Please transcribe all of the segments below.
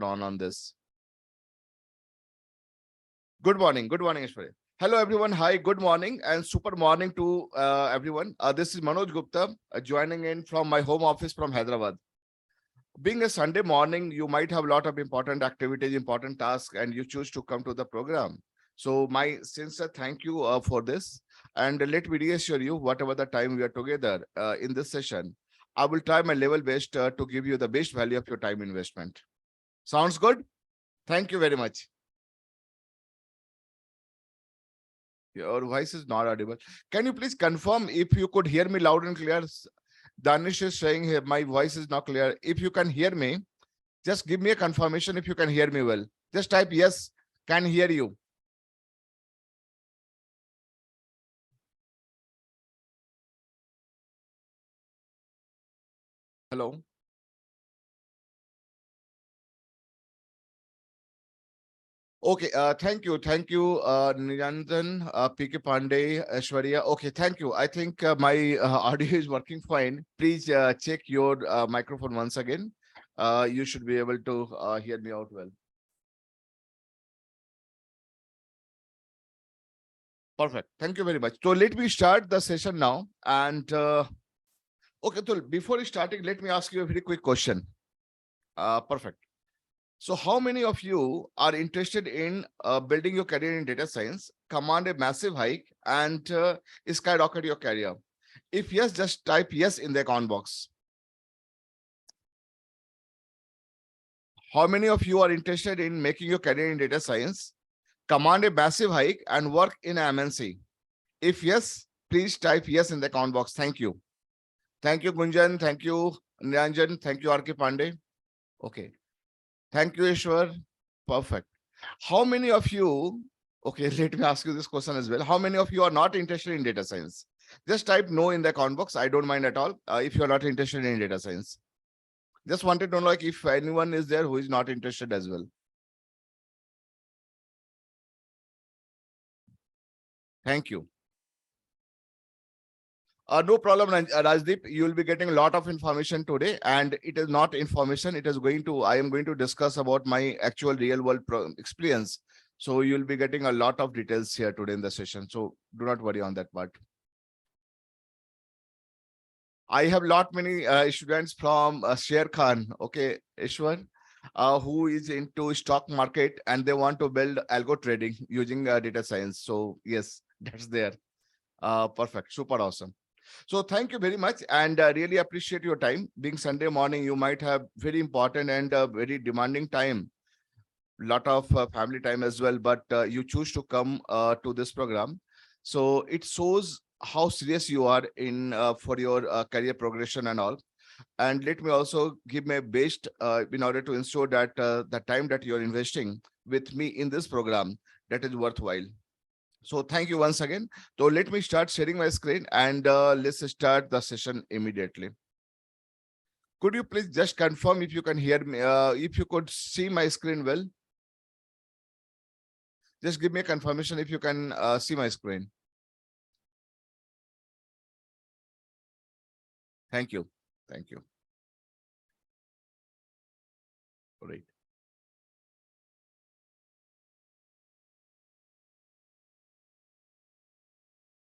on this. Good morning, Ishwarya. Hello, everyone. Hi, good morning and super morning to everyone. This is Manoj Gupta joining in from my home office from Hyderabad. Being a Sunday morning, you might have a lot of important activities, important tasks, and you choose to come to the program. So my sincere thank you for this. And let me reassure you, whatever the time we are together in this session, I will try my level best to give you the best value of your time investment. Sounds good? Thank you very much. Your voice is not audible. Can you please confirm if you could hear me loud and clear? Danish is saying here, my voice is not clear. If you can hear me, just give me a confirmation if you can hear me well. Just type yes, can hear you. Hello. Okay, thank you. Thank you, Niranjan, PK Pandey, Aishwarya. Okay, thank you. I think my audio is working fine. Please check your microphone once again. You should be able to hear me out well. Perfect. Thank you very much. So let me start the session now. And okay, so before starting, let me ask you a very quick question. Perfect. So how many of you are interested in building your career in data science, command a massive hike and skyrocket your career? If yes, just type yes in the comment box. How many of you are interested in making your career in data science, command a massive hike and work in MNC? If yes, please type yes in the comment box. Thank you. Thank you, Gunjan. Thank you, Niranjan. Thank you, RK Pandey. Okay. Thank you, Ishwar. Perfect. How many of you, okay, let me ask you this question as well. How many of you are not interested in data science? Just type no in the comment box. I don't mind at all if you're not interested in data science. Just wanted to know like if anyone is there who is not interested as well. Thank you. No problem, Rajdeep. You will be getting a lot of information today, and it is not information. It is going to, I am going to discuss about my actual real world experience. So you'll be getting a lot of details here today in the session. So do not worry on that part. I have lot many students from Sher Khan, okay, Ishwar, who is into stock market and they want to build algo trading using data science. So yes, that's there. Perfect. Super awesome. So thank you very much and really appreciate your time. Being Sunday morning, you might have very important and very demanding time, lot of family time as well, but you choose to come to this program. So it shows how serious you are in for your career progression and all. And let me also give my best in order to ensure that the time that you're investing with me in this program, that is worthwhile. So thank you once again. So let me start sharing my screen and let's start the session immediately. Could you please just confirm if you can hear me, if you could see my screen well? Just give me a confirmation if you can see my screen. Thank you. Thank you. All right.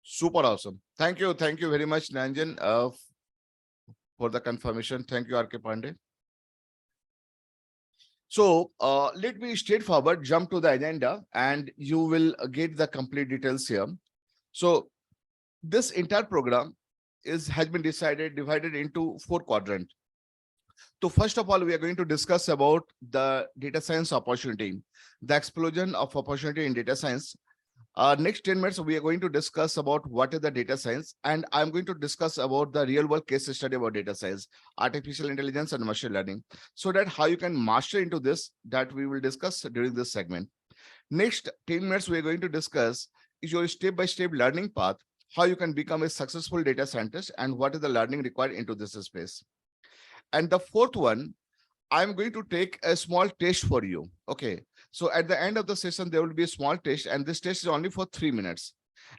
Super awesome. Thank you. Thank you very much, Nanjan, for the confirmation. Thank you, RK Pandey. So let me straightforward jump to the agenda and you will get the complete details here. So this entire program has been divided into 4 quadrants. So first of all, we are going to discuss about the data science opportunity, the explosion of opportunity in data science. Next 10 minutes, we are going to discuss about what is the data science, and I'm going to discuss about the real world case study about data science, artificial intelligence and machine learning, so that how you can master into this, that we will discuss during this segment. Next 10 minutes, we are going to discuss is your step-by-step learning path, how you can become a successful data scientist and what is the learning required into this space. And the fourth one, I'm going to take a small test for you. Okay. So at the end of the session, there will be a small test, and this test is only for 3 minutes.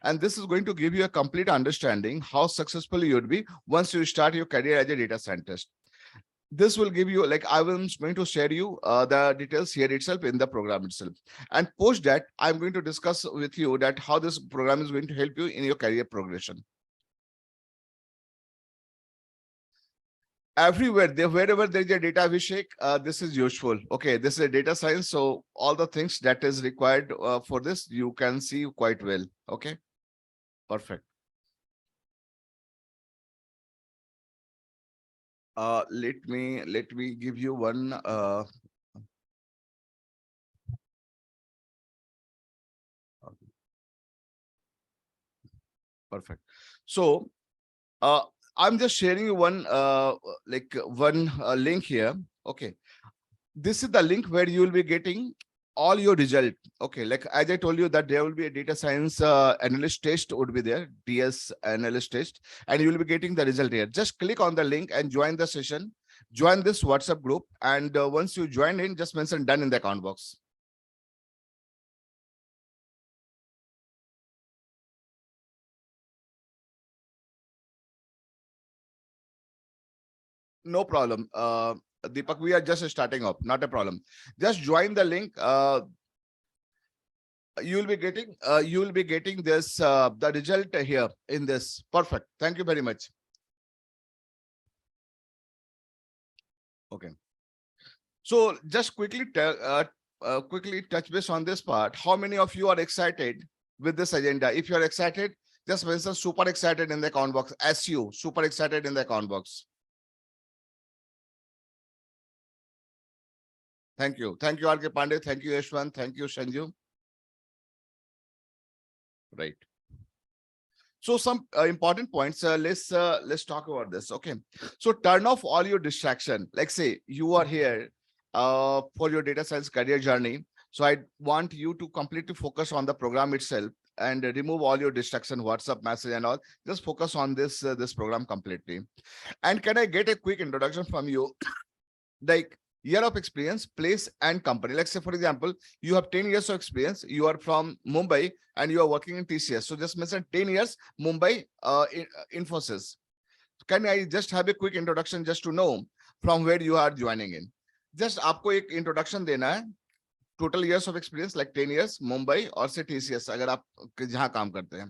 And this is going to give you a complete understanding how successful you would be once you start your career as a data scientist. this will give you, like, I was going to share you the details here itself in the program itself. And post that, I'm going to discuss with you that how this program is going to help you in your career progression. Everywhere there, wherever there is a data Abhishek, this is useful. Okay, this is a data science, so all the things that is required for this you can see quite well. Okay, perfect. Let me give you one perfect. So I'm just sharing you one one link here. Okay, this is the link where you will be getting all your result. Okay, like as I told you that there will be a data science analyst test would be there, DS analyst test, and you will be getting the result here. Just click on the link and join the session, join this WhatsApp group, and once you join in, just mention done in the account box. No problem. Deepak, we are just starting up, not a problem. Just join the link. You will be getting this the result here in this. Perfect. Thank you very much. Okay. So just quickly touch base on this part. How many of you are excited with this agenda? If you are excited, just mention super excited in the account box. SU, super excited in the account box. Thank you. Thank you, RK Pandey. Thank you, Yashwant. Thank you, Sanju. Right. So some important points. Let's talk about this. Okay. So turn off all your distraction. Like say you are here for your data science career journey. So I want you to completely focus on the program itself and remove all your distraction, WhatsApp message and all. Just focus on this program completely. And can I get a quick introduction from you? Like year of experience, place and company. Let's say, for example, you have 10 years of experience, you are from Mumbai and you are working in TCS. So just mention 10 years, Mumbai, Infosys. Can I just have a quick introduction just to know from where you are joining in? Just आपको एक introduction देना है. Total years of experience like 10 years, Mumbai or say TCS, अगर आप जहाँ काम करते हैं.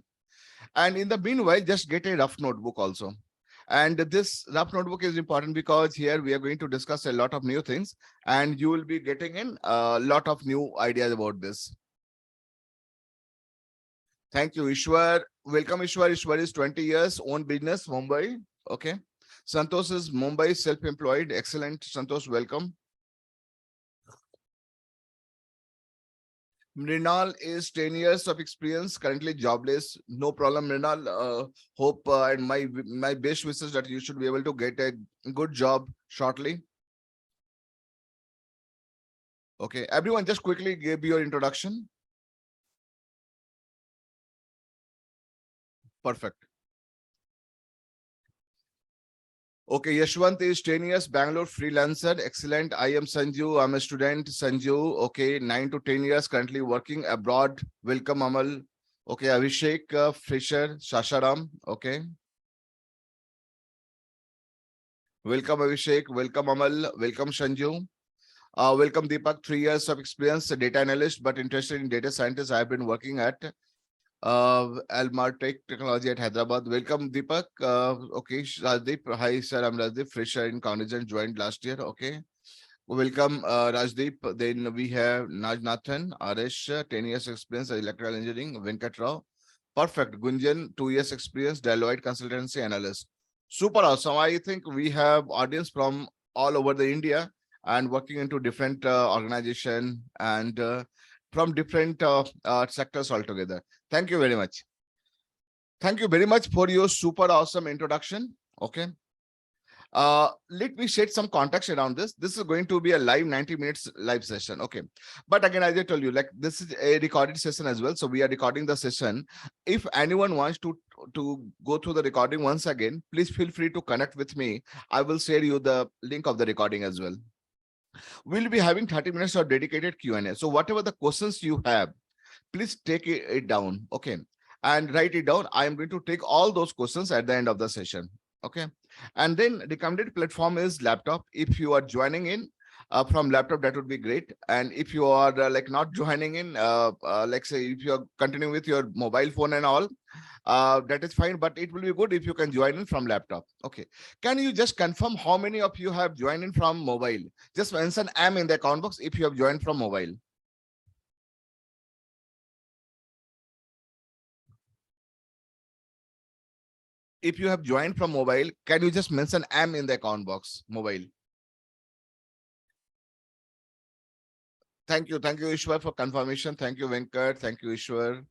And in the meanwhile, just get a rough notebook also. And this rough notebook is important because here we are going to discuss a lot of new things and you will be getting in a lot of new ideas about this. Thank you, Ishwar. Welcome, Ishwar. Ishwar is 20 years, own business, Mumbai. Okay. Santosh is Mumbai, self-employed. Excellent. Santosh, welcome. Mrinal is 10 years of experience, currently jobless. No problem, Mrinal. Hope and my best wishes that you should be able to get a good job shortly. Okay, everyone just quickly give your introduction. Perfect. Okay, Yashwant is 10 years, Bangalore freelancer. Excellent. I am Sanju. I'm a student. Sanju, okay, 9 to 10 years, currently working abroad. Welcome, Amal. Okay, Abhishek, Fisher, Shasharam. Okay. Welcome, Abhishek. Welcome, Amal. Welcome, Sanju. Welcome, Deepak. 3 years of experience, data analyst, but interested in data scientist. I've been working at Almartech Technology at Hyderabad. Welcome, Deepak. Okay, Rajdeep. Hi, sir. I'm Rajdeep, fresher in Cognizant, joined last year. Okay. Welcome, Rajdeep. Then we have Najnathan, Arish, 10 years experience, electrical engineering, Venkat Rao. Perfect. Gunjan, 2 years experience, Deloitte consultancy analyst. Super awesome. I think we have audience from all over the India and working into different organization and from different sectors altogether. Thank you very much. Thank you very much for your super awesome introduction. Okay. Let me shed some context around this. This is going to be a live 90 minutes live session. Okay. But again, as I told you, like this is a recorded session as well. So we are recording the session. If anyone wants to go through the recording once again, please feel free to connect with me. I will share you the link of the recording as well. We'll be having 30 minutes of dedicated Q&A. So whatever the questions you have, please take it down. Okay. And write it down. I am going to take all those questions at the end of the session. Okay. And then recommended platform is laptop. If you are joining in from laptop, that would be great. And if you are like not joining in, like say if you are continuing with your mobile phone and all, that is fine, but it will be good if you can join in from laptop. Okay. Can you just confirm how many of you have joined in from mobile? Just mention M in the account box if you have joined from mobile. If you have joined from mobile, can you just mention M in the account box, mobile? Thank you. Thank you, Ishwar, for confirmation. Thank you, Venkat. Thank you, Ishwar.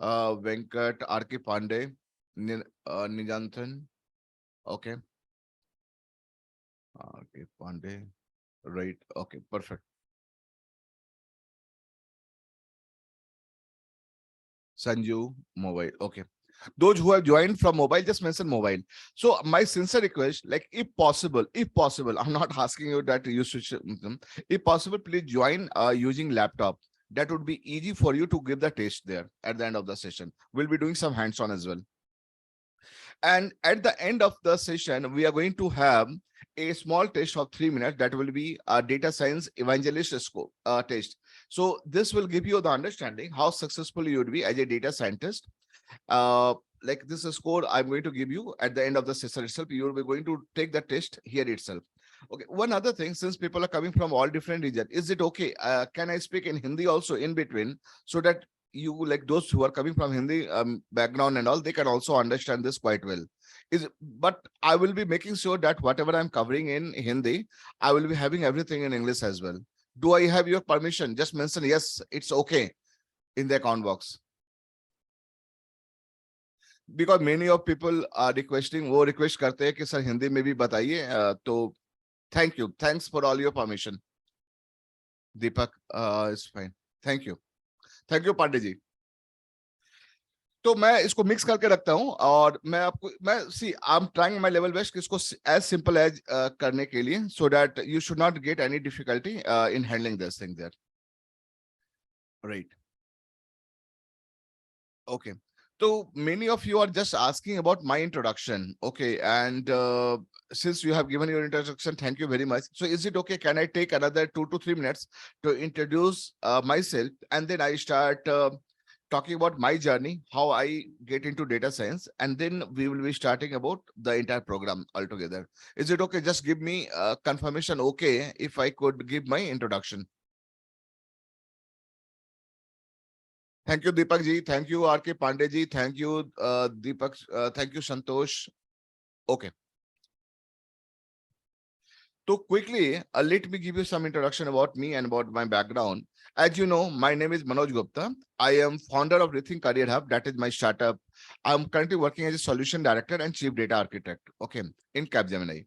Venkat, R.K. Pandey, Nijanthan. Okay. R.K. Pandey. Right. Okay. Perfect. Sanju, mobile. Okay. Those who have joined from mobile, just mention mobile. So my sincere request, like if possible, I'm not asking you that you should, if possible, please join using laptop. That would be easy for you to give the test there at the end of the session. We'll be doing some hands-on as well. And at the end of the session, we are going to have a small test of 3 minutes that will be a data science evangelist scope test. So this will give you the understanding how successful you would be as a data scientist. uh like this is score I'm going to give you at the end of the session itself. You will be going to take the test here itself. Okay, one other thing, since people are coming from all different regions, is it okay, can I speak in Hindi also in between, so that you, like those who are coming from Hindi background and all, they can also understand this quite well? But I will be making sure that whatever I'm covering in Hindi, I will be having everything in English as well. Do I have your permission? Just mention yes, it's okay in the account box, because many of people are requesting, वो request करते हैं कि sir Hindi में भी बताइए, तो thank you, thanks for all your permission. Deepak is fine. Thank you Pandey ji. तो मैं इसको मिक्स करके रखता हूं, और मैं आपको, मैं see I am trying my level best इसको एज सिंपल एज करने के लिए, so that you should not get any difficulty in handling this thing that. Right. Okay. So many of you are just asking about my introduction. Okay. And since you have given your introduction, thank you very much. So is it okay? Can I take another 2 to 3 minutes to introduce myself? And then I start talking about my journey, how I get into data science. And then we will be starting about the entire program altogether. Is it okay? Just give me confirmation. Okay. If I could give my introduction. Thank you, Deepak ji. Thank you, R.K. Pandey ji. Thank you, Deepak. Thank you, Santosh. Okay. So quickly, let me give you some introduction about me and about my background. As you know, my name is Manoj Gupta. I am founder of Rethink Career Hub. That is my startup. I'm currently working as a solution director and chief data architect. Okay, in Capgemini.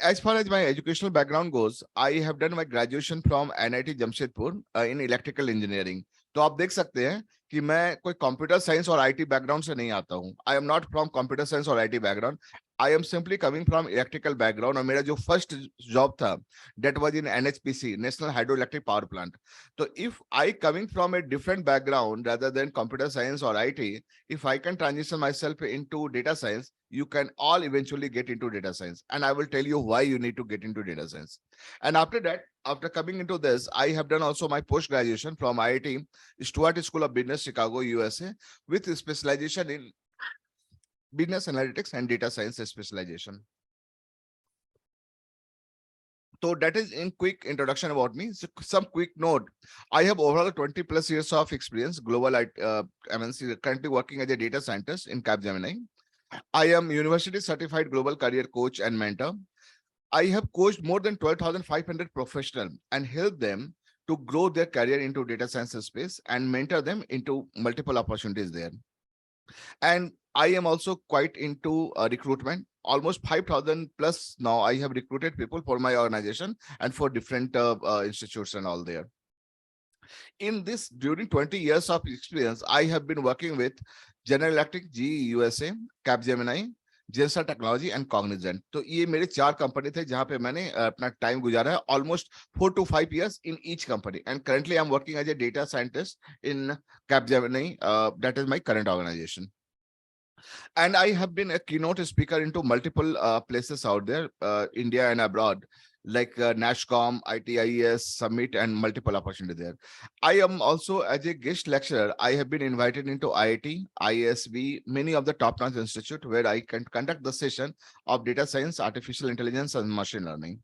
As far as my educational background goes, I have done my graduation from NIT Jamshedpur in electrical engineering. तो आप देख सकते हैं कि मैं कोई computer science और IT background से नहीं आता हूं. I am not from computer science और IT background. I am simply coming from electrical background, और मेरा जो first job था, that was in NHPC, National Hydroelectric Power Plant. So if I coming from a different background rather than computer science or IT, if I can transition myself into data science, you can all eventually get into data science. And I will tell you why you need to get into data science. And after that, after coming into this, I have done also my post-graduation from IIT, Stewart School of Business, Chicago, USA, with specialization in business analytics and data science specialization. So that is in quick introduction about me. So some quick note. I have overall 20 plus years of experience, global MNC, currently working as a data scientist in Capgemini. I am university certified global career coach and mentor. I have coached more than 12,500 professionals and helped them to grow their career into data science space and mentor them into multiple opportunities there. And I am also quite into recruitment. Almost 5,000 plus now I have recruited people for my organization and for different institutes and all there. In this, during 20 years of experience, I have been working with General Electric, GE USA, Capgemini, Zensar technology and Cognizant. तो ये मेरे 4 company थे जहां पे मैंने अपना time गुजारा है, almost 4 to 5 years in each company. And currently I'm working as a data scientist in Capgemini. That is my current organization. And I have been a keynote speaker into multiple places out there, India and abroad, like NASCOM, ITIS Summit, and multiple opportunity there. I am also as a guest lecturer. I have been invited into IIT, ISB, many of the top-notch institute where I can conduct the session of data science, artificial intelligence, and machine learning.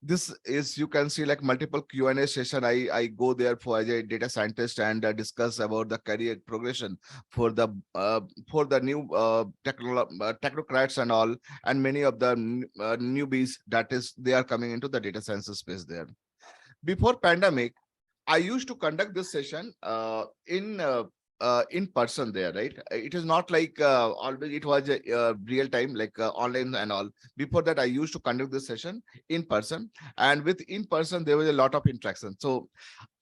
This is, you can see like multiple Q&A session. I go there for as a data scientist and discuss about the career progression for the new technocrats and all, and many of the newbies that is they are coming into the data science space there. Before pandemic, I used to conduct this session in person there, right? It is not like always it was a real time, like online and all. Before that, I used to conduct this session in person, and with in person there was a lot of interaction. So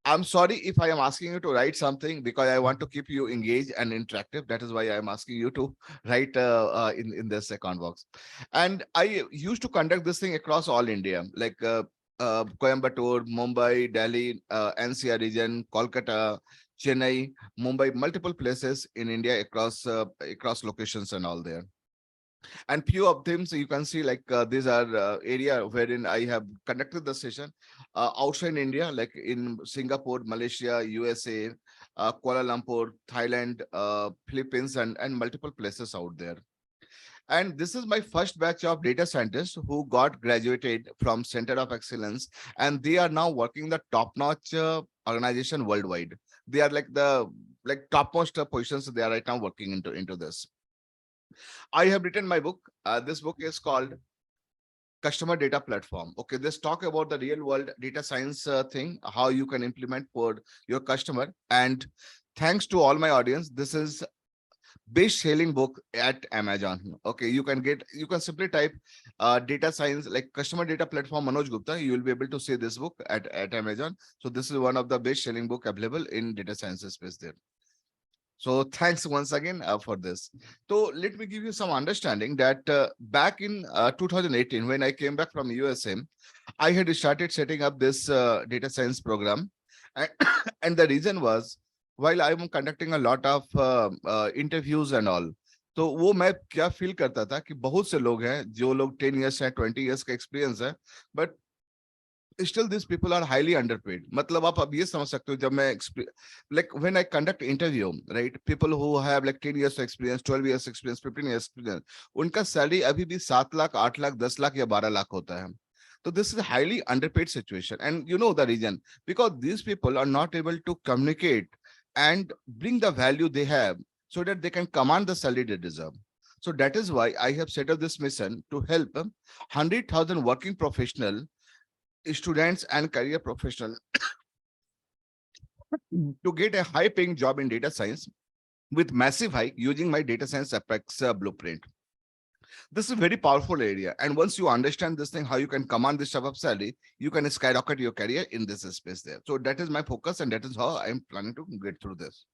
I'm sorry if I am asking you to write something because I want to keep you engaged and interactive. That is why I am asking you to write in this second box. And I used to conduct this thing across all India, like Coimbatore, Mumbai, Delhi, NCR region, Kolkata, Chennai, Mumbai, multiple places in India across locations and all there. And few of them, so you can see like these are area wherein I have conducted the session outside India, like in Singapore, Malaysia, USA, Kuala Lumpur, Thailand, Philippines, and multiple places out there. And this is my first batch of data scientists who got graduated from Center of Excellence, and they are now working the top-notch organization worldwide. They are like the topmost positions. They are right now working into this. I have written my book. This book is called Customer Data Platform. Okay, let's talk about the real world data science thing, how you can implement for your customer. And thanks to all my audience, this is best selling book at Amazon. Okay, you can simply type data science like customer data platform Manoj Gupta. You will be able to see this book at Amazon. So this is one of the best selling book available in data science space there. So thanks once again for this. So let me give you some understanding that back in 2018, when I came back from USM, I had started setting up this data science program. And, and the reason was, while I am conducting a lot of interviews and all, तो वो मैं क्या feel करता था कि बहुत से लोग हैं जो लोग 10 years है 20 years का एक्सपीरियंस है but still these people are highly underpaid. मतलब आप अब ये समझ सकते हो जब मैं like when I conduct interview, right, people who have like 10 years experience, 12 years experience, 15 years experience, उनका सैलरी अभी भी 7 लाख 8 लाख 10 लाख या 12 लाख होता है. So this is a highly underpaid situation, and you know the reason, because these people are not able to communicate and bring the value they have so that they can command the salary they deserve. So that is why I have set up this mission to help 100,000 working professionals, students and career professionals to get a high paying job in data science with massive hike using my data science apex blueprint. This is a very powerful area, and once you understand this thing, how you can command this type of salary, you can skyrocket your career in this space there. So that is my focus, and that is how I am planning to get through this.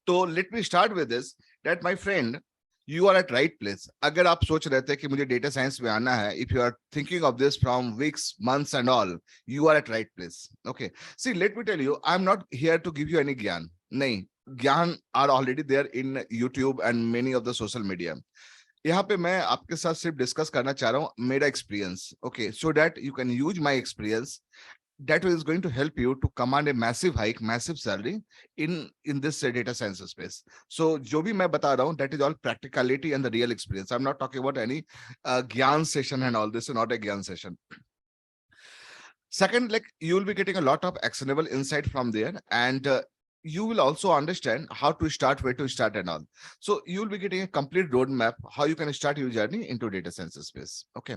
So let me start with this, that my friend, you are at right place. अगर आप सोच रहे थे कि मुझे data science में आना है, if you are thinking of this from weeks, months and all, you are at right place. Okay. See, let me tell you, I'm not here to give you any ज्ञान. नहीं, ज्ञान are already there in YouTube and many of the social media. यहाँ पे मैं आपके साथ सिर्फ discuss करना चाह रहा हूँ मेरा experience. Okay, so that you can use my experience, that is going to help you to command a massive hike, massive salary in this data science space. So जो भी मैं बता रहा हूँ, that is all practicality and the real experience. I'm not talking about any ज्ञान session and all. This is not a ज्ञान session. Second, like you will be getting a lot of actionable insight from there, and you will also understand how to start, where to start and all. So you will be getting a complete roadmap how you can start your journey into data science space. Okay.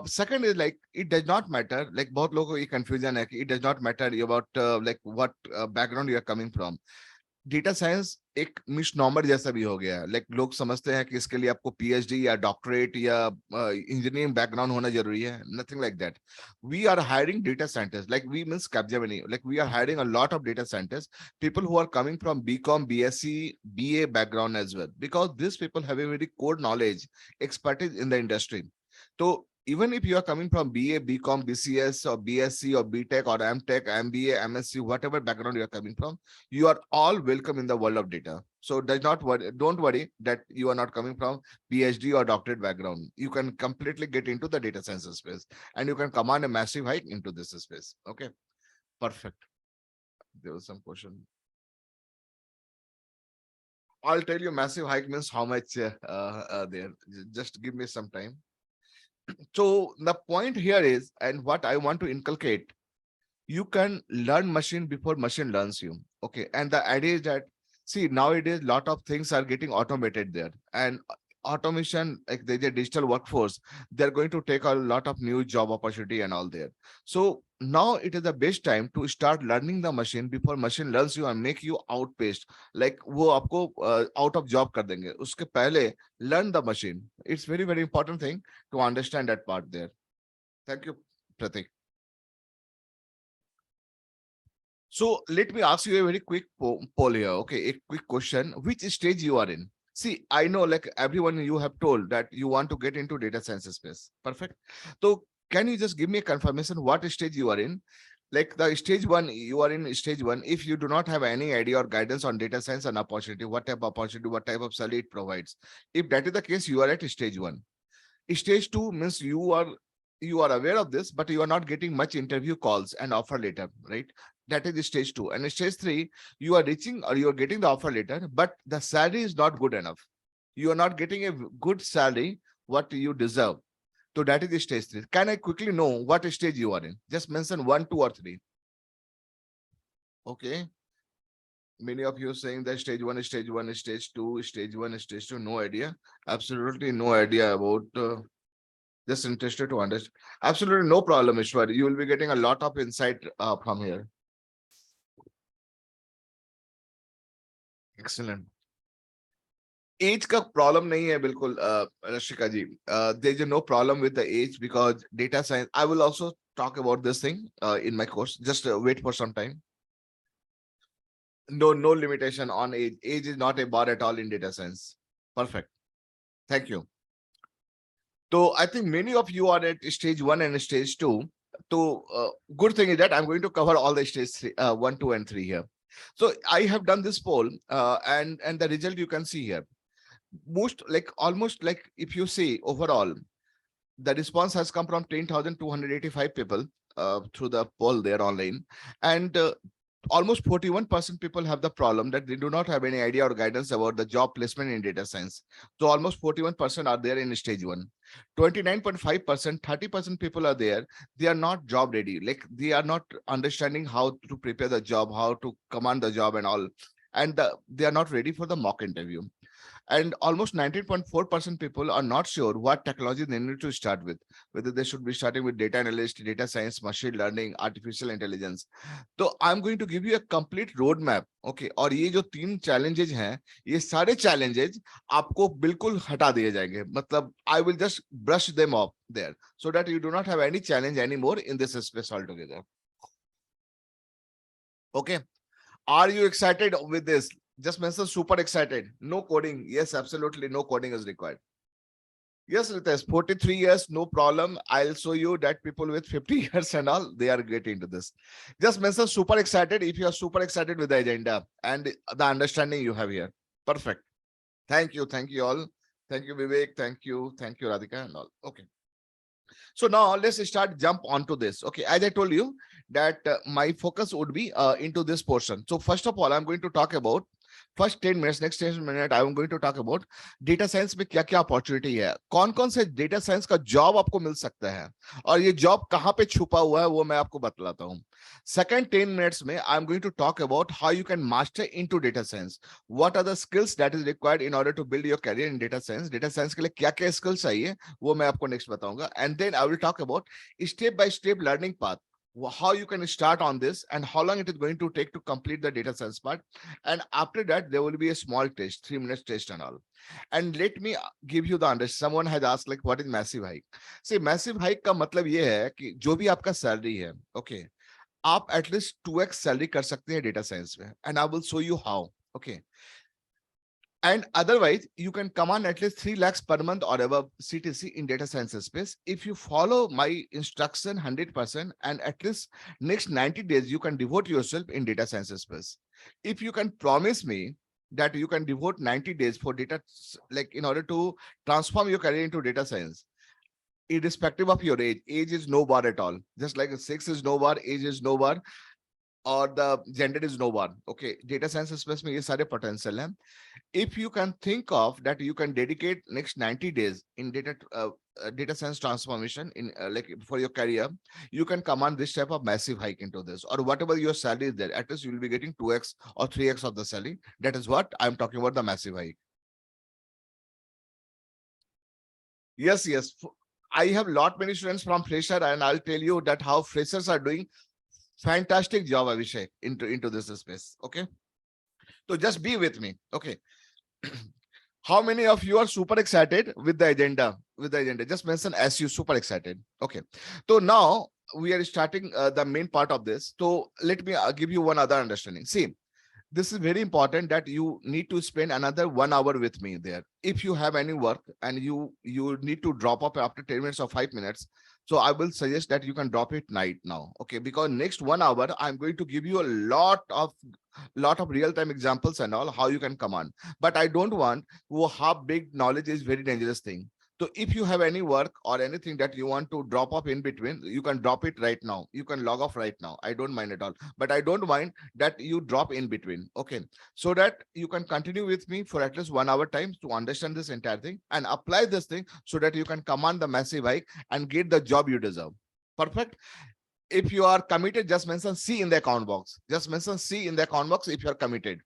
Second is like it does not matter, like बहुत लोगों को ये confusion है कि it does not matter about like what background you are coming from. Data science एक मिसनॉमर जैसा भी हो गया है. लाइक लोग समझते हैं कि इसके लिए आपको पीएचडी या डॉक्टरेट या इंजीनियरिंग बैकग्राउंड होना जरूरी है. Nothing like that. We are hiring data scientist, like we means Capgemini, like we are hiring a lot of data scientist, people who are coming from BCom, BSc, BA background as well, because these people have a very core knowledge, expertise in the industry. तो Even if you are coming from BA, BCom, BCS, or BSc, or BTech, or MTech, MBA, MSc, whatever background you are coming from, you are all welcome in the world of data. So does not worry, don't worry that you are not coming from PhD or doctorate background. You can completely get into the data science space, and you can command a massive hike into this space. Okay, perfect. There was some question. I'll tell you, massive hike means how much there. Just give me some time. So the point here is, and what I want to inculcate, you can learn machine before machine learns you. Okay, and the idea is that, see, nowadays lot of things are getting automated there, and automation, like the digital workforce, they're going to take a lot of new job opportunity and all there. So now it is the best time to start learning the machine before machine learns you and make you outpaced, like वो आपको out of job कर देंगे, उसके पहले learn the machine. It's very, very important thing to understand that part there. Thank you, Pratik. So let me ask you a very quick poll here. Okay, a quick question. Which stage you are in? See, I know like everyone you have told that you want to get into data science space. Perfect. So can you just give me a confirmation what stage you are in? Like the stage one, you are in stage one. If you do not have any idea or guidance on data science and opportunity, what type of opportunity, what type of salary it provides. If that is the case, you are at stage one. Stage two means you are aware of this, but you are not getting much interview calls and offer letter, right? That is the stage two. And stage three, you are reaching or you are getting the offer letter, but the salary is not good enough. You are not getting a good salary, what you deserve. So that is the stage three. Can I quickly know what stage you are in? Just mention one, two, or three. Okay. Many of you saying that stage one, stage one, stage two, stage one, stage two. No idea. Absolutely no idea about. Just interested to understand. Absolutely no problem, Ishwar. You will be getting a lot of insight from here. Excellent. Age का problem नहीं है बिल्कुल रशिका जी. There is no problem with the age because data science. I will also talk about this thing in my course. Just wait for some time. No limitation on age. Age is not a bar at all in data science. Perfect. Thank you. So I think many of you are at stage one and stage two. So good thing is that I'm going to cover all the stage three, one, two, and three here. So I have done this poll, and the result you can see here. Most like almost like if you see overall, the response has come from 10,285 people through the poll there online, and almost 41% people have the problem that they do not have any idea or guidance about the job placement in data science. So almost 41% are there in stage one. 29.5%, 30% people are there. They are not job ready. Like they are not understanding how to prepare the job, how to command the job and all. And they are not ready for the mock interview. And almost 19.4% people are not sure what technology they need to start with, whether they should be starting with data analyst, data science, machine learning, artificial intelligence. तो I am going to give you a complete road map. Okay, और ये जो तीन challenges हैं, ये सारे challenges आपको बिल्कुल हटा दिए जाएंगे. मतलब I will just brush them off there so that you do not have any challenge any more in this space all together. Okay, are you excited with this? Just mention super excited. No coding. Yes, absolutely. No coding is required. Yes, Ritesh, 43 years, no problem. I'll show you that people with 50 years and all, they are getting into this. Just mention super excited if you are super excited with the agenda and the understanding you have here. Perfect. Thank you. Thank you all. Thank you, Vivek. Thank you. Thank you, Radhika and all. Okay. So now let's start jump onto this. Okay, as I told you that my focus would be into this portion. So first of all, I'm going to talk about first 10 minutes, next 10 minute I am going to talk about data science में क्या क्या opportunity है, कौन कौन से data science का job आपको मिल सकता है और ये जॉब कहां पे छुपा हुआ है वो मैं आपको बतलाता हूं. सेकंड 10 मिनट्स में I am going to talk about how you can master into data science, what are the skills that is required in order to build your career in data science. Data science के लिए क्या क्या skills चाहिए वो मैं आपको next बताऊंगा. And then I will talk about step by step learning path, how you can start on this and how long it is going to take to complete the data science part. And after that there will be a small test, 3 minutes test and all. And let me give you the understanding. Someone has asked like what is massive hike. See, massive hike का मतलब ये है कि जो भी आपका salary है, okay, आप एटलीस्ट 2x सैलरी कर सकते हैं डेटा साइंस में. And I will show you how. Okay, And otherwise, you can command at least 3 lakhs per month or above CTC in data science space. If you follow my instruction 100% and at least next 90 days, you can devote yourself in data science space. If you can promise me that you can devote 90 days for data, like in order to transform your career into data science, irrespective of your age is no bar at all. Just like sex is no bar, age is no bar, or the gender is no bar. Okay, data science space में ये सारे potential हैं. If you can think of that, you can dedicate next 90 days in data science transformation in like for your career, you can command this type of massive hike into this, or whatever your salary is there, at least you will be getting 2x or 3x of the salary. That is what I'm talking about, the massive hike. Yes. I have lot many students from fresher, and I'll tell you that how freshers are doing fantastic job, Abhishek, into this space. Okay, so just be with me. Okay. How many of you are super excited with the agenda? Just mention as you super excited. Okay. So now we are starting the main part of this. So let me give you one other understanding. See, this is very important that you need to spend another 1 hour with me there. If you have any work and you need to drop off after 10 minutes or 5 minutes, so I will suggest that you can drop it night now. Okay, because next 1 hour I'm going to give you a lot of real-time examples and all how you can command. But I don't want to half big knowledge is very dangerous thing. So if you have any work or anything that you want to drop off in between, you can drop it right now. You can log off right now. I don't mind at all. But I don't mind that you drop in between. Okay. So that you can continue with me for at least 1 hour time to understand this entire thing and apply this thing so that you can command the massive hike and get the job you deserve. Perfect. If you are committed, just mention C in the account box. Just mention C in the account box if you are committed.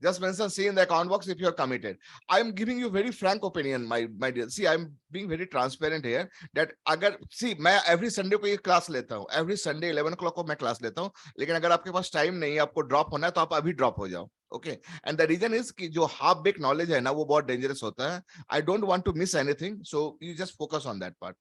Just mention C in the account box if you're committed. I'm giving you very frank opinion, my dear. See, I'm being very transparent here that अगर see मैं every Sunday को ये class लेता हूँ. Every Sunday 11 o'clock को मैं class लेता हूँ. लेकिन अगर आपके पास time नहीं है, आपको drop होना है, तो आप अभी drop हो जाओ. Okay. And the reason is कि जो half baked knowledge है ना, वो बहुत dangerous होता है. I don't want to miss anything, so you just focus on that part.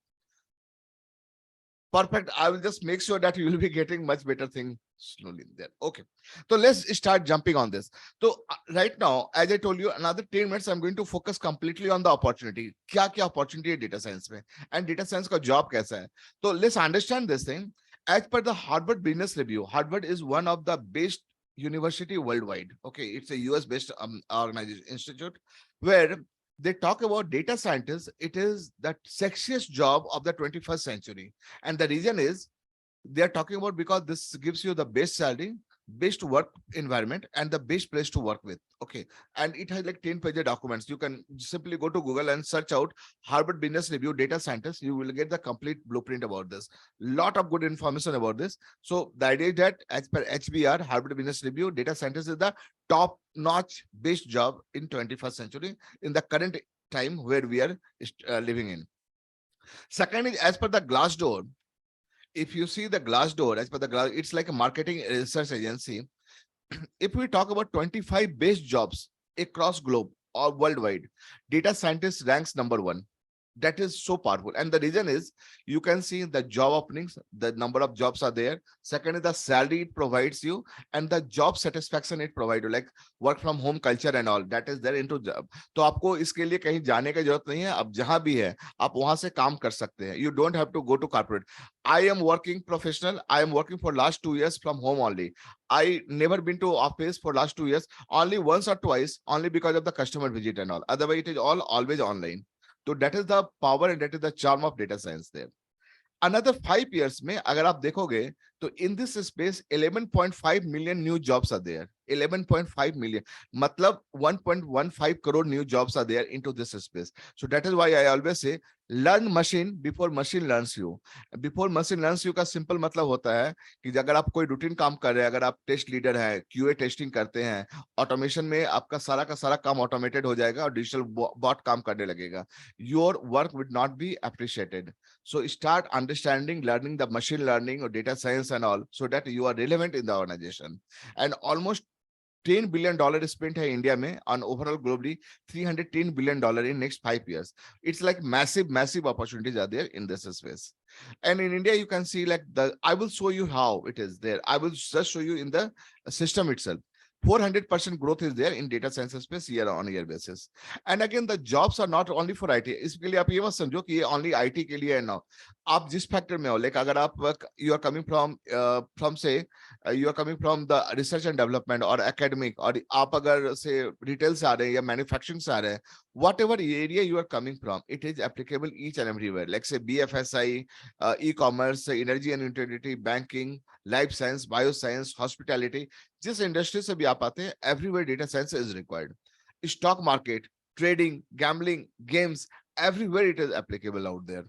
Perfect. I will just make sure that you will be getting much better thing slowly there. Okay. So let's start jumping on this. So right now, as I told you, another 10 minutes, I'm going to focus completely on the opportunity. क्या opportunity है data science में? And data science का job कैसा है? So let's understand this thing. As per the Harvard Business Review, Harvard is one of the best university worldwide. Okay. It's a US based organization institute where they talk about data scientists. It is the sexiest job of the 21st century. And the reason is they are talking about because this gives you the best salary, best work environment, and the best place to work with. Okay. And it has like 10-page documents. You can simply go to Google and search out Harvard Business Review data scientist. You will get the complete blueprint about this. Lot of good information about this. So the idea is that as per HBR, Harvard Business Review, data scientist is the top-notch best job in 21st century in the current time where we are living in. Second is as per the Glassdoor. If you see the Glassdoor, as per the Glass, it's like a marketing research agency. If we talk about 25 best jobs across globe or worldwide, data scientist ranks #1. That is so powerful. And the reason is you can see the job openings, the number of jobs are there. Second is the salary it provides you and the job satisfaction it provides you, like work from home culture and all that is there into job. तो आपको इसके लिए कहीं जाने की जरूरत नहीं है. आप जहां भी है आप वहां से काम कर सकते हैं. You don't have to go to corporate. I am working professional. I am working for last 2 years from home only. I never been to office for last 2 years, only once or twice, only because of the customer visit and all. Otherwise, it is all always online. So that is the power and that is the charm of data science there. Another 5 years में अगर आप देखोगे तो in this space 11.5 million new jobs are there. 11.5 million मतलब 1.15 crore new jobs are there into this space. So that is why I always say learn machine before machine learns you. Before machine learns you का simple मतलब होता है कि अगर आप कोई routine काम कर रहे हैं, अगर आप टेस्ट लीडर हैं, QA टेस्टिंग करते हैं, ऑटोमेशन में आपका सारा का सारा काम ऑटोमेटेड हो जाएगा और डिजिटल बॉट काम करने लगेगा. Your work would not be appreciated. So start understanding, learning the machine learning or data science and all so that you are relevant in the organization. And almost $10 billion spent है India में on overall globally $310 billion in next 5 years. It's like massive opportunities are there in this space. And in India, you can see like I will show you how it is there. I will just show you in the system itself. 400% growth is there in data science space year on year basis. And again, the jobs are not only for IT. इसके लिए आप ये मत समझो कि ये only IT के लिए है ना. आप जिस फैक्टर में हो, like अगर आप you are coming from say you are coming from the research and development or academic, और आप अगर से retail से आ रहे हैं या manufacturing से आ रहे हैं, whatever area you are coming from, it is applicable each and everywhere. Like say BFSI, e-commerce, energy and utility, banking, life science, bioscience, hospitality, जिस इंडस्ट्री से भी आप आते हैं, everywhere data science is required. Stock market, trading, gambling, games, everywhere it is applicable out there.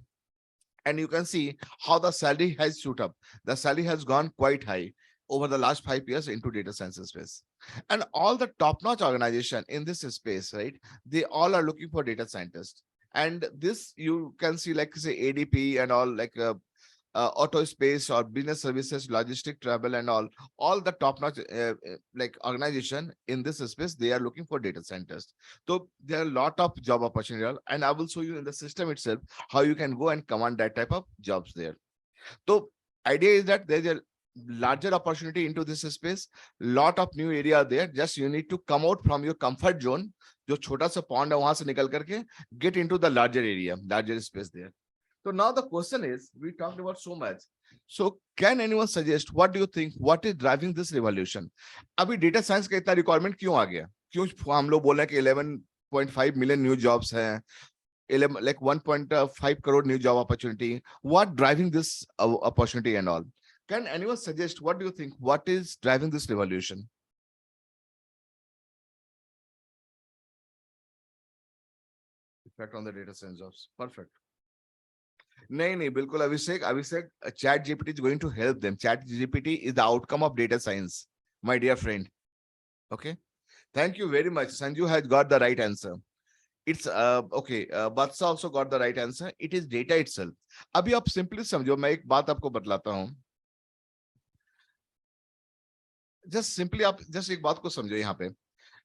And you can see how the salary has shoot up. The salary has gone quite high over the last 5 years into data science space. And all the top-notch organization in this space, right? They all are looking for data scientists. And this you can see like say ADP and all like auto space or business services, logistic, travel, and all the top-notch like organization in this space, they are looking for data scientists. So there are a lot of job opportunity, and I will show you in the system itself how you can go and command that type of jobs there. So idea is that there's a larger opportunity into this space, lot of new area there. Just you need to come out from your comfort zone, जो छोटा सा pond है वहां से निकल करके get into the larger area, larger space there. So now the question is, we talked about so much. So can anyone suggest, what do you think, what is driving this revolution? अभी data science का इतना requirement क्यों आ गया? क्यों हम लोग बोल रहे हैं कि 11.5 million new jobs हैं, 11 like 1.5 crore new job opportunity? What driving this opportunity and all? Can anyone suggest, what do you think, what is driving this revolution? Effect on the data science jobs. Perfect. नहीं बिल्कुल अभिषेक chat GPT is going to help them. Chat GPT is the outcome of data science, my dear friend. Okay, thank you very much. Sanju has got the right answer. It's okay, Batsa also got the right answer. It is data itself. अभी आप simply समझो, मैं एक बात आपको बतलाता हूँ. Just simply आप just एक बात को समझो यहाँ पे.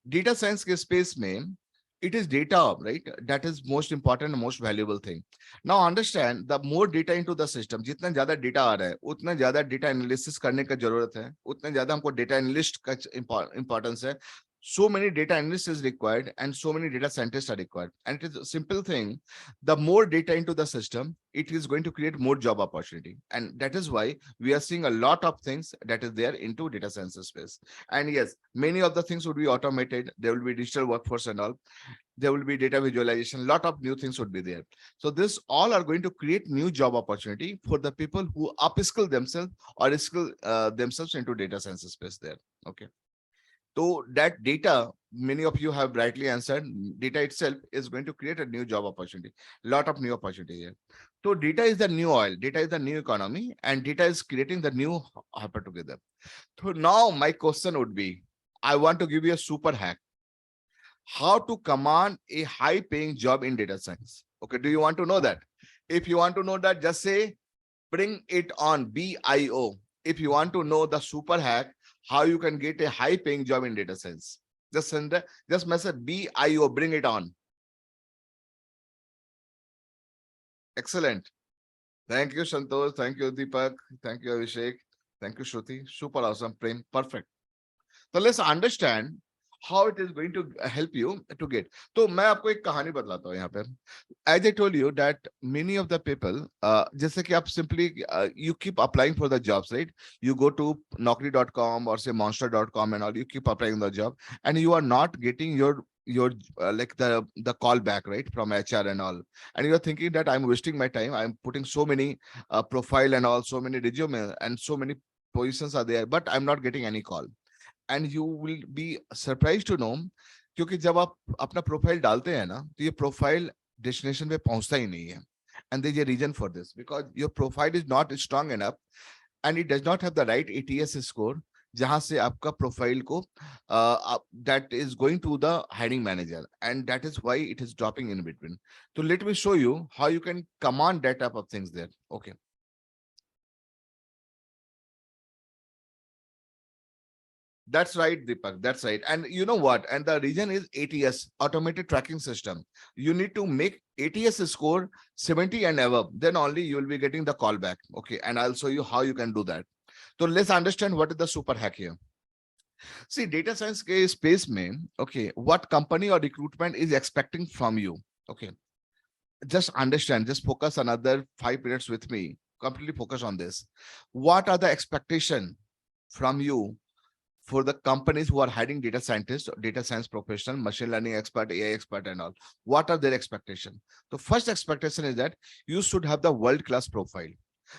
Data science के space में it is data, right? That is most important and most valuable thing. Now understand, the more data into the system, जितना ज्यादा data आ रहा है, उतना ज्यादा data analysis करने का जरूरत है, उतना ज्यादा हमको data analyst का importance है. So many data analysts is required and so many data scientists are required. And it is a simple thing. The more data into the system, it is going to create more job opportunity. And that is why we are seeing a lot of things that is there into data science space. And yes, many of the things would be automated. There will be digital workforce and all. There will be data visualization. A lot of new things would be there. So this all are going to create new job opportunity for the people who upskill themselves or skill themselves into data science space there. Okay. So that data, many of you have rightly answered, data itself is going to create a new job opportunity, lot of new opportunity here. So data is the new oil, data is the new economy, and data is creating the new hyper together. So now my question would be, I want to give you a super hack. How to command a high paying job in data science. Okay, do you want to know that? If you want to know that, just say, bring it on, BIO. If you want to know the super hack, how you can get a high paying job in data science, just send the, just message BIO, bring it on. Excellent. Thank you, Santosh. Thank you, Deepak. Thank you, Abhishek. Thank you, Shruti. Super awesome, Prem. Perfect. So let's understand how it is going to help you to get. तो मैं आपको एक कहानी बतलाता हूँ यहाँ पे. As I told you that many of the people, जैसे कि आप simply you keep applying for the jobs, right? You go to naukri.com or say monster.com and all, you keep applying the job and you are not getting your like the call back, right, from HR and all, and you are thinking that I'm wasting my time, I'm putting so many profile and all, so many resume and so many positions are there, but I'm not getting any call. And you will be surprised to know, क्योंकि जब आप अपना profile डालते हैं ना, तो ये profile destination पे पहुंचता ही नहीं है. And there's a reason for this, because your profile is not strong enough and it does not have the right ATS score जहां से आपका प्रोफाइल को that is going to the hiring manager, and that is why it is dropping in between. So let me show you how you can command that type of things there. Okay. That's right, Deepak. That's right. And you know what? And the reason is ATS, automated tracking system. You need to make ATS score 70 and above. Then only you will be getting the call back. Okay. And I'll show you how you can do that. So let's understand what is the super hack here. See, data science के space में, okay, what company or recruitment is expecting from you. Okay. Just understand, just focus another 5 minutes with me. Completely focus on this. What are the expectation from you for the companies who are hiring data scientists, data science professional, machine learning expert, AI expert, and all? What are their expectation? The first expectation is that you should have the world-class profile.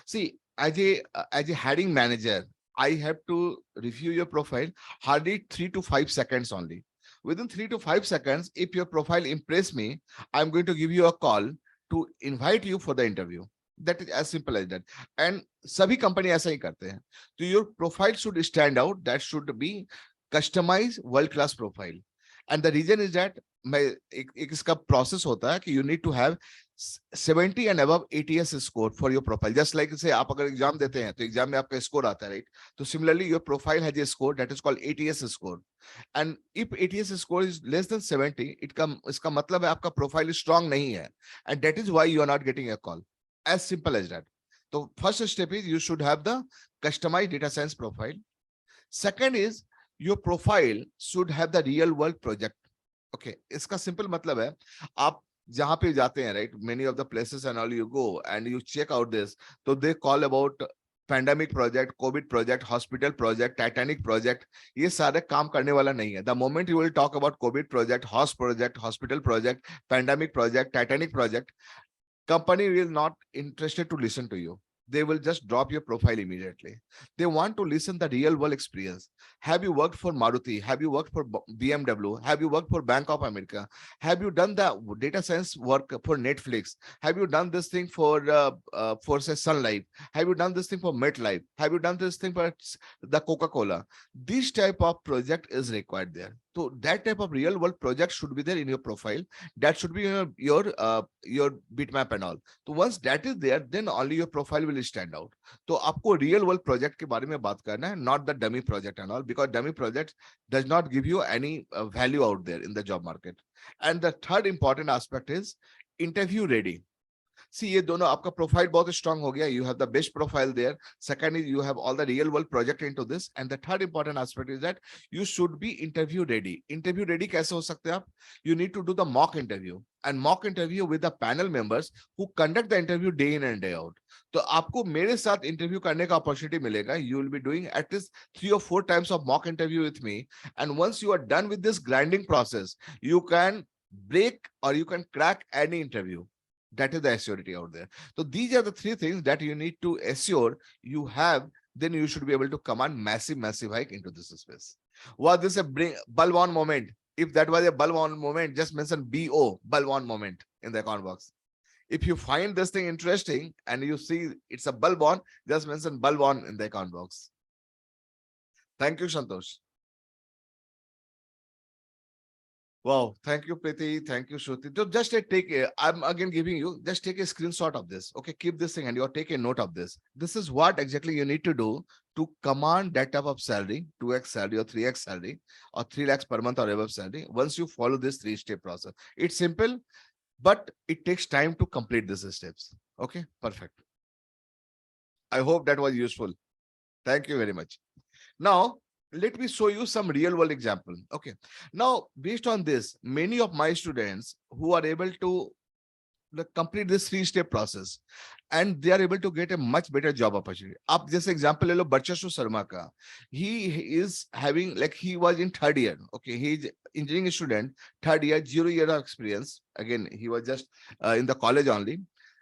See, as a hiring manager, I have to review your profile hardly 3 to 5 seconds only. Within 3 to 5 seconds, if your profile impress me, I'm going to give you a call to invite you for the interview. That is as simple as that. And सभी company ऐसा ही करते हैं. So your profile should stand out. That should be customized world class profile. And the reason is that मैं एक इसका process होता है कि you need to have 70 and above ATS score for your profile. Just like say आप अगर exam देते हैं तो एग्जाम में आपका स्कोर आता है, right? तो similarly your profile has a score that is called ATS score. And if ATS score is less than 70, इसका मतलब है आपका profile strong नहीं है. And that is why you are not getting a call. As simple as that. So first step is you should have the customized data science profile. Second is your profile should have the real world project. Okay, इसका simple मतलब है आप जहां पे जाते हैं, right? Many of the places and all you go and you check out this. So they call about pandemic project, COVID project, hospital project, Titanic project. ये सारे काम करने वाला नहीं है. The moment you will talk about COVID project, hospital project, pandemic project, Titanic project, company will not interested to listen to you. They will just drop your profile immediately. They want to listen the real world experience. Have you worked for Maruti? Have you worked for BMW? Have you worked for Bank of America? Have you done the data science work for Netflix? Have you done this thing for say Sun Life? Have you done this thing for MetLife? Have you done this thing for the Coca-Cola? This type of project is required there. So that type of real world project should be there in your profile. That should be your bitmap and all. So once that is there, then only your profile will stand out. तो आपको real world project के बारे में बात करना है, not the dummy project and all, because dummy project does not give you any value out there in the job market. And the third important aspect is interview ready. See, ये दोनों आपका profile बहुत strong हो गया. You have the best profile there. Second is you have all the real world project into this. And the third important aspect is that you should be interview ready. Interview ready कैसे हो सकते हैं आप? You need to do the mock interview and mock interview with the panel members who conduct the interview day in and day out. तो आपको मेरे साथ interview करने का अपॉर्चुनिटी मिलेगा. You will be doing at least 3 or 4 times of mock interview with me. And once you are done with this grinding process, you can break or you can crack any interview. That is the assurity out there. So these are the 3 things that you need to assure you have. Then you should be able to command massive hike into this space. Was this a bulb on moment? If that was a bulb on moment, just mention BO, bulb on moment in the comment box. If you find this thing interesting and you see it's a bulb on, just mention bulb on in the comment box. Thank you, Santosh. Wow, thank you, Preeti. Thank you, Shruti. So just I'm again giving you, just take a screenshot of this. Okay, keep this thing and you take a note of this. This is what exactly you need to do to command that type of salary, 2x salary or 3x salary or 3 lakhs per month or above salary. Once you follow this 3-step process, it's simple, but it takes time to complete these steps. Okay, perfect. I hope that was useful. Thank you very much. Now, let me show you some real world example. Okay. Now, based on this, many of my students who are able to complete this 3-step process and they are able to get a much better job opportunity. Up this example, Barchashu Sharma ka. He is having, like, he was in 3rd year. Okay. He is engineering student, 3rd year, 0 year of experience. Again, he was just in the college only.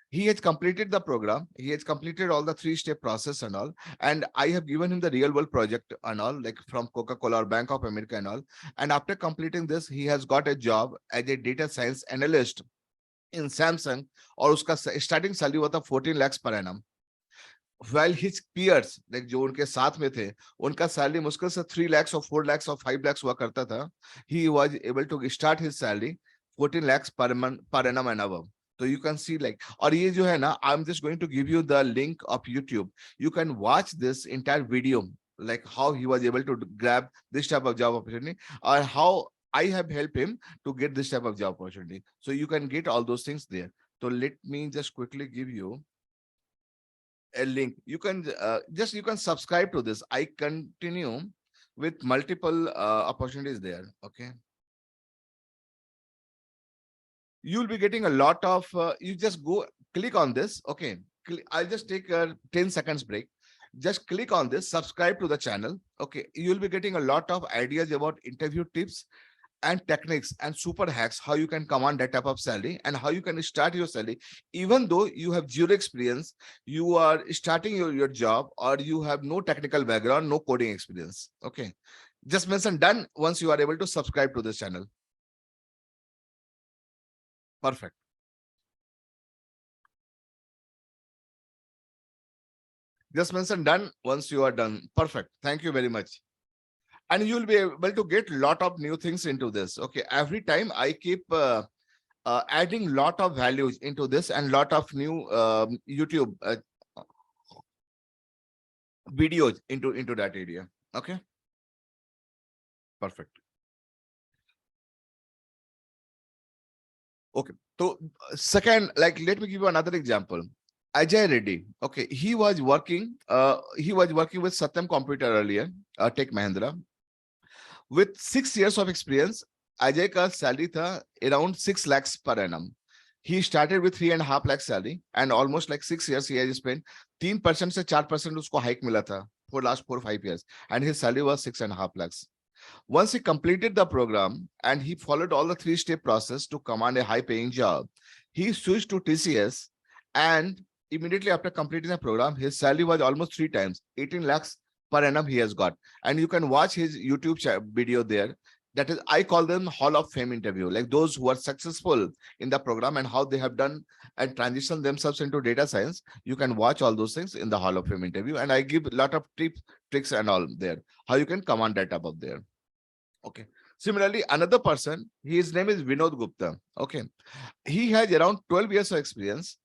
He has completed the program. He has completed all the 3-step process and all. And I have given him the real world project and all, like from Coca-Cola or Bank of America and all. And after completing this, he has got a job as a data science analyst in Samsung. और उसका starting salary was 14 lakhs per annum. While his peers, like जो उनके साथ में थे, उनका salary मुश्किल से 3 lakhs or 4 lakhs or 5 lakhs हुआ करता था. He was able to start his salary 14 lakhs per month per annum and above. So you can see, like, और ये जो है ना, I'm just going to give you the link of YouTube. You can watch this entire video like how he was able to grab this type of job opportunity, or how I have helped him to get this type of job opportunity. So you can get all those things there. So let me just quickly give you a link. You can you can subscribe to this. I continue with multiple opportunities there. Okay. You'll be getting a lot of, you just go click on this. Okay. I'll just take a 10 seconds break. Just click on this, subscribe to the channel. Okay. You'll be getting a lot of ideas about interview tips and techniques and super hacks, how you can command that type of salary and how you can start your salary. Even though you have zero experience, you are starting your job, or you have no technical background, no coding experience. Okay. Just mention done once you are able to subscribe to this channel. Perfect. Just mention done once you are done. Perfect. Thank you very much. And you'll be able to get a lot of new things into this. Okay. Every time I keep adding lot of values into this and lot of new YouTube videos into that area. Okay. Perfect. Okay. So second, like, let me give you another example. Ajay Reddy. Okay. He was working with Satyam Computer earlier, Tech Mahindra. With 6 years of experience, Ajay ka salary tha around 6 lakhs per annum. He started with 3.5 lakh salary, and almost like 6 years he has spent 3% से 4% उसको hike मिला था for last 4 or 5 years, and his salary was 6.5 lakhs. Once he completed the program and he followed all the 3-step process to command a high-paying job, he switched to TCS, and immediately after completing the program, his salary was almost 3 times, 18 lakhs per annum he has got. And you can watch his YouTube video there. That is, I call them Hall of Fame interview, like those who are successful in the program and how they have done and transition themselves into data science. You can watch all those things in the Hall of Fame interview. And I give a lot of tips, tricks and all there, how you can command that above there. Okay. Similarly, another person, his name is Vinod Gupta. Okay. He has around 12 years of experience.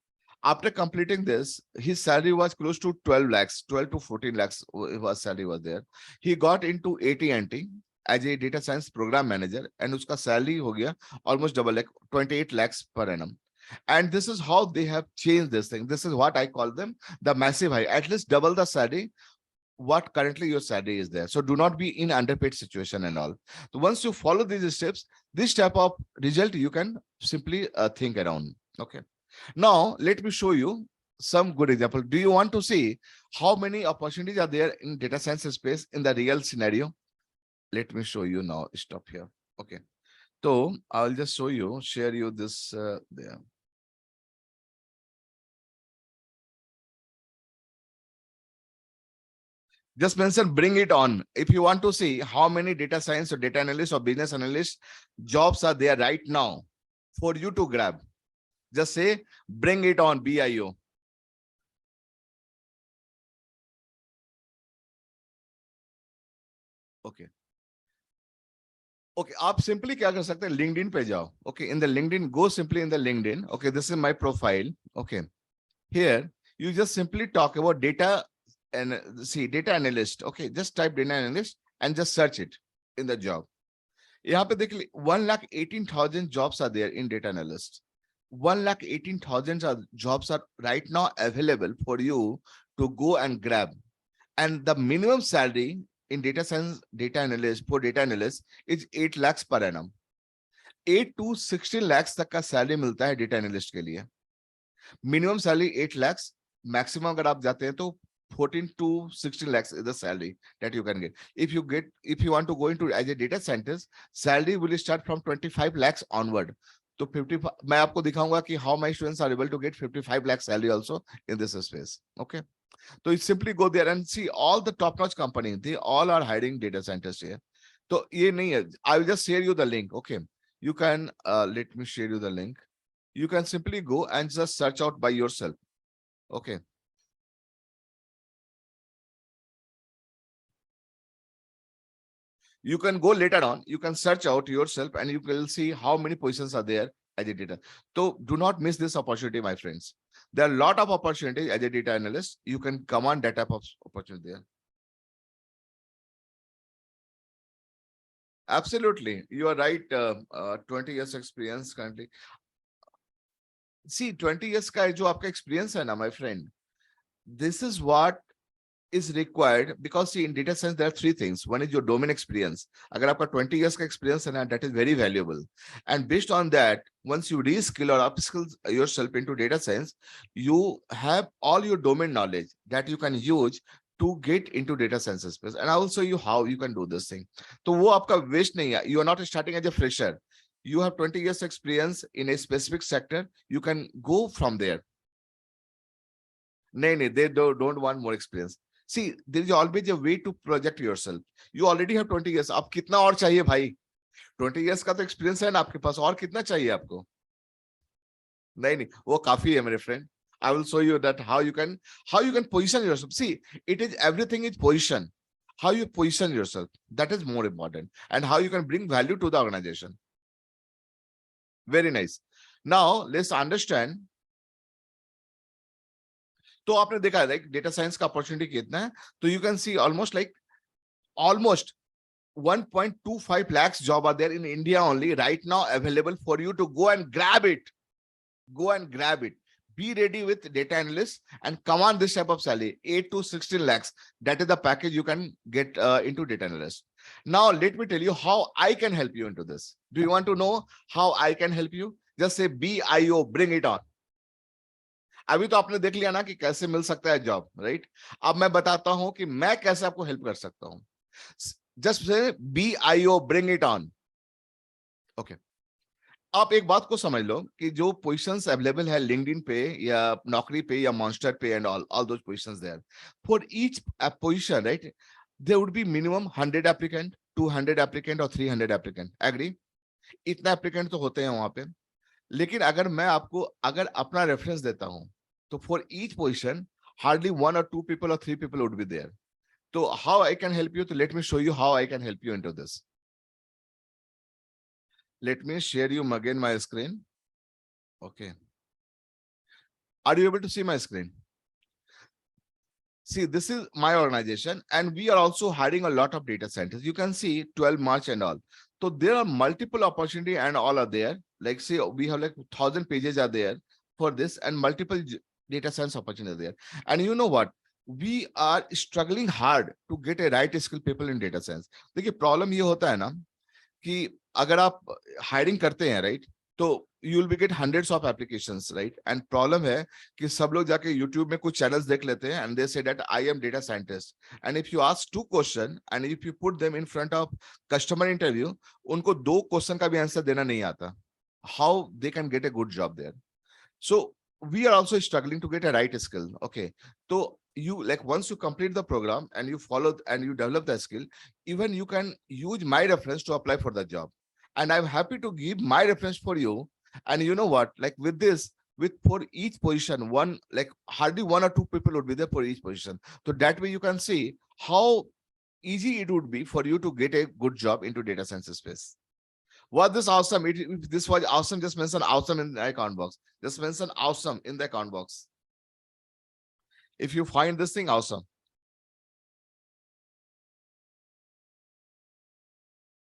After completing this, his salary was close to 12 lakhs, 12 to 14 lakhs was salary was there. He got into AT&T as a data science program manager, and uska salary ho gaya almost double, like 28 lakhs per annum. And this is how they have changed this thing. This is what I call them the massive high, at least double the salary what currently your salary is there. So do not be in underpaid situation and all. So once you follow these steps, this type of result you can simply think around. Okay. Now let me show you some good example. Do you want to see how many opportunities are there in data science space in the real scenario? Let me show you now. Stop here. Okay. So I'll just show you, share you this there. Just mention bring it on. If you want to see how many data science or data analyst or business analyst jobs are there right now for you to grab, just say bring it on, BIO. Okay. Okay, आप simply क्या कर सकते हैं, LinkedIn पे जाओ. Okay, in the LinkedIn, go simply in the LinkedIn. Okay, this is my profile. Okay, here you just simply talk about data and see data analyst. Okay, just type data analyst and just search it in the job. यहाँ पे देख 1,18,000 jobs are there in data analyst. 1,18,000 jobs are right now available for you to go and grab. And the minimum salary in data science, data analyst for data analyst is 8 lakhs per annum. 8 to 16 lakhs तक का salary मिलता है data analyst के लिए. Minimum salary 8 lakhs. Maximum अगर आप जाते हैं तो 14 to 16 lakhs is the salary that you can get. If you want to go into as a data scientist, salary will start from 25 lakhs onward. So 50, मैं आपको दिखाऊंगा कि how my students are able to get 55 lakh salary also in this space. Okay. So you simply go there and see all the top-notch companies. They all are hiring data scientists here. So ये नहीं है. I will just share you the link. Okay. You can let me share you the link. You can simply go and just search out by yourself. Okay. You can go later on. You can search out yourself and you will see how many positions are there as a data. So do not miss this opportunity, my friends. There are a lot of opportunities as a data analyst. You can command that type of opportunity there. Absolutely, you are right. 20 years experience currently. See, 20 years का जो आपका experience है ना, my friend, this is what is required, because see, in data science there are three things. One is your domain experience. अगर आपका 20 years का experience है ना, that is very valuable. And based on that, once you reskill or upskill yourself into data science, you have all your domain knowledge that you can use to get into data science space. And I will show you how you can do this thing. तो वो आपका waste नहीं है. You are not starting as a fresher. You have 20 years experience in a specific sector. You can go from there. No, they don't want more experience. See, there is always a way to project yourself. You already have 20 years. अब कितना और चाहिए भाई? 20 years का तो experience है ना आपके पास, और कितना चाहिए आपको? नहीं, वो काफी है मेरे friend. I will show you that how you can position yourself. See, it is everything is position. How you position yourself, that is more important, and how you can bring value to the organization. Very nice. Now let's understand. तो आपने देखा like data science का opportunity कितना है, तो you can see almost 1.25 lakhs job are there in India only right now available for you to go and grab it. Be ready with data analysts and command this type of salary, 8 to 16 lakhs. That is the package you can get into data analyst. Now let me tell you how I can help you into this. Do you want to know how I can help you? Just say BIO, bring it on. अभी तो आपने देख लिया ना कि कैसे मिल सकता है जॉब, राइट? अब मैं बताता हूं कि मैं कैसे आपको हेल्प कर सकता हूं. Just say BIO, bring it on. Okay, आप एक बात को समझ लो कि जो पोजीशंस अवेलेबल है लिंक्डइन पे या नौकरी पे या मॉन्स्टर पे and all those positions there, for each position, right, there would be minimum 100 applicant, 200 applicant और 300 एप्लीकेंट. एग्री? इतना एप्लीकेंट तो होते हैं वहां पे. लेकिन अगर मैं आपको अगर अपना रेफरेंस देता हूं, तो for each position hardly 1 or 2 people or 3 people would be there. So how I can help you? So let me show you how I can help you into this. Let me share you again my screen. Okay. Are you able to see my screen? See, this is my organization and we are also hiring a lot of data scientists. You can see 12 March and all. So there are multiple opportunity and all are there. Like say we have like 1,000 pages are there for this and multiple data science opportunity there. And you know what? We are struggling hard to get a right skill people in data science. देखिए problem ये होता है ना कि अगर आप hiring करते हैं, राइट, तो you will be get hundreds of applications, right, and problem है कि सब लोग जाके यूट्यूब में कुछ चैनल्स देख लेते हैं and they say that I am data scientist, and if you ask 2 question and if you put them in front of customer interview, उनको 2 क्वेश्चन का भी आंसर देना नहीं आता. How they can get a good job there? So we are also struggling to get a right skill. Okay, so you like once you complete the program and you follow and you develop the skill, even you can use my reference to apply for the job, and I'm happy to give my reference for you. And you know what, like with this, with for each position, one like hardly 1 or 2 people would be there for each position. So that way you can see how easy it would be for you to get a good job into data science space. Was this awesome? If this was awesome, just mention awesome in the account box. Just mention awesome in the account box. If you find this thing awesome.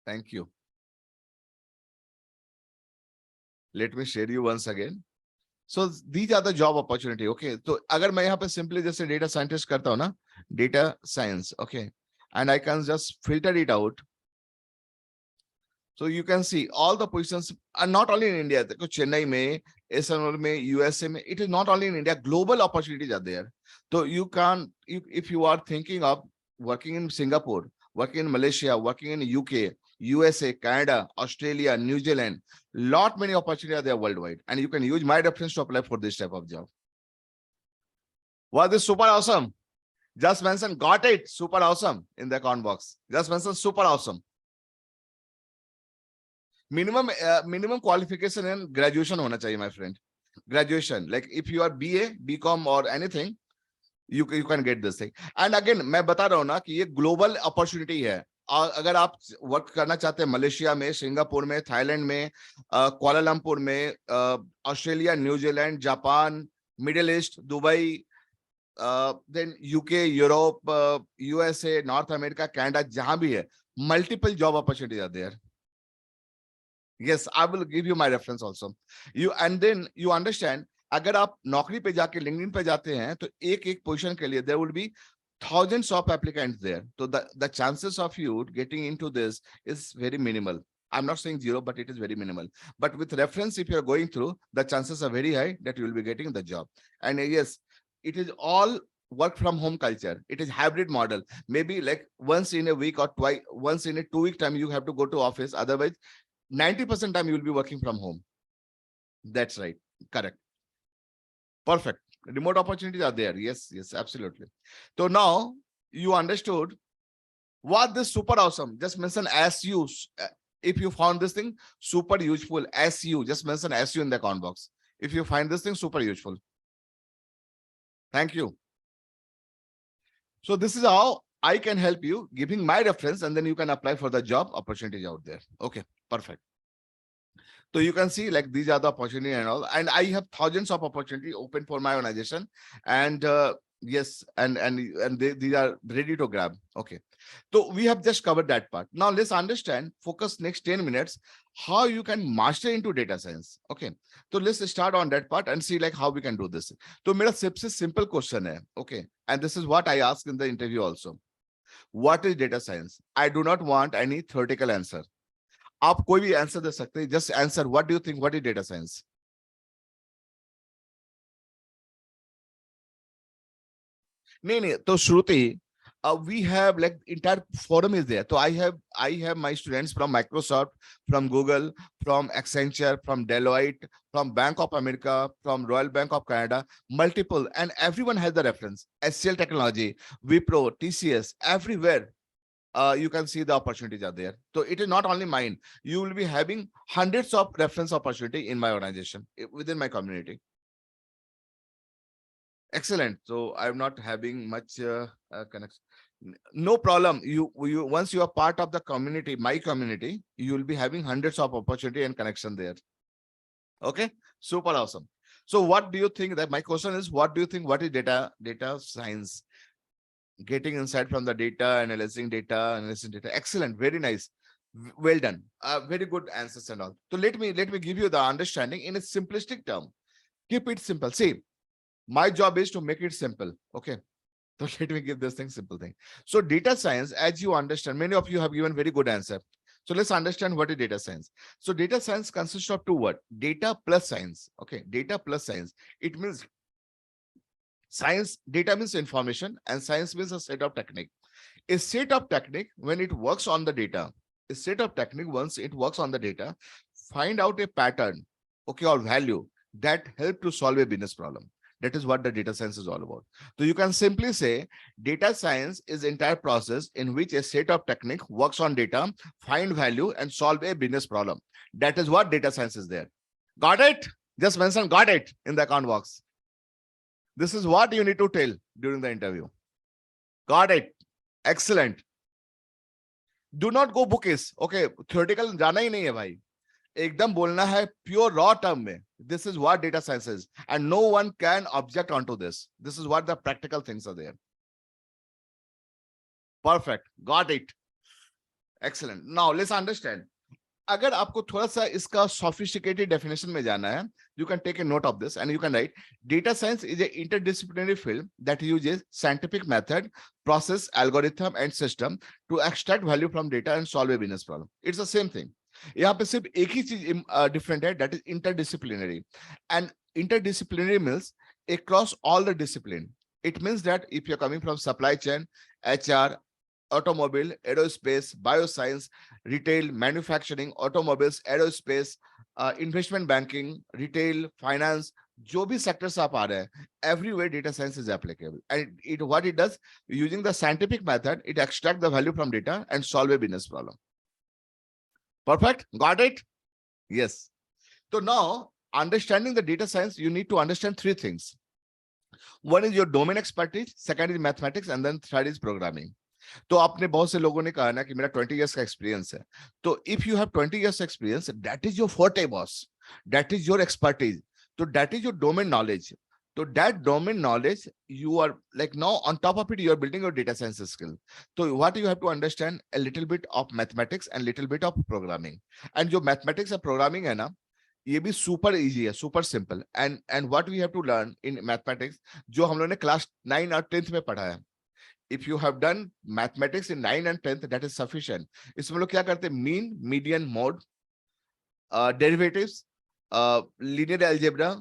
Thank you. Let me share you once again. So these are the job opportunity. Okay. So अगर मैं यहाँ पे simply जैसे data scientist करता हूँ ना, data science. Okay. And I can just filter it out. So you can see all the positions are not only in India. Chennai mein, SNL mein, USA mein, it is not only in India. Global opportunities are there. So you can, if you are thinking of working in Singapore, working in Malaysia, working in UK, USA, Canada, Australia, New Zealand, lot many opportunities are there worldwide, and you can use my reference to apply for this type of job. Was this super awesome? Just mention got it, super awesome in the account box. Just mention super awesome. Minimum qualification and graduation होना चाहिए, my friend. Graduation, like if you are BA, BCom or anything, you can get this thing. And again, मैं बता रहा हूँ ना कि ये global opportunity है. अगर आप वर्क करना चाहते हैं मलेशिया में, सिंगापुर में, थाईलैंड में, कुआलालंपुर में, Australia, New Zealand, Japan, middle east, Dubai, then UK, Europe, USA, North America, Canada, जहां भी है, multiple job opportunities are there. Yes, I will give you my reference also. You and then you understand. अगर आप नौकरी पे जाके LinkedIn पे जाते हैं तो एक एक पोजीशन के लिए there would be thousands of applicants there. So the chances of you getting into this is very minimal. I'm not saying zero, but it is very minimal. But with reference, if you're going through, the chances are very high that you will be getting the job. And yes, it is all work from home culture. It is hybrid model. Maybe like once in a week or twice, once in a 2 week time, you have to go to office. Otherwise, 90% time you will be working from home. That's right. Correct. Perfect. Remote opportunities are there. Yes, yes, absolutely. So now you understood what this super awesome. Just mention SU. If you found this thing super useful, SU, just mention SU in the comment box. If you find this thing super useful. Thank you. So this is how I can help you, giving my reference, and then you can apply for the job opportunities out there. Okay, perfect. So you can see like these are the opportunity and all, and I have thousands of opportunity open for my organization, and yes, and these are ready to grab. Okay, so we have just covered that part. Now let's understand, focus next 10 minutes, how you can master into data science. Okay, so let's start on that part and see like how we can do this. So मेरा सबसे simple question है, okay, and this is what I asked in the interview also. What is data science? I do not want any theoretical answer. आप कोई भी answer दे सकते हैं, just answer. What do you think? What is data science? नहीं तो श्रुति, we have like entire forum is there. So I have my students from Microsoft, from Google, from Accenture, from Deloitte, from Bank of America, from Royal Bank of Canada, multiple, and everyone has the reference. SCL Technology, Wipro, TCS, everywhere. You can see the opportunities are there. So it is not only mine. You will be having hundreds of reference opportunity in my organization, within my community. Excellent. So I'm not having much connection. No problem. You once you are part of the community, my community, you will be having hundreds of opportunity and connection there. Okay, super awesome. So what do you think? That my question is, what do you think? What is data science? Getting insight from the data, analyzing data. Excellent, very nice, well done. Very good answers and all. So let me give you the understanding in a simplistic term. Keep it simple. See, my job is to make it simple. Okay, so let me give this thing simple thing. So data science, as you understand, many of you have given very good answer. So let's understand what is data science. So data science consists of two words: data plus science. Okay, data plus science. It means science, data means information, and science means a set of technique. A set of technique, when it works on the data, a set of technique, once it works on the data, find out a pattern, okay, or value that help to solve a business problem. That is what the data science is all about. So you can simply say data science is entire process in which a set of technique works on data, find value, and solve a business problem. That is what data science is there. Got it? Just mention got it in the account box. This is what you need to tell during the interview. Got it. Excellent. Do not go bookish. Okay, theoretical जाना ही नहीं है भाई. एकदम बोलना है pure raw term में. This is what data science is, and no one can object onto this. This is what the practical things are there. Perfect. Got it. Excellent. Now let's understand. अगर आपको थोड़ा सा इसका sophisticated definition में जाना है, you can take a note of this and you can write, data science is an interdisciplinary field that uses scientific method, process, algorithm, and system to extract value from data and solve a business problem. It's the same thing. यहाँ पे सिर्फ एक ही चीज different है, that is interdisciplinary. And interdisciplinary means across all the discipline. It means that if you're coming from supply chain, HR, automobile, aerospace, bioscience, retail, manufacturing, automobiles, aerospace, investment banking, retail, finance, जो भी sectors आप आ रहे हैं, everywhere data science is applicable. And what it does, using the scientific method, it extracts the value from data and solve a business problem. Perfect. Got it? Yes. So now, understanding the data science, you need to understand three things. One is your domain expertise, second is mathematics, and then third is programming. तो आपने बहुत से लोगों ने कहा ना कि मेरा 20 years का एक्सपीरियंस है, तो if you have 20 years experience, that is your forte boss, that is your expertise, तो that is your domain knowledge. So that domain knowledge, you are like now on top of it, you are building your data science skill. So what you have to understand a little bit of mathematics and little bit of programming. And जो mathematics and programming है ना, ये भी super easy है, super simple. And what we have to learn in mathematics, जो हम लोगों ने class 9 और 10th में पढ़ा है. If you have done mathematics in 9 and 10th, that is sufficient. इसमें लोग क्या करते हैं? Mean, median, mode, derivatives, linear algebra,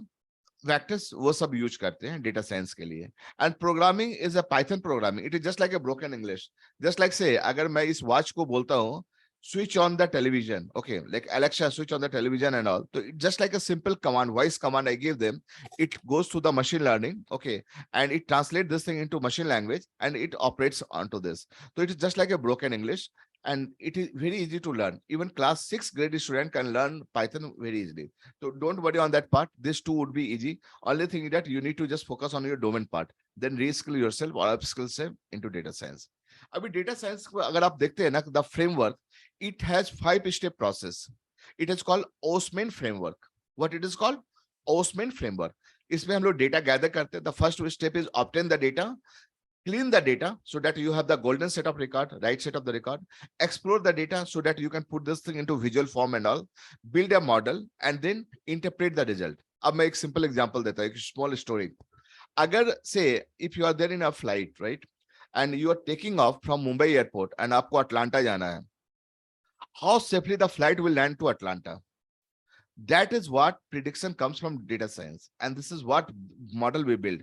vectors वो सब यूज करते हैं डेटा साइंस के लिए. And programming is a Python programming. It is just like a broken English. Just like से अगर मैं इस वॉच को बोलता हूँ switch on the television, okay, like Alexa switch on the television and all, so it just like a simple command, voice command I give them, it goes to the machine learning, okay, and it translates this thing into machine language and it operates onto this. So it is just like a broken English, and it is very easy to learn. Even class 6 grade student can learn Python very easily. So don't worry on that part. This too would be easy. Only thing is that you need to just focus on your domain part, then reskill yourself or upskill yourself into data science. अभी data science को अगर आप देखते हैं ना, the framework, it has 5-step process. It is called Osman framework. What it is called? Osman framework. इसमें हम लोग data gather करते हैं. The first step is obtain the data, clean the data so that you have the golden set of record, right set of the record, explore the data so that you can put this thing into visual form and all, build a model, and then interpret the result. अब मैं एक simple example देता हूँ, एक small story. अगर say if you are there in a flight, right, and you are taking off from Mumbai airport and आपको Atlanta जाना है, how safely the flight will land to Atlanta? That is what prediction comes from data science, and this is what model we build.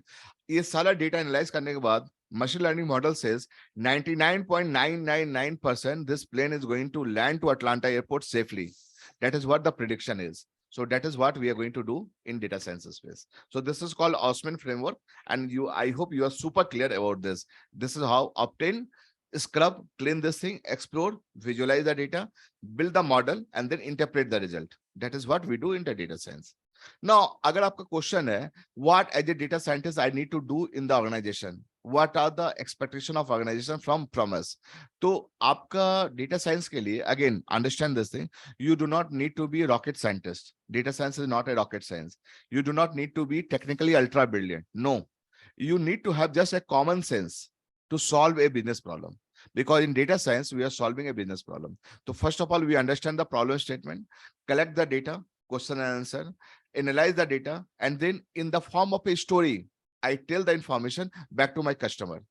ये सारा data analyze करने के बाद machine learning model says 99.999% this plane is going to land to Atlanta airport safely. That is what the prediction is. So that is what we are going to do in data science space. So this is called Osman framework, and I hope you are super clear about this. This is how obtain, scrub, clean this thing, explore, visualize the data, build the model, and then interpret the result. That is what we do in the data science. Now, agar aapka question hai, what as a data scientist I need to do in the organization? What are the expectation of organization from us? तो आपका data science के लिए, again, understand this thing. You do not need to be a rocket scientist. Data science is not a rocket science. You do not need to be technically ultra brilliant. No, you need to have just a common sense to solve a business problem. Because in data science, we are solving a business problem. So first of all, we understand the problem statement, collect the data, question and answer, analyze the data, and then in the form of a story, I tell the information back to my customer,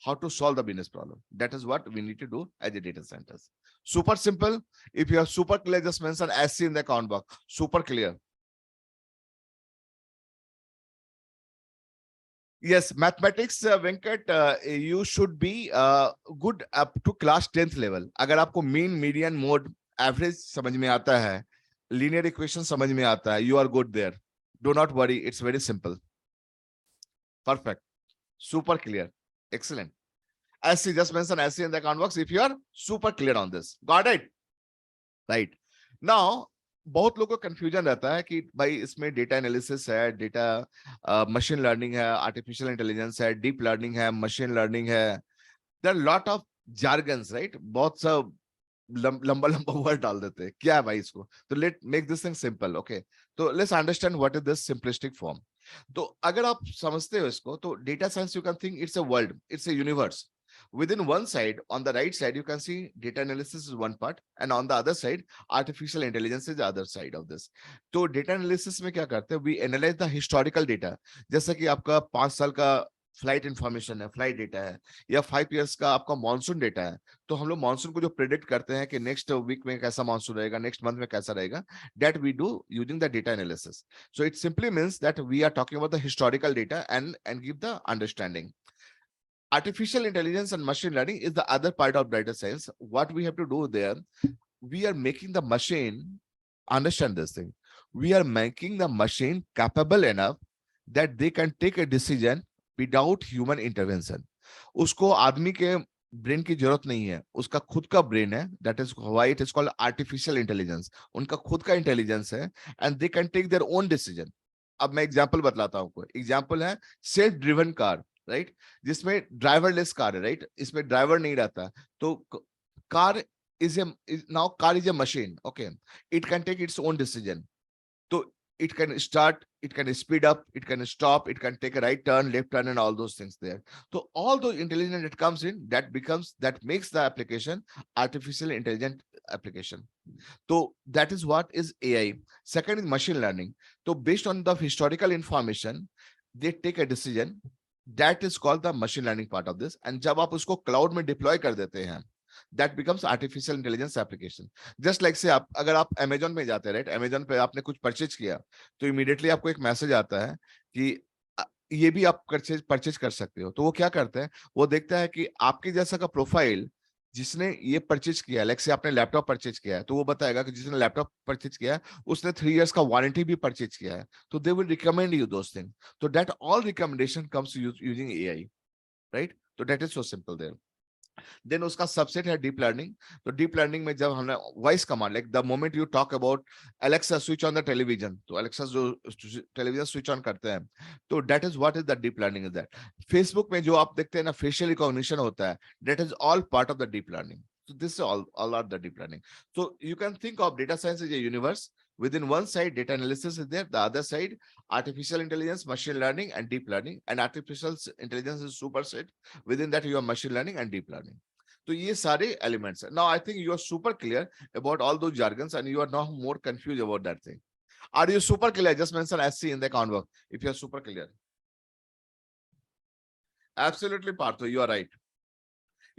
how to solve the business problem. That is what we need to do as a data scientist. Super simple. If you are super clear, just mention SC in the account box. Super clear. Yes, mathematics, Venkat, you should be good up to class 10th level. अगर आपको mean, median, mode, average समझ में आता है, linear equation समझ में आता है, you are good there. Do not worry, it's very simple. Perfect. Super clear. Excellent. SC, just mention SC in the account box if you are super clear on this. Got it? Right. Now, बहुत लोगों को confusion रहता है कि भाई इसमें data analysis है, data machine learning है, आर्टिफिशियल इंटेलिजेंस है, डीप लर्निंग है, मशीन लर्निंग है. There are lot of jargons, right? बहुत सा लंबा लंबा वर्ड डाल देते हैं. क्या है भाई इसको? तो let make this thing simple. Okay, तो let's understand what is this simplistic form. तो अगर आप समझते हो इसको, तो data science you can think it's a world, it's a universe. Within one side, on the right side, you can see data analysis is one part, and on the other side, artificial intelligence is the other side of this. तो data analysis में क्या करते हैं? We analyze the historical data. जैसे कि आपका 5 साल का फ्लाइट इंफॉर्मेशन है, फ्लाइट डेटा है, या 5 years का आपका मानसून डेटा है. तो हम लोग मानसून को जो प्रेडिक्ट करते हैं कि नेक्स्ट वीक में कैसा मानसून रहेगा, नेक्स्ट मंथ में कैसा रहेगा, that we do using the data analysis. So it simply means that we are talking about the historical data and give the understanding. Artificial intelligence and machine learning is the other part of data science. What we have to do there, we are making the machine understand this thing. We are making the machine capable enough that they can take a decision without human intervention. उसको आदमी के brain की जरूरत नहीं है, उसका खुद का ब्रेन है. That is why it is called artificial intelligence. उनका खुद का इंटेलिजेंस है, and they can take their own decision. अब मैं एग्जांपल बतलाता हूं आपको. एग्जांपल है सेल्फ ड्रिवन कार, राइट, जिसमें ड्राइवरलेस कार है, राइट, इसमें ड्राइवर नहीं रहता. तो car is a now car is a machine, okay, it can take its own decision. तो it can start, it can speed up, it can stop, it can take a right turn, left turn, and all those things there. So all those intelligence that comes in, that makes the application artificial intelligent application. So that is what is AI. Second is machine learning. So based on the historical information, they take a decision. That is called the machine learning part of this. And जब आप उसको cloud में deploy कर देते हैं, that becomes artificial intelligence application. Just like say आप अगर आप Amazon में जाते हैं, right? Amazon पे आपने कुछ परचेज किया, तो immediately आपको एक मैसेज आता है कि ये भी आप परचेज कर सकते हो. तो वो क्या करते हैं, वो देखता है कि आपके जैसा का प्रोफाइल जिसने ये परचेज किया, लाइक से आपने लैपटॉप परचेज किया है, तो वो बताएगा कि जिसने लैपटॉप परचेज किया है उसने 3 इयर्स का वारंटी भी परचेज किया है. तो they will recommend you those thing. तो that all recommendation comes using AI, right? तो that is so simple there. Then उसका सबसेट है डीप लर्निंग. तो डीप लर्निंग में जब हमने voice command, like the moment you talk about Alexa switch on the television, तो Alexa जो television switch on करते हैं, तो that is what is the deep learning is that. Facebook में जो आप देखते हैं ना, फेशियल रिकॉग्निशन होता है, that is all part of the deep learning. So this is all are the deep learning. So you can think of data science as a universe. Within one side, data analysis is there. The other side, artificial intelligence, machine learning, and deep learning. And artificial intelligence is superset. Within that, you have machine learning and deep learning. तो ये सारे elements है. Now I think you are super clear about all those jargons and you are now more confused about that thing. Are you super clear? Just mention SC in the account box if you are super clear. Absolutely, Partho, you are right.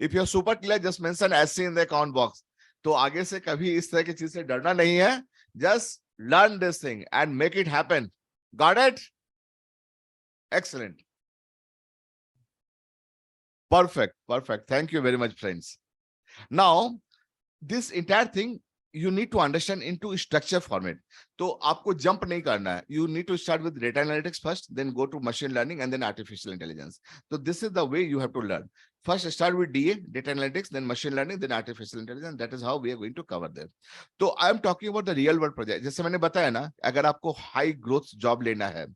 If you are super clear, just mention SC in the account box. तो आगे से कभी इस तरह की चीज से डरना नहीं है. Just learn this thing and make it happen. Got it? Excellent. Perfect. Perfect. Thank you very much, friends. Now, this entire thing you need to understand into structure format. तो आपको jump नहीं करना है. You need to start with data analytics first, then go to machine learning, and then artificial intelligence. So this is the way you have to learn. First start with DA, data analytics, then machine learning, then artificial intelligence. That is how we are going to cover them. तो I am talking about the real world project. जैसे मैंने बताया ना, अगर आपको high growth job लेना है,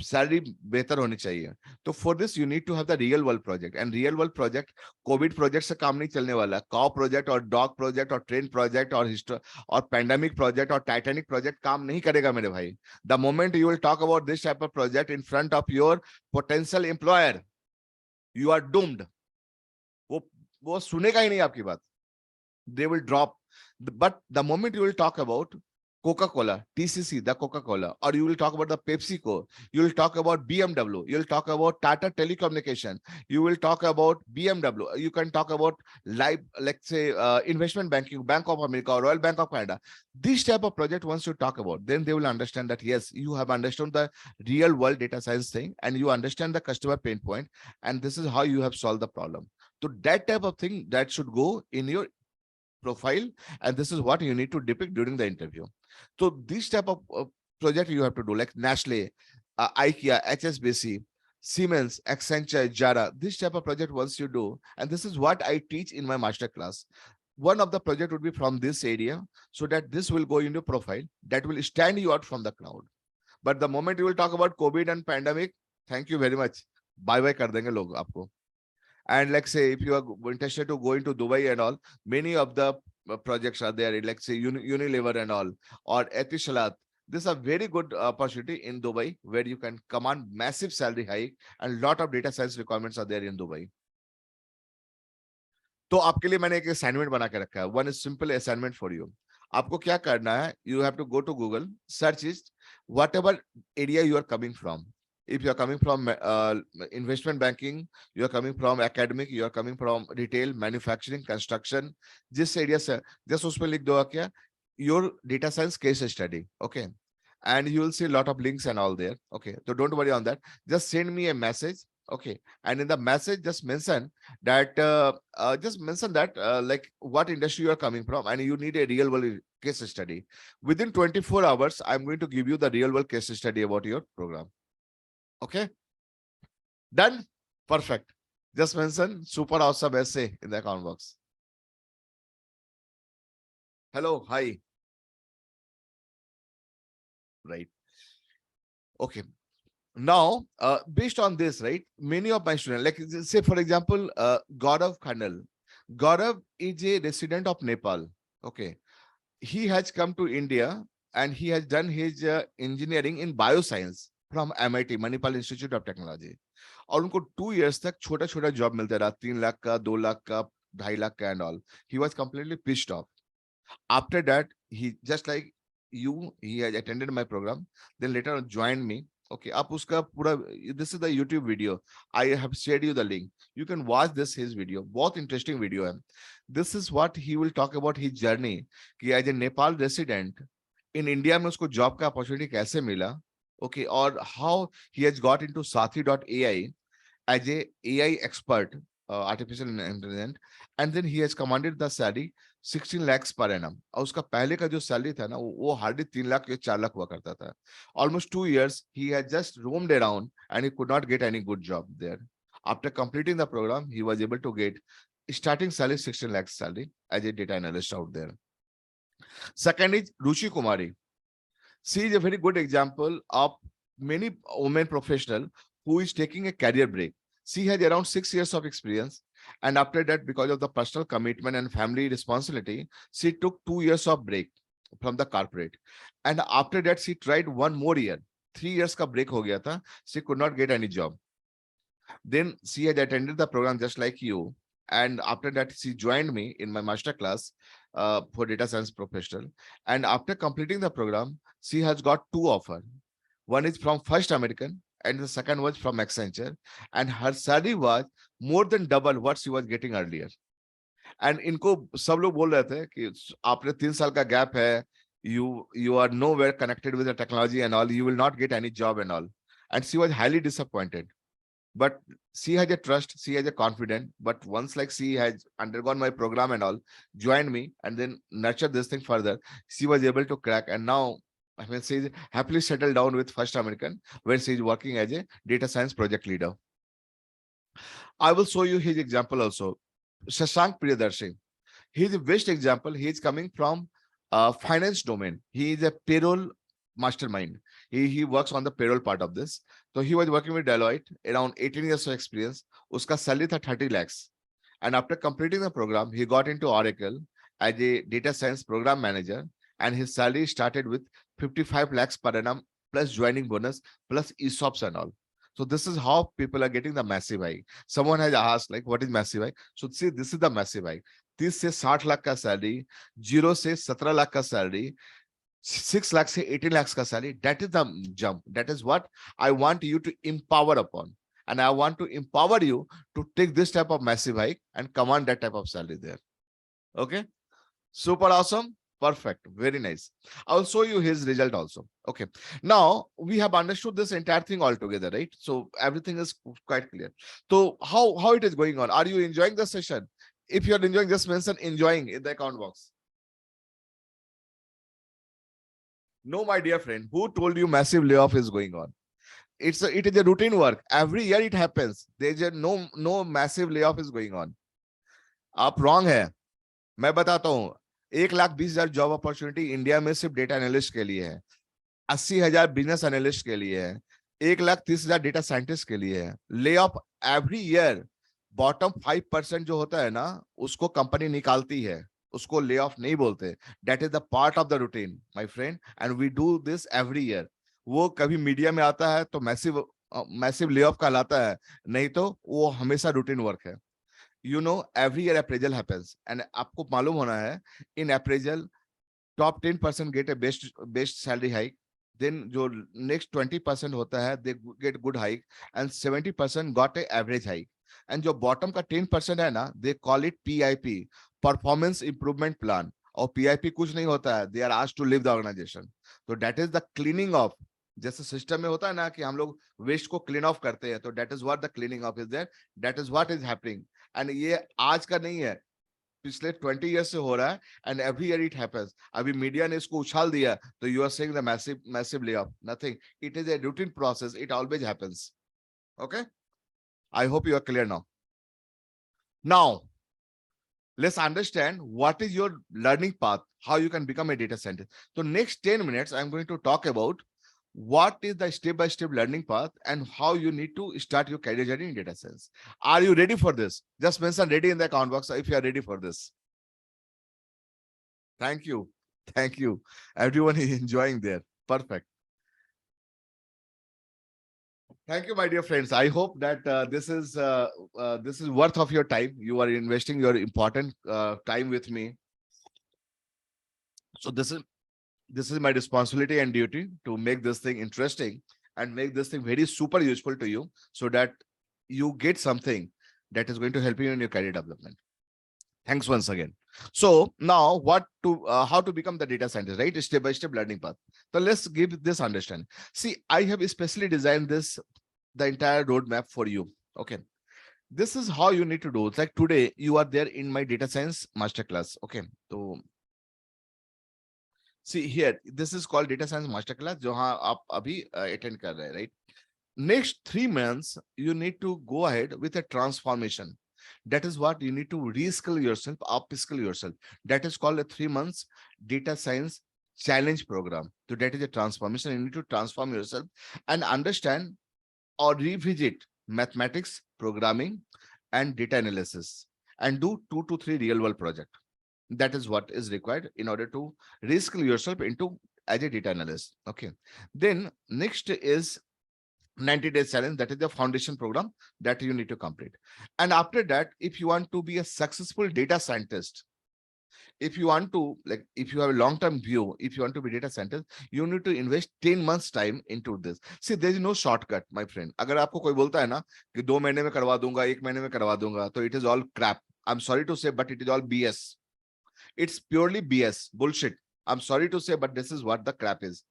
salary बेहतर होनी चाहिए, तो for this you need to have the real world project. And real world project covid project से काम नहीं चलने वाला. काउ प्रोजेक्ट और डॉग प्रोजेक्ट और ट्रेन प्रोजेक्ट और पैंडेमिक प्रोजेक्ट और टाइटैनिक प्रोजेक्ट काम नहीं करेगा मेरे भाई. The moment you will talk about this type of project in front of your potential employer, you are doomed. वो सुनेगा ही नहीं आपकी बात. They will drop. But the moment you will talk about Coca-Cola, TCC, the Coca-Cola, or you will talk about the PepsiCo, you will talk about BMW, you will talk about Tata Telecommunication, you will talk about BMW, you can talk about live, let's say, investment banking, Bank of America, Royal Bank of Canada. This type of project, once you talk about, then they will understand that, yes, you have understood the real world data science thing, and you understand the customer pain point, and this is how you have solved the problem. So that type of thing that should go in your profile, and this is what you need to depict during the interview. So this type of project you have to do, like Nestle, IKEA, HSBC, Siemens, Accenture, Jara. This type of project once you do, and this is what I teach in my master class. One of the project would be from this area, so that this will go into profile that will stand you out from the crowd. But the moment you will talk about COVID and pandemic, thank you very much. Bye bye kar denge log aapko. And like say, if you are interested to go into Dubai and all, many of the projects are there, like say Unilever and all, or Etisalat. This is a very good opportunity in Dubai where you can command massive salary hike, and lot of data science requirements are there in Dubai. तो आपके लिए मैंने एक assignment बना के रखा है. One is simple assignment for you. आपको क्या करना है, you have to go to Google, search is whatever area you are coming from. If you are coming from investment banking, you are coming from academic, you are coming from retail, manufacturing, construction, जिस area से, just उसमें लिख दो क्या, your data science case study, okay, and you will see a lot of links and all there, okay. So don't worry on that. Just send me a message, okay, and in the message just mention that like what industry you are coming from, and you need a real world case study. Within 24 hours, I'm going to give you the real world case study about your program. Okay, done. Perfect. Just mention super awesome essay in the account box. Hello, hi. Right. Okay. Now, based on this, right, many of my students, like say for example, Gaurav Khanal. Gaurav is a resident of Nepal. Okay, he has come to India and he has done his engineering in bioscience from MIT, Manipal Institute of Technology. और उनको 2 years तक छोटा छोटा job मिलता रहा, 3 लाख का, 2 लाख का, 2.5 लाख का, and all. He was completely pissed off. After that, he just like you, he had attended my program, then later on joined me. Okay, आप उसका पूरा, this is the YouTube video. I have shared you the link. You can watch this his video. बहुत interesting video है. This is what he will talk about his journey. कि as a Nepal resident in India में उसको job का opportunity कैसे मिला. Okay, or how he has got into Sathi.ai as a AI expert, artificial intelligence, and then he has commanded the salary 16 lakhs per annum. और उसका पहले का जो सैलरी था ना, वो हार्डली 3 लाख या 4 लाख हुआ करता था. Almost 2 years he had just roamed around and he could not get any good job there. After completing the program, he was able to get starting salary 16 lakhs salary as a data analyst out there. Second is Ruchi Kumari. She is a very good example of many women professional who is taking a career break. She has around 6 years of experience. And after that, because of the personal commitment and family responsibility, she took 2 years of break from the corporate. And after that, she tried one more year. 3 years ka break ho gaya tha. She could not get any job. Then she had attended the program just like you. And after that, she joined me in my masterclass for data science professional. And after completing the program, she has got 2 offers. One is from First American and the second was from Accenture. And her salary was more than double what she was getting earlier. And इनको सब लोग बोल रहे थे कि आपने 3 साल का गैप है, you are nowhere connected with the technology and all, you will not get any job and all. And she was highly disappointed. But she has a trust, she has a confidence. But once like she has undergone my program and all, joined me and then nurtured this thing further, she was able to crack. And now, I mean, she's happily settled down with First American, where she's working as a data science project leader. I will show you his example also. Shashank Priyadarshi. He is a best example. He is coming from finance domain. He is a payroll mastermind. He works on the payroll part of this. So he was working with Deloitte, around 18 years of experience. Uska salary tha 30 lakhs. And after completing the program, he got into Oracle as a data science program manager. And his salary started with 55 lakhs per annum, plus joining bonus, plus ESOPs and all. So this is how people are getting the massive hike. Someone has asked, like, what is massive hike? So see, this is the massive hike. 30 से 60 लाख का salary, 0 से 17 लाख का salary, 6 lakh से 18 lakhs का salary. That is the jump. That is what I want you to empower upon. And I want to empower you to take this type of massive hike and command that type of salary there. Okay. Super awesome. Perfect. Very nice. I will show you his result also. Okay. Now we have understood this entire thing altogether, right? So everything is quite clear. So how it is going on? Are you enjoying the session? If you are enjoying, just mention enjoying in the account box. No, my dear friend, who told you massive layoff is going on? It is a routine work. Every year it happens. There's no massive layoff is going on. आप wrong है. मैं बताता हूँ. 1,20,000 job opportunity India में सिर्फ data analyst के लिए है. 80,000 बिजनेस एनालिस्ट के लिए है. 1,30,000 डेटा साइंटिस्ट के लिए है. Lay off every year. Bottom 5% जो होता है ना, उसको कंपनी निकालती है. उसको ले ऑफ नहीं बोलते. That is the part of the routine, my friend, and we do this every year. वो कभी मीडिया में आता है तो मैसिव ले ऑफ कहलाता है, नहीं तो वो हमेशा रूटीन वर्क है. You know, every year appraisal happens, and आपको मालूम होना है, in appraisal top 10% get a best salary hike, then जो next 20% होता है they get good hike, and 70% got a average hike, and जो bottom का 10% है ना, they call it PIP, performance improvement plan. और PIP कुछ नहीं होता है, they are asked to leave the organization. So that is the cleaning of. जैसे सिस्टम में होता है ना कि हम लोग वेस्ट को क्लीन ऑफ करते हैं, तो that is what the cleaning off is there. That is what is happening. And ये आज का नहीं है, पिछले 20 ईयर से हो रहा है, and every year it happens. अभी मीडिया ने इसको उछाल दिया, तो you are saying the massive lay off. Nothing. It is a routine process. It always happens. Okay, I hope you are clear now. Now let's understand what is your learning path, how you can become a data scientist. So next 10 minutes I'm going to talk about what is the step-by-step learning path and how you need to start your career journey in data science. Are you ready for this? Just mention ready in the comment box if you are ready for this. Thank you. Thank you. Everyone is enjoying there. Perfect. Thank you, my dear friends. I hope that this is worth of your time. You are investing your important time with me. So this is my responsibility and duty to make this thing interesting and make this thing very super useful to you, so that you get something that is going to help you in your career development. Thanks once again. So now how to become the data scientist, right? Step by step learning path. So let's give this understanding. See, I have especially designed the entire roadmap for you. Okay. This is how you need to do. It's like today you are there in my data science masterclass. Okay. So see here, this is called data science masterclass, जहाँ आप अभी attend कर रहे हैं, right? Next 3 months, you need to go ahead with a transformation. That is what you need to reskill yourself, upskill yourself. That is called a 3 months data science challenge program. So that is a transformation. You need to transform yourself and understand or revisit mathematics, programming, and data analysis, and do 2 to 3 real world projects. That is what is required in order to reskill yourself into as a data analyst. Okay. Then next is 90 days challenge. That is the foundation program that you need to complete. And after that, if you want to be a successful data scientist, if you want to, like, if you have a long-term view, if you want to be data scientist, you need to invest 10 months time into this. See, there is no shortcut, my friend. अगर आपको कोई बोलता है ना कि 2 महीने में करवा दूंगा, 1 महीने में करवा दूंगा, तो it is all crap. I'm sorry to say, but it is all BS. It's purely BS, bullshit. I'm sorry to say, but this is what the crap is.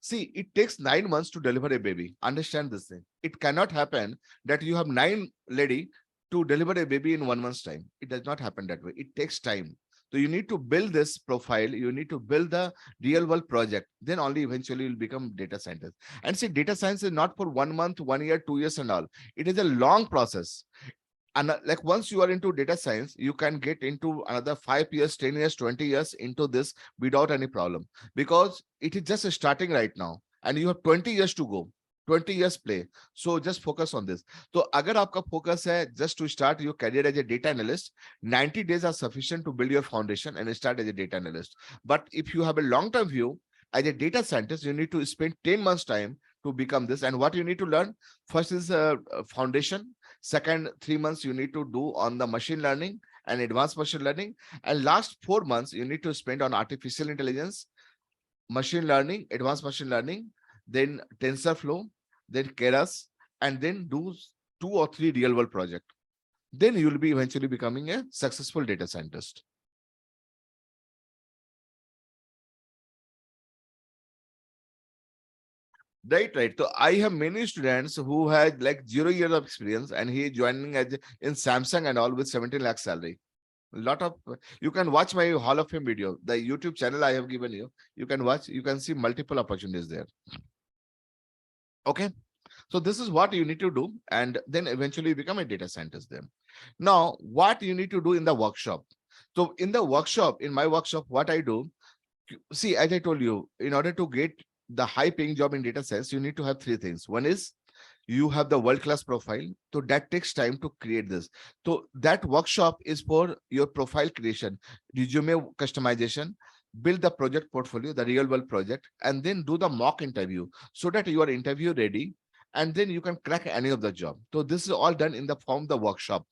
See, it takes 9 months to deliver a baby. Understand this thing. It cannot happen that you have 9 lady to deliver a baby in 1 month's time. It does not happen that way. It takes time. So you need to build this profile. You need to build the real world project. Then only eventually you'll become data scientist. And see, data science is not for 1 month, 1 year, 2 years and all. It is a long process. And like once you are into data science, you can get into another 5 years, 10 years, 20 years into this without any problem, because it is just starting right now and you have 20 years to go, 20 years play. So just focus on this. So agar aapka focus hai just to start your career as a data analyst, 90 days are sufficient to build your foundation and start as a data analyst. But if you have a long-term view as a data scientist, you need to spend 10 months time to become this. And what you need to learn first is foundation. Second 3 months you need to do on the machine learning and advanced machine learning. And last 4 months you need to spend on artificial intelligence, machine learning, advanced machine learning, then TensorFlow, then Keras, and then do 2 or 3 real world projects. Then you will be eventually becoming a successful data scientist. Right. So I have many students who had like 0 years of experience, and he is joining as in Samsung and all with 17 lakh salary. A lot of, you can watch my Hall of Fame video, the YouTube channel I have given you. You can watch, you can see multiple opportunities there. Okay. So this is what you need to do, and then eventually become a data scientist then. Now, what you need to do in the workshop. So in the workshop, in my workshop, what I do, see, as I told you, in order to get the high paying job in data science, you need to have 3 things. One is you have the world-class profile. So that takes time to create this. So that workshop is for your profile creation, resume customization, build the project portfolio, the real world project, and then do the mock interview so that you are interview ready, and then you can crack any of the job. So this is all done in the form of the workshop.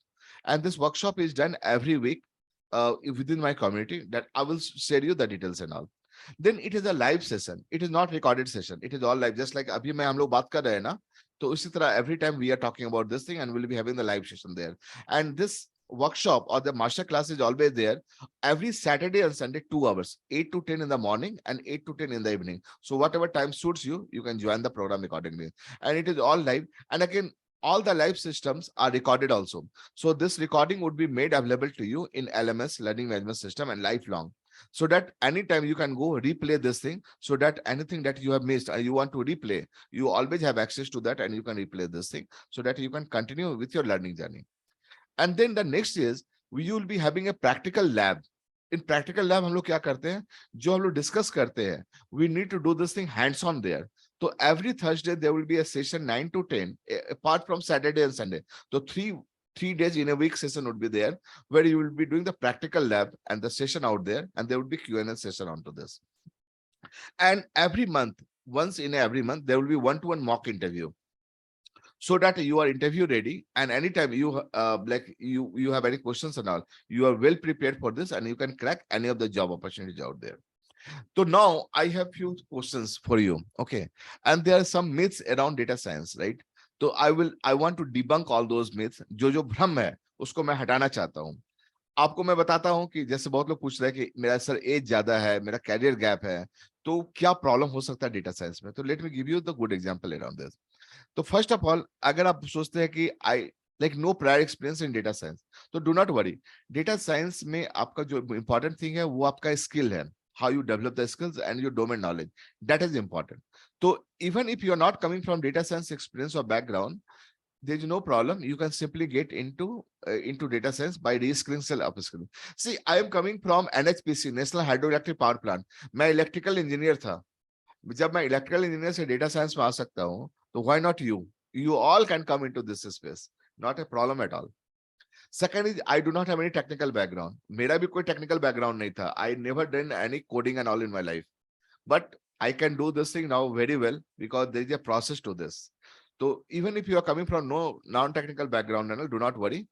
And this workshop is done every week within my community, that I will share you the details and all. Then it is a live session. It is not recorded session. It is all live. Just like अभी मैं हम लोग बात कर रहे हैं ना, तो उसी तरह every time we are talking about this thing and we'll be having the live session there. And this workshop or the master class is always there every Saturday and Sunday, 2 hours, 8 to 10 in the morning and 8 to 10 in the evening. So whatever time suits you, you can join the program accordingly. And it is all live. And again, all the live systems are recorded also. So this recording would be made available to you in LMS, Learning Management System, and lifelong, so that anytime you can go replay this thing, so that anything that you have missed and you want to replay, you always have access to that and you can replay this thing so that you can continue with your learning journey. And then the next is we will be having a practical lab. In practical lab हम लोग क्या करते हैं, जो हम लोग discuss करते हैं, we need to do this thing hands on there. So every Thursday there will be a session 9 to 10 apart from Saturday and Sunday. So three 3 days in a week session would be there, where you will be doing the practical lab and the session out there, and there would be Q&A session onto this. And every month, once in every month, there will be one-to-one mock interview, so that you are interview ready, and anytime you you have any questions and all, you are well prepared for this, and you can crack any of the job opportunities out there. So now I have few questions for you. Okay. And there are some myths around data science, right? So I want to debunk all those myths. जो भ्रम है उसको मैं हटाना चाहता हूँ. आपको मैं बताता हूँ कि जैसे बहुत लोग पूछ रहे हैं कि मेरा सर एज ज्यादा है, मेरा कैरियर गैप है, तो क्या प्रॉब्लम हो सकता है डेटा साइंस में. तो let me give you the good example around this. तो फर्स्ट ऑफ ऑल, अगर आप सोचते हैं कि I like no prior experience in data science, तो do not worry. Data science में आपका जो इंपॉर्टेंट थिंग है वो आपका स्किल है. How you develop the skills and your domain knowledge, that is important. So even if you are not coming from data science experience or background, there is no problem. You can simply get into data science by reskilling self upskilling. See, I am coming from NHPC, National Hydroelectric Power Plant. मैं electrical engineer था. जब मैं electrical engineer से data science में आ सकता हूँ, तो why not you? You all can come into this space. Not a problem at all. Second is, I do not have any technical background. मेरा भी कोई technical background नहीं था. I never done any coding and all in my life. But I can do this thing now very well because there is a process to this. So even if you are coming from no non-technical background, do not worry.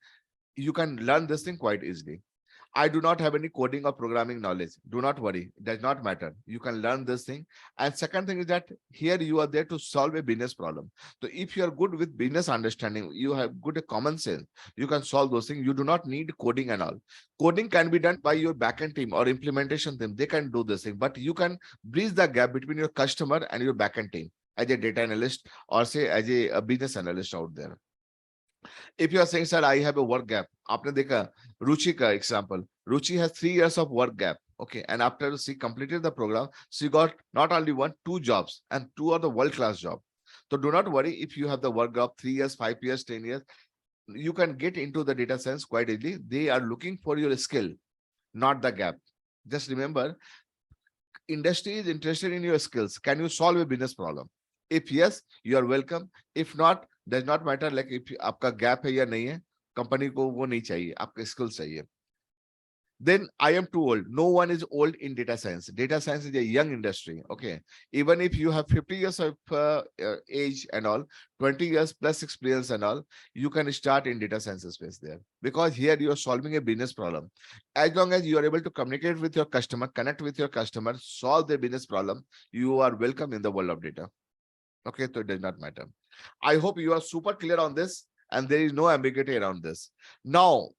You can learn this thing quite easily. I do not have any coding or programming knowledge. Do not worry. It does not matter. You can learn this thing. And second thing is that here you are there to solve a business problem. So if you are good with business understanding, you have good common sense, you can solve those things. You do not need coding and all. Coding can be done by your backend team or implementation team. They can do this thing, but you can bridge the gap between your customer and your backend team as a data analyst, or say as a business analyst out there. If you are saying, sir, I have a work gap, आपने देखा रुचि का example. Ruchi has 3 years of work gap. Okay, and after she completed the program, she got not only one, two jobs, and two are the world-class job. So do not worry if you have the work gap 3 years, 5 years, 10 years. You can get into the data science quite easily. They are looking for your skill, not the gap. Just remember, industry is interested in your skills. Can you solve a business problem? If yes, you are welcome. If not, does not matter. Like if आपका gap है या नहीं है, company को वो नहीं चाहिए, आपके skills चाहिए. Then I am too old. No one is old in data science. Data science is a young industry. Okay. Even if you have 50 years of age and all, 20 years plus experience and all, you can start in data science space there. Because here you are solving a business problem. As long as you are able to communicate with your customer, connect with your customer, solve their business problem, you are welcome in the world of data. Okay. So it does not matter. I hope you are super clear on this and there is no ambiguity around this. Now,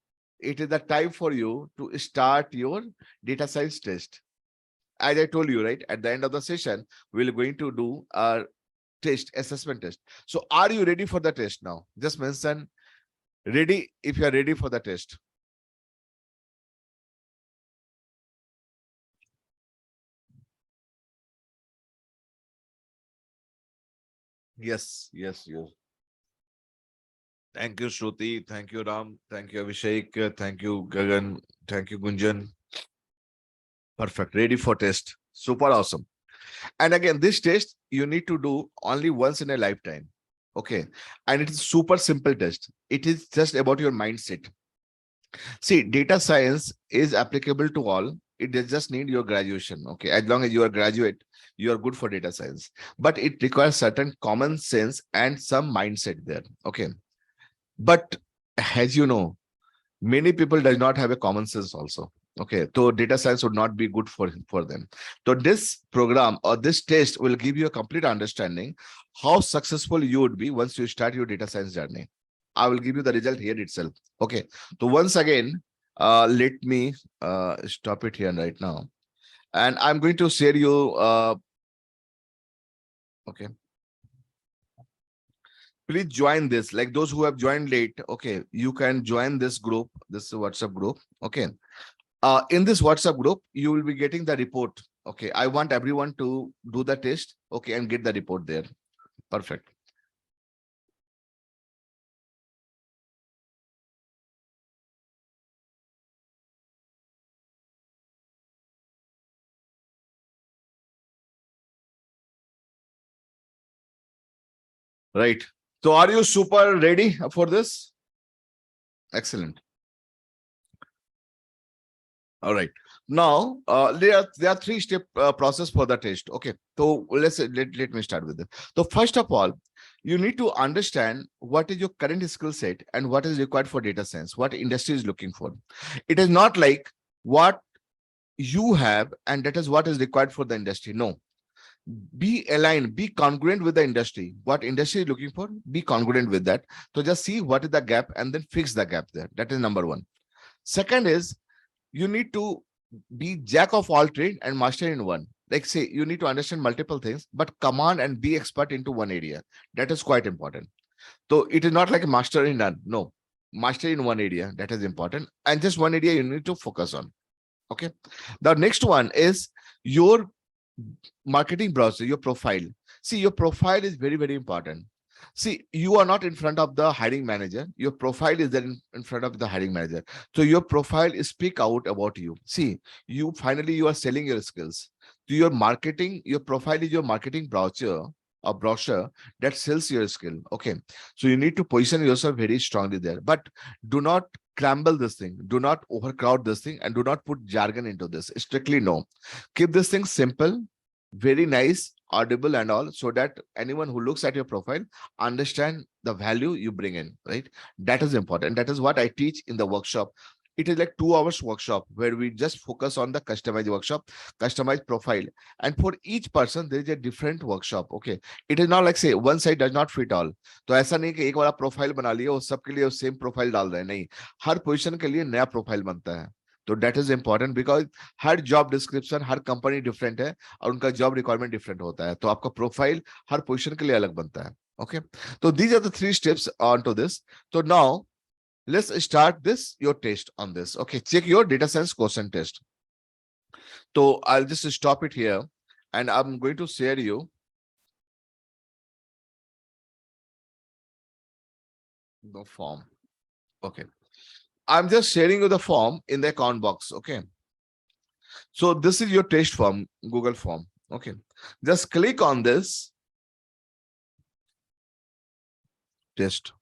it is the time for you to start your data science test. As I told you, right, at the end of the session, we're going to do a test, assessment test. So are you ready for the test now? Just mention ready if you are ready for the test. Yes, yes, yes. Thank you, Shruti. Thank you, Ram. Thank you, Abhishek. Thank you, Gagan. Thank you, Gunjan. Perfect. Ready for test. Super awesome. And again, this test you need to do only once in a lifetime. Okay. And it is super simple test. It is just about your mindset. See, data science is applicable to all. It does just need your graduation. Okay. As long as you are graduate, you are good for data science. But it requires certain common sense and some mindset there. Okay. But as you know, many people does not have a common sense also. Okay, so data science would not be good for them. So this program or this test will give you a complete understanding how successful you would be once you start your data science journey. I will give you the result here itself. Okay, so once again, let me stop it here right now, and I'm going to share you. Okay, please join this. Like those who have joined late, okay, you can join this group, this WhatsApp group. Okay. In this WhatsApp group, you will be getting the report. Okay, I want everyone to do the test, okay, and get the report there. Perfect. Right. So are you super ready for this? Excellent. All right. Now, there are three-step process for the test. Okay. So let me start with this. So first of all, you need to understand what is your current skill set and what is required for data science, what industry is looking for. It is not like what you have and that is what is required for the industry. No, be aligned, be congruent with the industry. What industry is looking for, be congruent with that. So just see what is the gap and then fix the gap there. That is number one. Second is you need to be jack of all trade and master in one. Like say you need to understand multiple things, but command and be expert into one area. That is quite important. So it is not like a master in none. No, master in one area. That is important. And just one area you need to focus on. Okay. The next one is your marketing browser, your profile. See, your profile is very, very important. See, you are not in front of the hiring manager. Your profile is there in front of the hiring manager. So your profile is speak out about you. See, you finally you are selling your skills. To your marketing, your profile is your marketing brochure, a brochure that sells your skill. Okay. So you need to position yourself very strongly there. But do not cramble this thing. Do not overcrowd this thing and do not put jargon into this. Strictly no. Keep this thing simple, very nice, audible and all, so that anyone who looks at your profile understand the value you bring in, right? That is important. That is what I teach in the workshop. It is like 2 hours workshop where we just focus on the customized workshop, customized profile. And for each person, there is a different workshop. Okay. It is not like say one size does not fit all. तो ऐसा नहीं कि एक वाला profile बना लिया वो सबके लिए सेम प्रोफाइल डाल रहे हैं नहीं हर पोजीशन के लिए नया प्रोफाइल बनता है तो that is important because her job description her company different है और उनका जॉब रिक्वायरमेंट डिफरेंट होता है तो आपका प्रोफाइल हर पोजीशन के लिए अलग बनता है ओके तो these are the three steps on to this तो now let's start this your test on this. Okay, check your data science question test. So I'll just stop it here and I'm going to share you the form. Okay, I'm just sharing you the form in the account box. Okay, so this is your test form, Google form. Okay, just click on this test.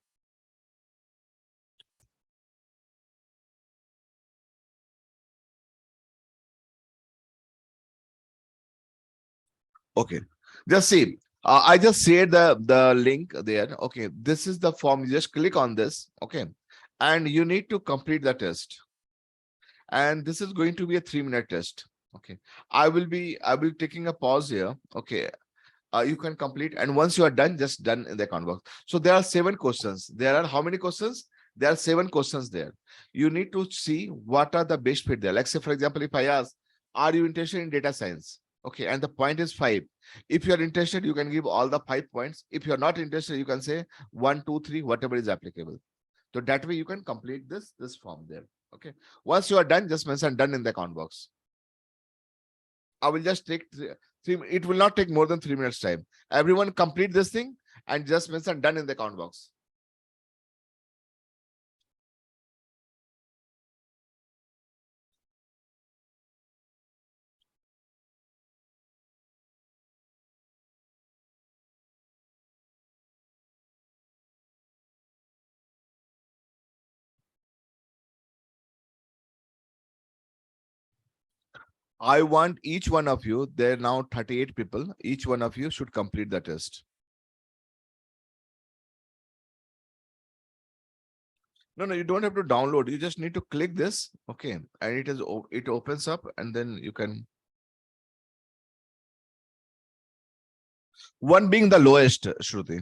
Okay, just see. I just shared the link there. Okay, this is the form. You just click on this. Okay, and you need to complete the test. And this is going to be a 3-minute test. Okay, I will be taking a pause here. Okay, you can complete, and once you are done, just done in the account box. So there are 7 questions. There are how many questions? There are 7 questions there. You need to see what are the best fit there. Like say, for example, if I ask, are you interested in data science? Okay, and the point is 5. If you are interested, you can give all the 5 points. If you are not interested, you can say 1, 2, 3, whatever is applicable. So that way you can complete this form there. Okay. Once you are done, just mention done in the account box. I will just take three. It will not take more than 3 minutes time. Everyone complete this thing and just mention done in the account box. I want each one of you, there are now 38 people, each one of you should complete the test. No, you don't have to download. You just need to click this. Okay. And it opens up and then you can. One being the lowest, Shruti.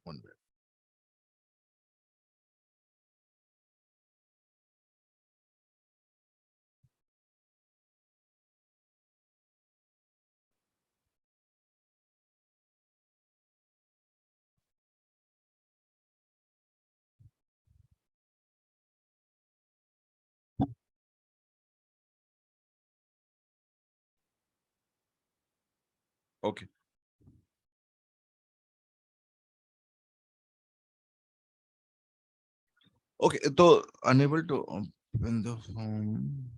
One. Okay. Okay. So unable to open the form.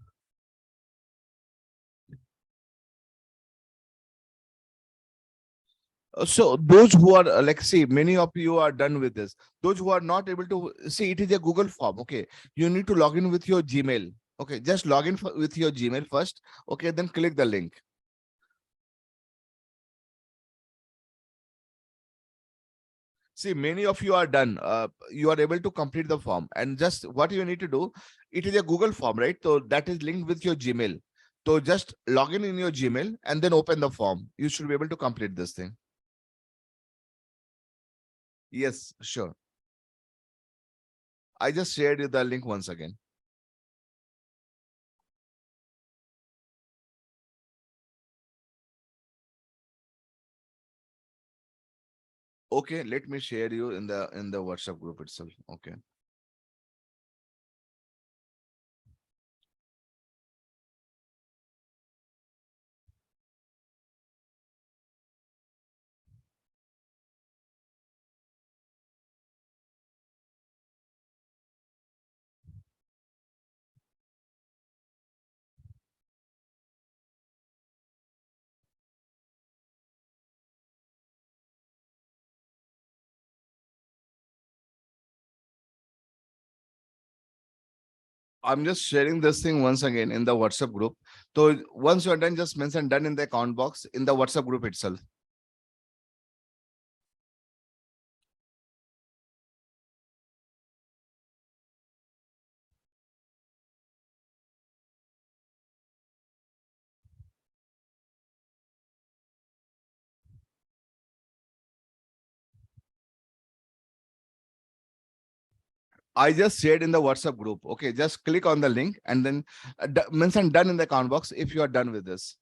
So those who are like, see, many of you are done with this. Those who are not able to see, it is a Google form. Okay, you need to log in with your Gmail. Okay, just log in with your Gmail first. Okay, then click the link. See, many of you are done. You are able to complete the form, and just what you need to do, it is a Google form, right? So that is linked with your Gmail. So just log in your Gmail and then open the form. You should be able to complete this thing. Yes, sure. I just shared you the link once again. Okay, let me share you in the WhatsApp group itself. Okay. I'm just sharing this thing once again in the WhatsApp group. So once you're done, just mention done in the account box in the WhatsApp group itself. I just shared in the WhatsApp group. Okay, just click on the link and then mention done in the account box if you are done with this.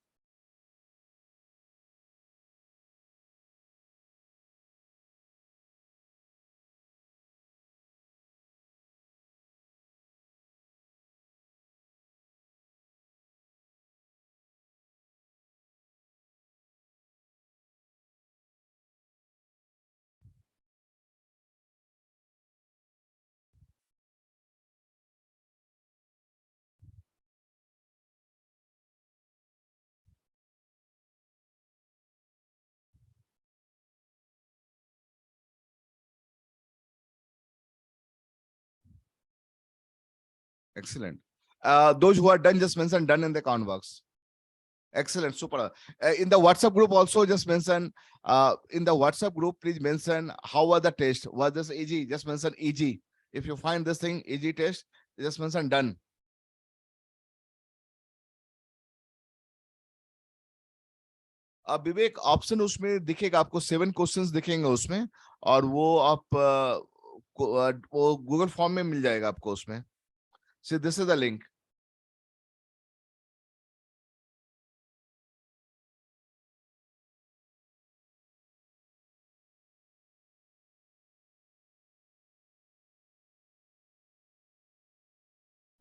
Excellent. Those who are done, just mention done in the account box. Excellent, super. In the WhatsApp group, also just mention in the WhatsApp group, please mention how was the test. Was this easy? Just mention easy. If you find this thing easy test, just mention done. Vivek option उसमें दिखेगा आपको 7 questions दिखेंगे उसमें और वो आप वो Google form में मिल जाएगा आपको उसमें see this is the link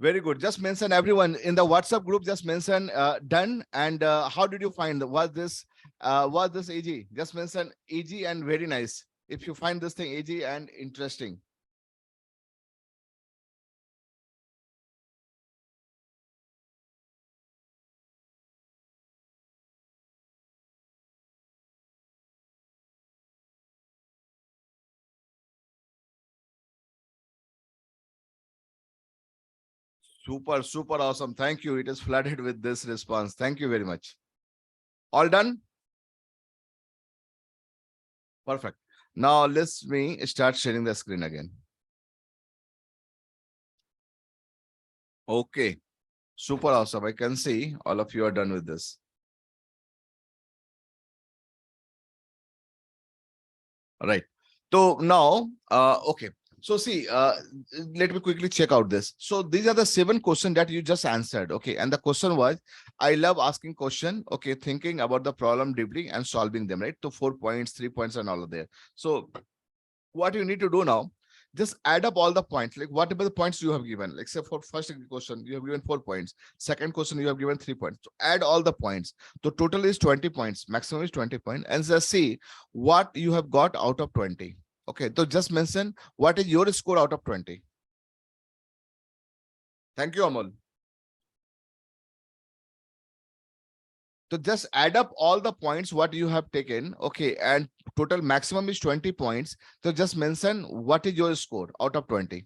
very good just mention everyone in the WhatsApp group just mention done and how did you find was this easy just mention easy and very nice if you find this thing easy and interesting super super awesome thank you it is flooded with this response thank you very much all done perfect now let's me start sharing the screen again okay super awesome I can see all of you are done with this right so now okay so see let me quickly check out this so these are the 7 questions that you just answered okay and the question was I love asking question okay thinking about the problem deeply and solving them right so 4 points 3 points and all of there so what you need to do now just add up all the points like whatever the points you have given like say for first question you have given 4 points second question you have given 3 points so add all the points the total is 20 points maximum is 20 points and just see what you have got out of 20 okay so just mention what is your score out of 20 thank you Amol So just add up all the points what you have taken. Okay. And total maximum is 20 points. So just mention what is your score out of 20.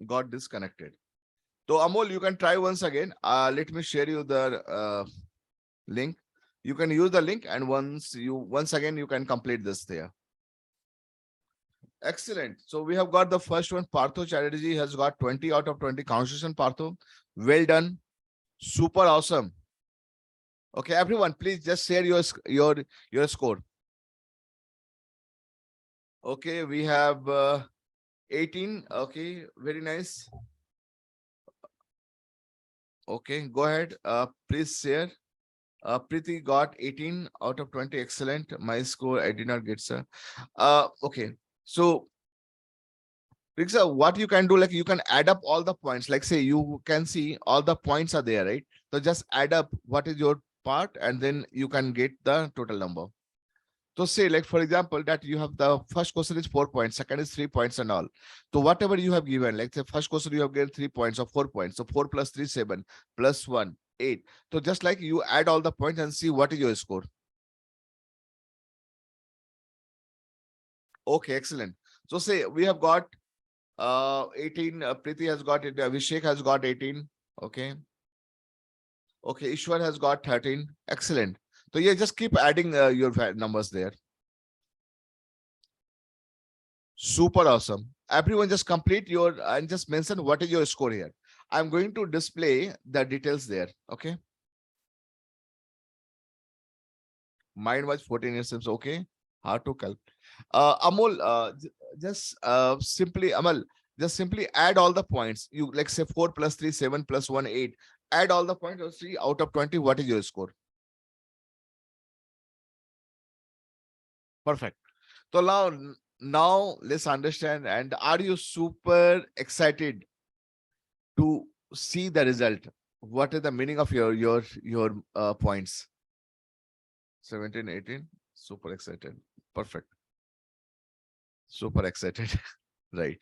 Got disconnected. So Amol, you can try once again. Let me share you the link. You can use the link, and once again you can complete this there. Excellent. So we have got the first one. Partho Chatterjee has got 20 out of 20. Congratulations, Partho. Well done. Super awesome. Okay, everyone, please just share your score. Okay, we have 18. Okay, very nice. Okay, go ahead. Please share. Preeti got 18 out of 20. Excellent. My score, I did not get, sir. Okay. So, Riksha, what you can do, like you can add up all the points. Like say you can see all the points are there, right? So just add up what is your part, and then you can get the total number. So say like, for example, that you have the first question is 4 points, second is 3 points and all. So whatever you have given, like the first question you have given 3 points or 4 points. So 4 plus 3, 7 plus 1, 8. So just like you add all the points and see what is your score. Okay, excellent. So say we have got 18, Preeti has got it, Abhishek has got 18. Okay. Okay, Ishwar has got 13. Excellent. So yeah, just keep adding your numbers there. Super awesome. Everyone just complete your and just mention what is your score here. I'm going to display the details there. Okay. Mine was 14 years. Okay. How to calculate. Amol, just simply, Amal, just simply add all the points. You like say 4 plus 3, 7 plus 1, 8. Add all the points or see out of 20, what is your score? Perfect. So now let's understand. And are you super excited to see the result? What is the meaning of your points? 17, 18. Super excited. Perfect. Super excited. Right.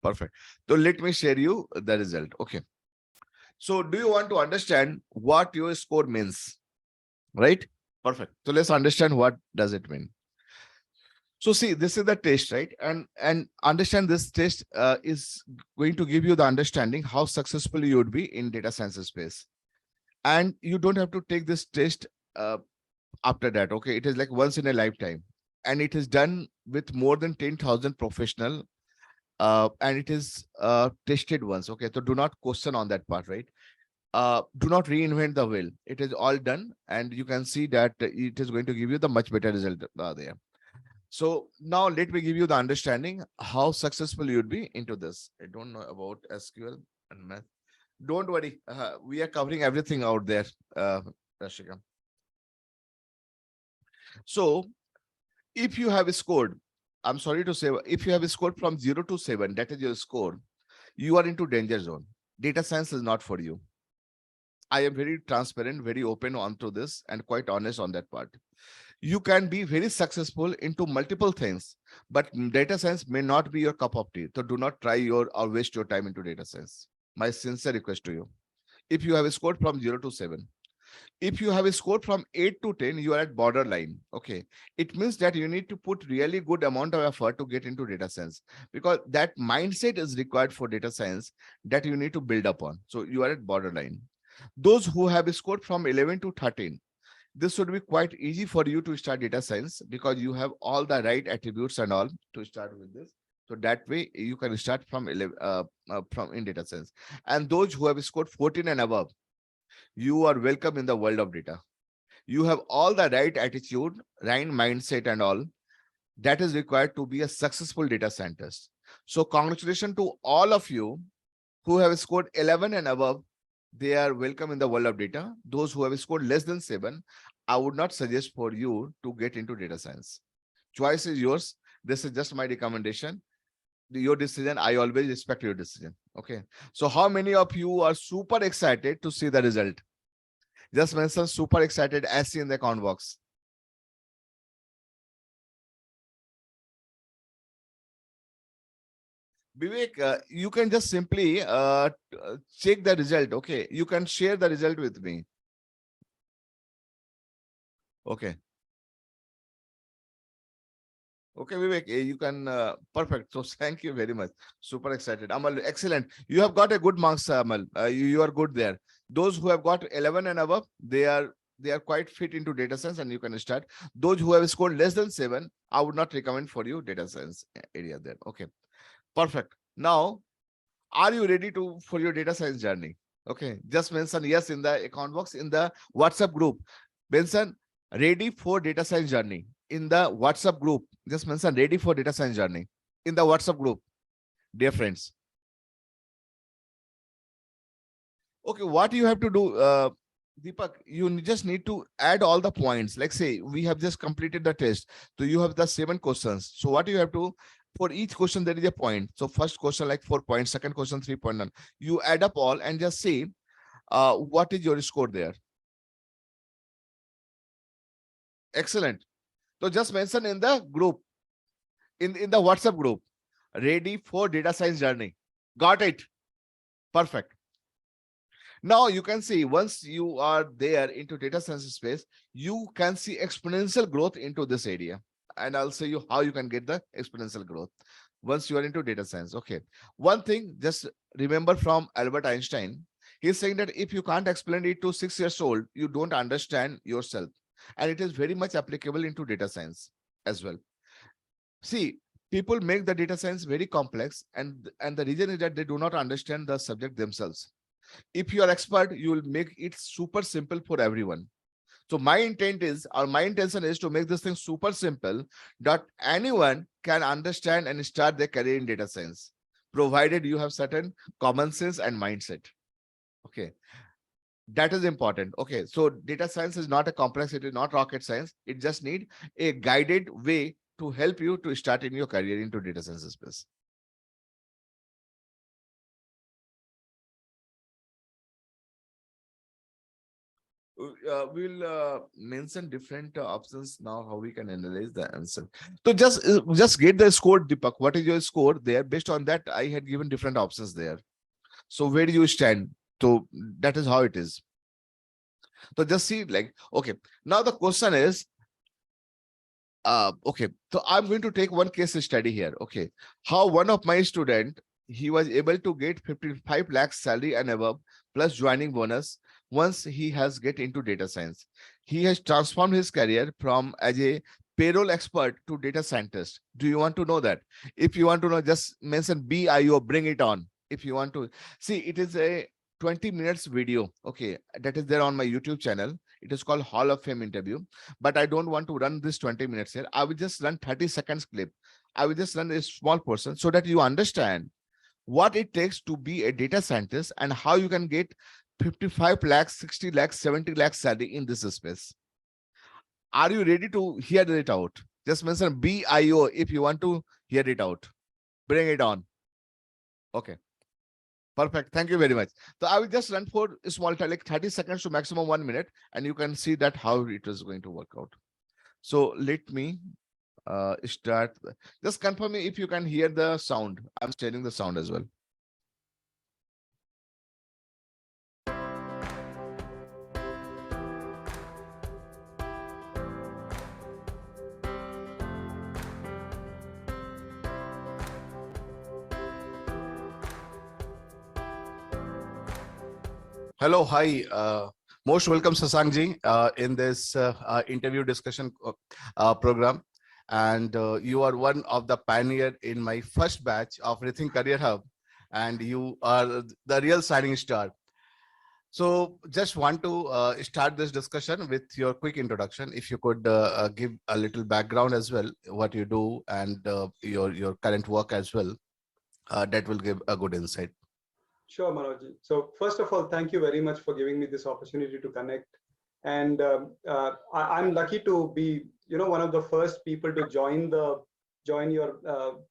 Perfect. So let me share you the result. Okay. So do you want to understand what your score means? Right? Perfect. So let's understand what does it mean. So see, this is the test, right? And understand this test is going to give you the understanding how successful you would be in data science space. And you don't have to take this test after that. Okay, it is like once in a lifetime, and it is done with more than 10,000 professional, and it is tested once. Okay, so do not question on that part, right? Do not reinvent the wheel. It is all done, and you can see that it is going to give you the much better result there. So now let me give you the understanding how successful you'd be into this. I don't know about SQL and math. Don't worry, we are covering everything out there, Rashika. So if you have scored, I'm sorry to say, if you have scored from 0 to 7, that is your score, you are into danger zone. Data science is not for you. I am very transparent, very open onto this, and quite honest on that part. You can be very successful into multiple things, but data science may not be your cup of tea. So do not try your or waste your time into data science. My sincere request to you. If you have scored from 0 to 7, if you have a score from 8 to 10, you are at borderline. Okay. It means that you need to put really good amount of effort to get into data science, because that mindset is required for data science that you need to build upon. So you are at borderline. Those who have scored from 11 to 13, this would be quite easy for you to start data science because you have all the right attributes and all to start with this. So that way you can start from 11, from in data science. And those who have scored 14 and above, you are welcome in the world of data. You have all the right attitude, right mindset and all that is required to be a successful data scientist. So congratulations to all of you who have scored 11 and above. They are welcome in the world of data. Those who have scored less than 7, I would not suggest for you to get into data science. Choice is yours. This is just my recommendation. Your decision. I always respect your decision. Okay. So how many of you are super excited to see the result? Just mention super excited as in the comment box. Vivek, you can just simply check the result. Okay, you can share the result with me. Okay. Okay, Vivek, you can perfect. So thank you very much. Super excited. Amal, excellent. You have got a good marks, Amal. You are good there. Those who have got 11 and above, they are quite fit into data science, and you can start. Those who have scored less than 7, I would not recommend for you data science area there. Okay, perfect. Now, are you ready to for your data science journey? Okay, just mention yes in the account box in the WhatsApp group. Mention ready for data science journey in the WhatsApp group. Just mention ready for data science journey in the WhatsApp group, dear friends. Okay, what you have to do, Deepak, you just need to add all the points. Like say we have just completed the test, so you have the 7 questions. So what you have to, for each question there is a point. So first question like 4 points, second question 3.1. You add up all and just see what is your score there. Excellent. So just mention in the group, in the WhatsApp group, ready for data science journey. Got it? Perfect. Now you can see once you are there into data science space, you can see exponential growth into this area. And I'll show you how you can get the exponential growth once you are into data science. Okay. One thing, just remember from Albert Einstein, he's saying that if you can't explain it to 6 years old, you don't understand yourself. And it is very much applicable into data science as well. See, people make the data science very complex, and the reason is that they do not understand the subject themselves. If you are expert, you will make it super simple for everyone. So my intent is, or my intention is to make this thing super simple that anyone can understand and start their career in data science, provided you have certain common sense and mindset. Okay, that is important. Okay, so data science is not a complex, it is not rocket science. It just need a guided way to help you to start in your career into data science space. We'll mention different options now how we can analyze the answer. So just get the score, Deepak. What is your score there? Based on that, I had given different options there. So where do you stand? So that is how it is. So just see like, okay, now the question is, okay, so I'm going to take one case study here. Okay, how one of my student, he was able to get 55 lakhs salary and above plus joining bonus once he has get into data science. He has transformed his career from as a payroll expert to data scientist. Do you want to know that? If you want to know, just mention BIO, bring it on. If you want to see, it is a 20 minutes video. Okay, that is there on my YouTube channel. It is called Hall of Fame interview, but I don't want to run this 20 minutes here. I will just run 30 seconds clip. I will just run a small portion so that you understand what it takes to be a data scientist and how you can get 55 lakhs, 60 lakhs, 70 lakhs salary in this space. Are you ready to hear it out? Just mention BIO if you want to hear it out. Bring it on. Okay. Perfect. Thank you very much. So I will just run for a small time, like 30 seconds to maximum 1 minute, and you can see that how it is going to work out. So let me start. Just confirm me if you can hear the sound. I'm sharing the sound as well. Hello, hi. Most welcome, Sasankji, in this interview discussion program. And you are one of the pioneer in my first batch of Rethink Career Hub, and you are the real shining star. So just want to start this discussion with your quick introduction. If you could give a little background as well, what you do and your current work as well, that will give a good insight. Sure, Manoj. So first of all, thank you very much for giving me this opportunity to connect. And I'm lucky to be, one of the first people to join your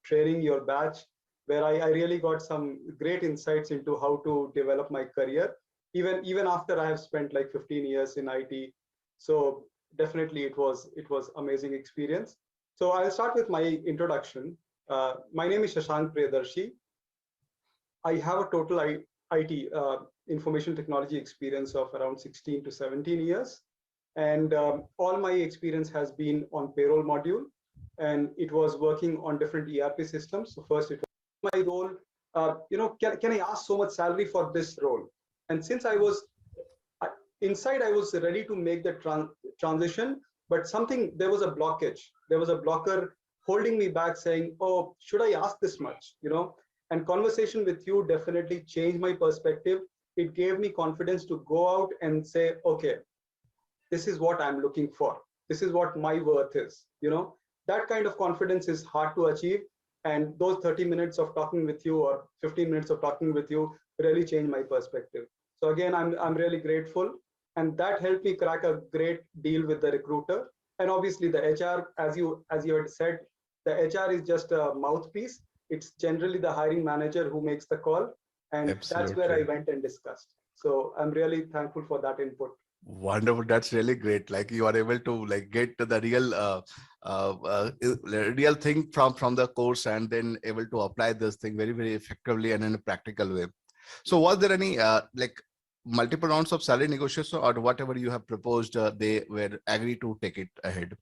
training, your batch, where I really got some great insights into how to develop my career, even after I have spent like 15 years in IT. So definitely it was amazing experience. So I'll start with my introduction. My name is Shashank Priyadarshi. I have a total IT, information technology experience of around 16 to 17 years. And all my experience has been on payroll module, and it was working on different ERP systems. So first it was my role, can I ask so much salary for this role? And since I was inside, I was ready to make the transition, but there was a blockage. There was a blocker holding me back saying, oh, should I ask this much? And conversation with you definitely changed my perspective. It gave me confidence to go out and say, okay, this is what I'm looking for. This is what my worth is. That kind of confidence is hard to achieve. And those 30 minutes of talking with you or 15 minutes of talking with you really changed my perspective. So again, I'm really grateful. And that helped me crack a great deal with the recruiter. And obviously the HR, as you had said, the HR is just a mouthpiece. It's generally the hiring manager who makes the call. And that's where I went and discussed. So I'm really thankful for that input. Wonderful. That's really great. Like you are able to like get to the real thing from the course, and then able to apply this thing very, very effectively and in a practical way. So was there any like multiple rounds of salary negotiation, or whatever you have proposed, they were agreed to take it ahead?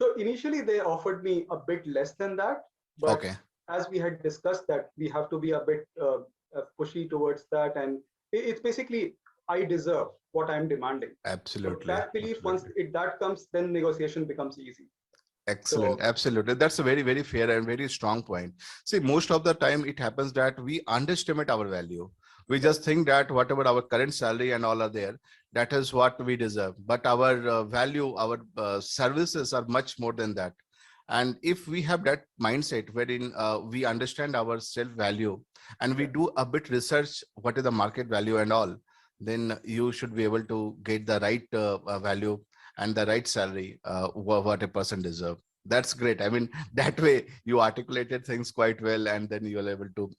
So initially they offered me a bit less than that, but Okay. as we had discussed that we have to be a bit pushy towards that, and it's basically I deserve what I'm demanding. Absolutely. So that belief, once that comes, then negotiation becomes easy. Excellent. Absolutely. That's a very, very fair and very strong point. See, most of the time it happens that we underestimate our value. We just think that whatever our current salary and all are there, that is what we deserve. But our value, our services are much more than that. And if we have that mindset wherein we understand our self value and we do a bit research, what is the market value and all, then you should be able to get the right value and the right salary, what a person deserves. That's great. I mean, that way you articulated things quite well, and then you're able to.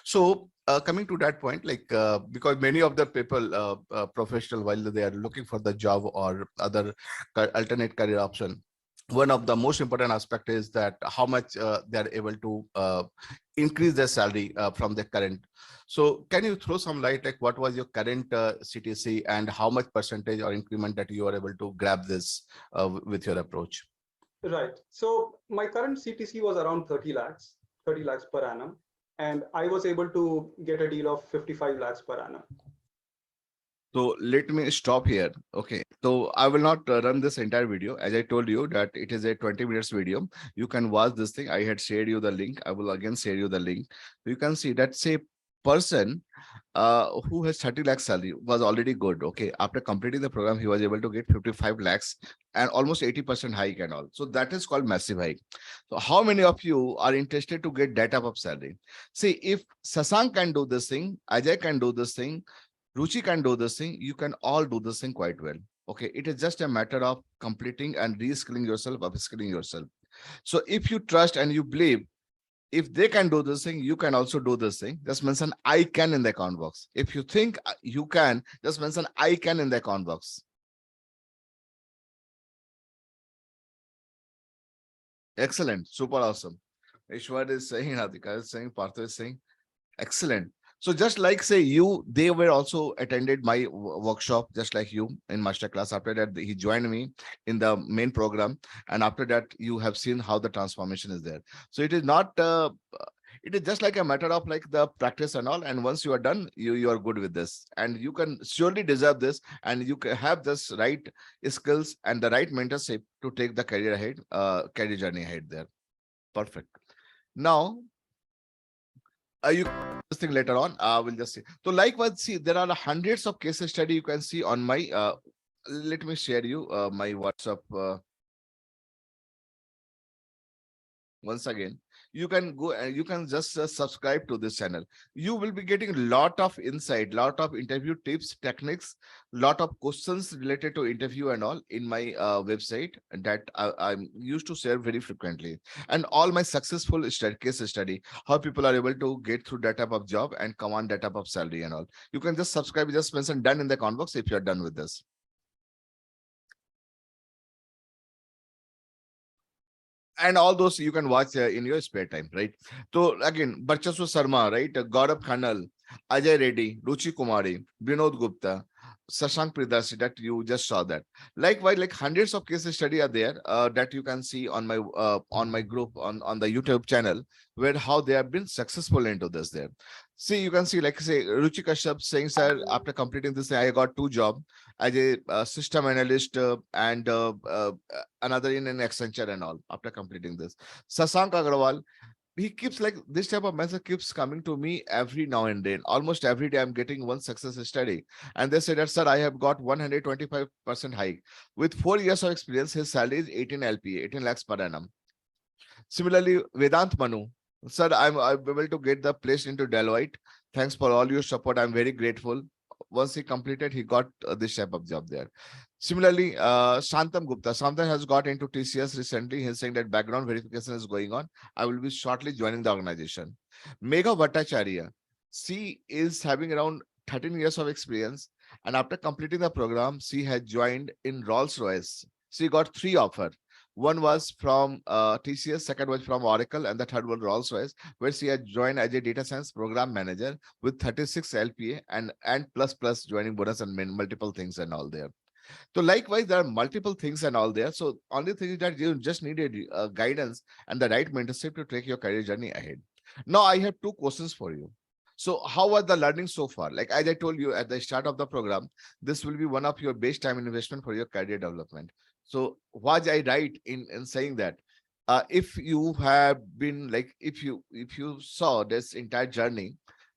So coming to that point, like because many of the people, professional, while they are looking for the job or other alternate career option, one of the most important aspect is that how much they are able to increase their salary from the current. So can you throw some light, like what was your current CTC and how much percentage or increment that you are able to grab this with your approach? Right. So my current CTC was around 30 lakhs per annum. And I was able to get a deal of 55 lakhs per annum. So let me stop here. Okay. So I will not run this entire video. As I told you that it is a 20 minutes video. You can watch this thing. I had shared you the link. I will again share you the link. You can see that say person who has 30 lakhs salary was already good. Okay. After completing the program, he was able to get 55 lakhs and almost 80% hike and all. So that is called massive hike. So how many of you are interested to get that type of salary? See, if Sasank can do this thing, Ajay can do this thing, Ruchi can do this thing, you can all do this thing quite well. Okay, it is just a matter of completing and reskilling yourself, upskilling yourself. So if you trust and you believe, if they can do this thing, you can also do this thing. Just mention I can in the account box. If you think you can, just mention I can in the account box. Excellent, super awesome. Ishwar is saying, Radhika is saying, Partha is saying, excellent. So just like say you, they were also attended my workshop, just like you in Masterclass. After that, he joined me in the main program. And after that, you have seen how the transformation is there. So it is not, it is just like a matter of like the practice and all. And once you are done, you are good with this. And you can surely deserve this. And you can have this right skills and the right mentorship to take the career ahead, career journey ahead there. Perfect. Now, you this thing later on. We'll just see. So likewise, see, there are hundreds of case study you can see on my let me share you my WhatsApp once again. You can go and you can just subscribe to this channel. You will be getting a lot of insight, lot of interview tips, techniques, lot of questions related to interview and all in my website that I'm used to share very frequently. And all my successful case study, how people are able to get through that type of job and command that type of salary and all. You can just subscribe, just mention done in the comment box if you're done with this. and all those you can watch in your spare time, right? So again, Barchasu Sharma, right? Gaurav Khanal, Ajay Reddy, Ruchi Kumari, Vinod Gupta, Sashank Pridasi, that you just saw that. Likewise, like hundreds of case study are there that you can see on my group on the YouTube channel, where how they have been successful into this there. See, you can see, like say Ruchi Kashyap saying, sir, after completing this, I got two jobs as a system analyst and another in an Accenture and all after completing this. Sasank Agrawal, he keeps like this type of message keeps coming to me every now and then. Almost every day I'm getting one success study. And they say that, sir, I have got 125% hike. With 4 years of experience, his salary is 18 LPA, 18 lakhs per annum. Similarly, Vedant Manu, sir, I'm able to get the place into Deloitte. Thanks for all your support. I'm very grateful. Once he completed, he got this type of job there. Similarly, Shantam Gupta, Shantam has got into TCS recently. He's saying that background verification is going on. I will be shortly joining the organization. Megha Bhattacharya, she is having around 13 years of experience. And after completing the program, she had joined in Rolls-Royce. She got three offers. One was from TCS, second was from Oracle, and the third one Rolls-Royce, where she had joined as a data science program manager with 36 LPA and plus joining bonus and multiple things and all there. So likewise, there are multiple things and all there. So only thing is that you just need a guidance and the right mentorship to take your career journey ahead. Now I have two questions for you. So how was the learning so far? Like as I told you at the start of the program, this will be one of your best time investment for your career development. So was I right in saying that? If you have been like, if you saw this entire journey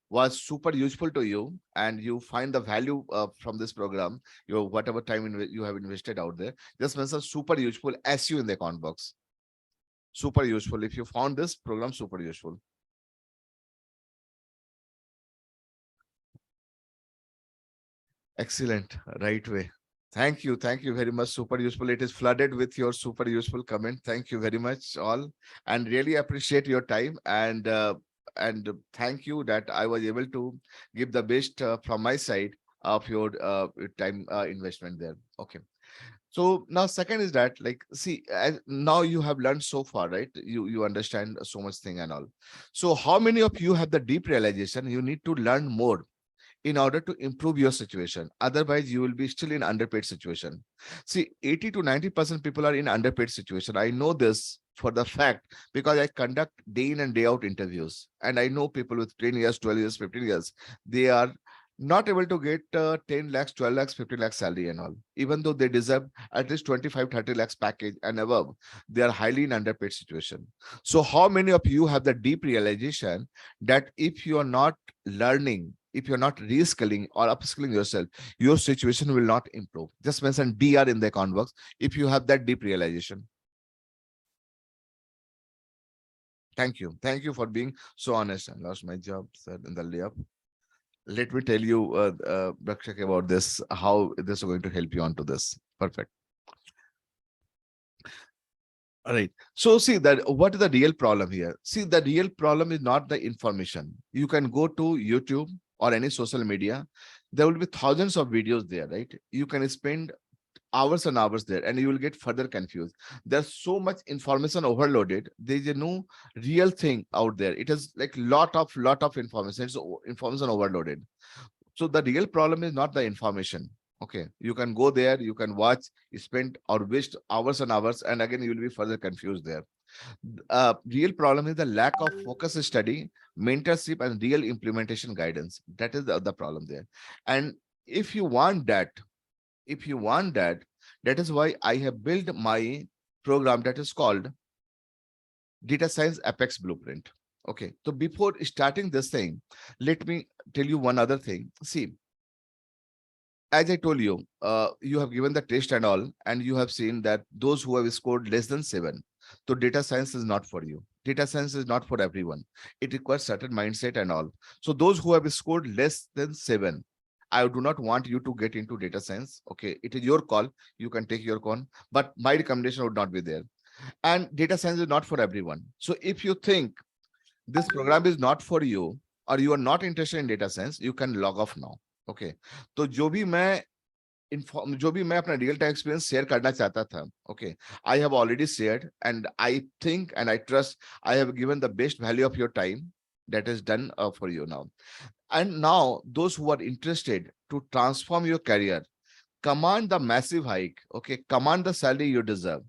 was super useful to you and you find the value from this program, your whatever time you have invested out there, just mention super useful as you in the account box. Super useful. If you found this program super useful. Excellent. Right way. Thank you. Thank you very much. Super useful. It is flooded with your super useful comment. Thank you very much, all, and really appreciate your time and thank you that I was able to give the best from my side of your time investment there. Okay. So now second is that like see now you have learned so far, right? You understand so much thing and all. So how many of you have the deep realization you need to learn more in order to improve your situation? Otherwise, you will be still in underpaid situation. See, 80 to 90% people are in underpaid situation. I know this for the fact because I conduct day in and day out interviews. And I know people with 10 years, 12 years, 15 years, they are not able to get 10 lakhs, 12 lakhs, 15 lakhs salary and all. Even though they deserve at least 25, 30 lakhs package and above, they are highly in underpaid situation. So how many of you have the deep realization that if you are not learning, if you're not reskilling or upskilling yourself, your situation will not improve? Just mention DR in the account box if you have that deep realization. Thank you. Thank you for being so honest. I lost my job, sir, in the layup. Let me tell you, Rakshak, about this, how this is going to help you onto this. Perfect. All right. So see that what is the real problem here? See, the real problem is not the information. You can go to YouTube or any social media. There will be thousands of videos there, right? You can spend hours and hours there and you will get further confused. There's so much information overloaded. There's no real thing out there. It is like lot of information. It's information overloaded. So the real problem is not the information. Okay, you can go there, you can watch, you spend or waste hours and hours, and again you will be further confused there. Real problem is the lack of focus study, mentorship, and real implementation guidance. That is the problem there. And if you want that, if you want that, that is why I have built my program that is called Data Science Apex Blueprint. Okay, so before starting this thing, let me tell you one other thing. See, as I told you, you have given the test and all, and you have seen that those who have scored less than 7, so data science is not for you. Data science is not for everyone. It requires certain mindset and all. So those who have scored less than 7, I do not want you to get into data science. Okay, it is your call. You can take your call, but my recommendation would not be there. And data science is not for everyone. So if you think this program is not for you or you are not interested in data science, you can log off now. Okay, तो जो भी मैं जो भी मैं अपना real time experience share करना चाहता था, okay, I have already shared and I think and I trust I have given the best value of your time that is done for you now. And now those who are interested to transform your career, command the massive hike, okay, command the salary you deserve,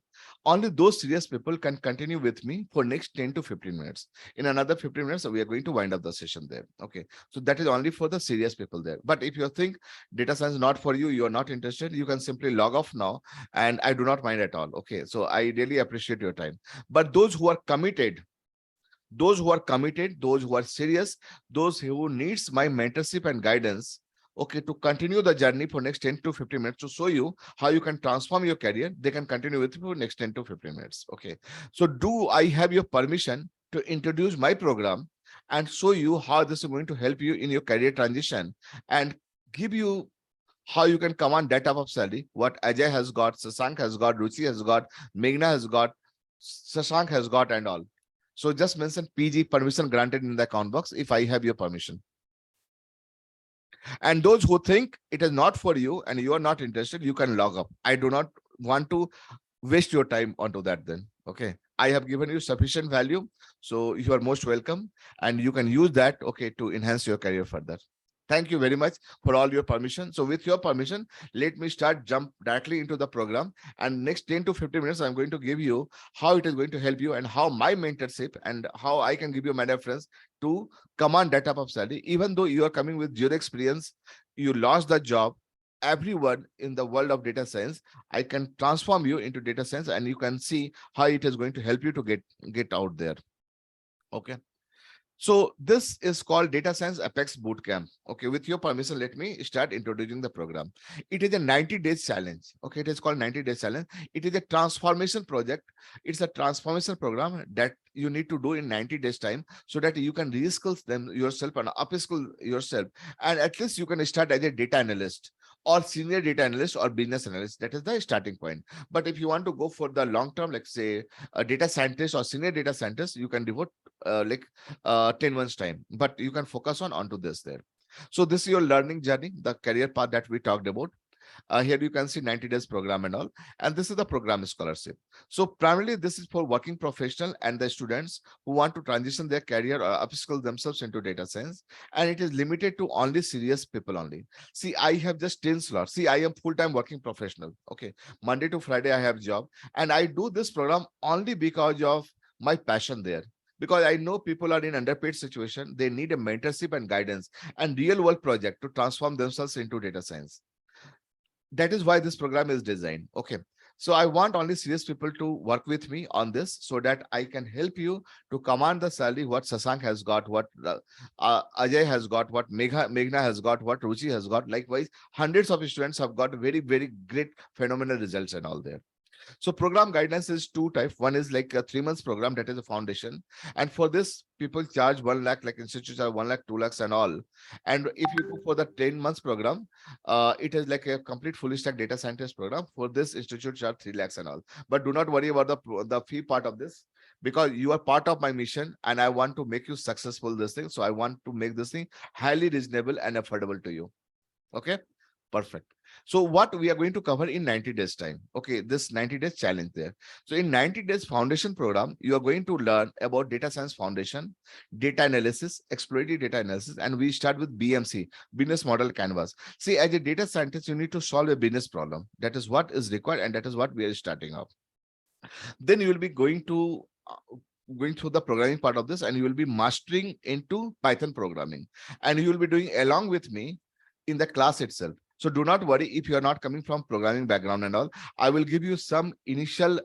only those serious people can continue with me for next 10 to 15 minutes. In another 15 minutes we are going to wind up the session there, okay. So that is only for the serious people there. But if you think data science is not for you, you are not interested, you can simply log off now, and I do not mind at all, okay. So I really appreciate your time. But those who are committed, those who are serious, those who needs my mentorship and guidance, okay, to continue the journey for next 10 to 15 minutes to show you how you can transform your career, they can continue with you for next 10 to 15 minutes, okay. So do I have your permission to introduce my program and show you how this is going to help you in your career transition and give you how you can command that type of salary, what Ajay has got, Sasank has got, Ruchi has got, Meghna has got, Sasank has got, and all. So just mention PG, permission granted in the account box if I have your permission. And those who think it is not for you and you are not interested, you can log up. I do not want to waste your time onto that then. Okay. I have given you sufficient value. So you are most welcome and you can use that, okay, to enhance your career further. Thank you very much for all your permission. So with your permission, let me jump directly into the program. And next 10 to 15 minutes, I'm going to give you how it is going to help you and how my mentorship and how I can give you my reference to command that type of salary. Even though you are coming with zero experience, you lost the job, everyone in the world of data science, I can transform you into data science and you can see how it is going to help you to get out there. Okay. So this is called Data Science Apex Bootcamp. Okay, with your permission, let me start introducing the program. It is a 90 days challenge. Okay, it is called 90 days challenge. It is a transformation project. It's a transformation program that you need to do in 90 days time so that you can reskill them yourself and upskill yourself. And at least you can start as a data analyst or senior data analyst or business analyst. That is the starting point. But if you want to go for the long term, like say a data scientist or senior data scientist, you can devote 10 months time, but you can focus on onto this there. So this is your learning journey, the career path that we talked about. Here you can see 90 days program and all, and this is the program scholarship. So primarily this is for working professional and the students who want to transition their career or upskill themselves into data science, and it is limited to only serious people only. See, I have just 10 slots. See, I am full-time working professional. Okay, Monday to Friday I have job, and I do this program only because of my passion there, because I know people are in underpaid situation. They need a mentorship and guidance and real world project to transform themselves into data science. That is why this program is designed. Okay. So I want only serious people to work with me on this so that I can help you to command the salary what Sasank has got, what Ajay has got, what Meghna has got, what Ruchi has got. Likewise, hundreds of students have got very, very great phenomenal results and all there. So program guidance is two types. One is like a 3 months program, that is a foundation. And for this, people charge 1 lakh, like institutes are 1 lakh, 2 lakhs and all. And if you go for the 10 months program, it is like a complete fully stack data scientist program. For this, institute charge 3 lakhs and all. But do not worry about the fee part of this, because you are part of my mission and I want to make you successful this thing. So I want to make this thing highly reasonable and affordable to you. Okay, perfect. So what we are going to cover in 90 days time. Okay, this 90 days challenge there. So in 90 days foundation program, you are going to learn about data science foundation, data analysis, exploratory data analysis, and we start with BMC, business model canvas. See, as a data scientist, you need to solve a business problem. That is what is required, and that is what we are starting off. Then you will be going through the programming part of this, and you will be mastering into Python programming, and you will be doing along with me in the class itself. So do not worry if you are not coming from programming background and all. I will give you some initial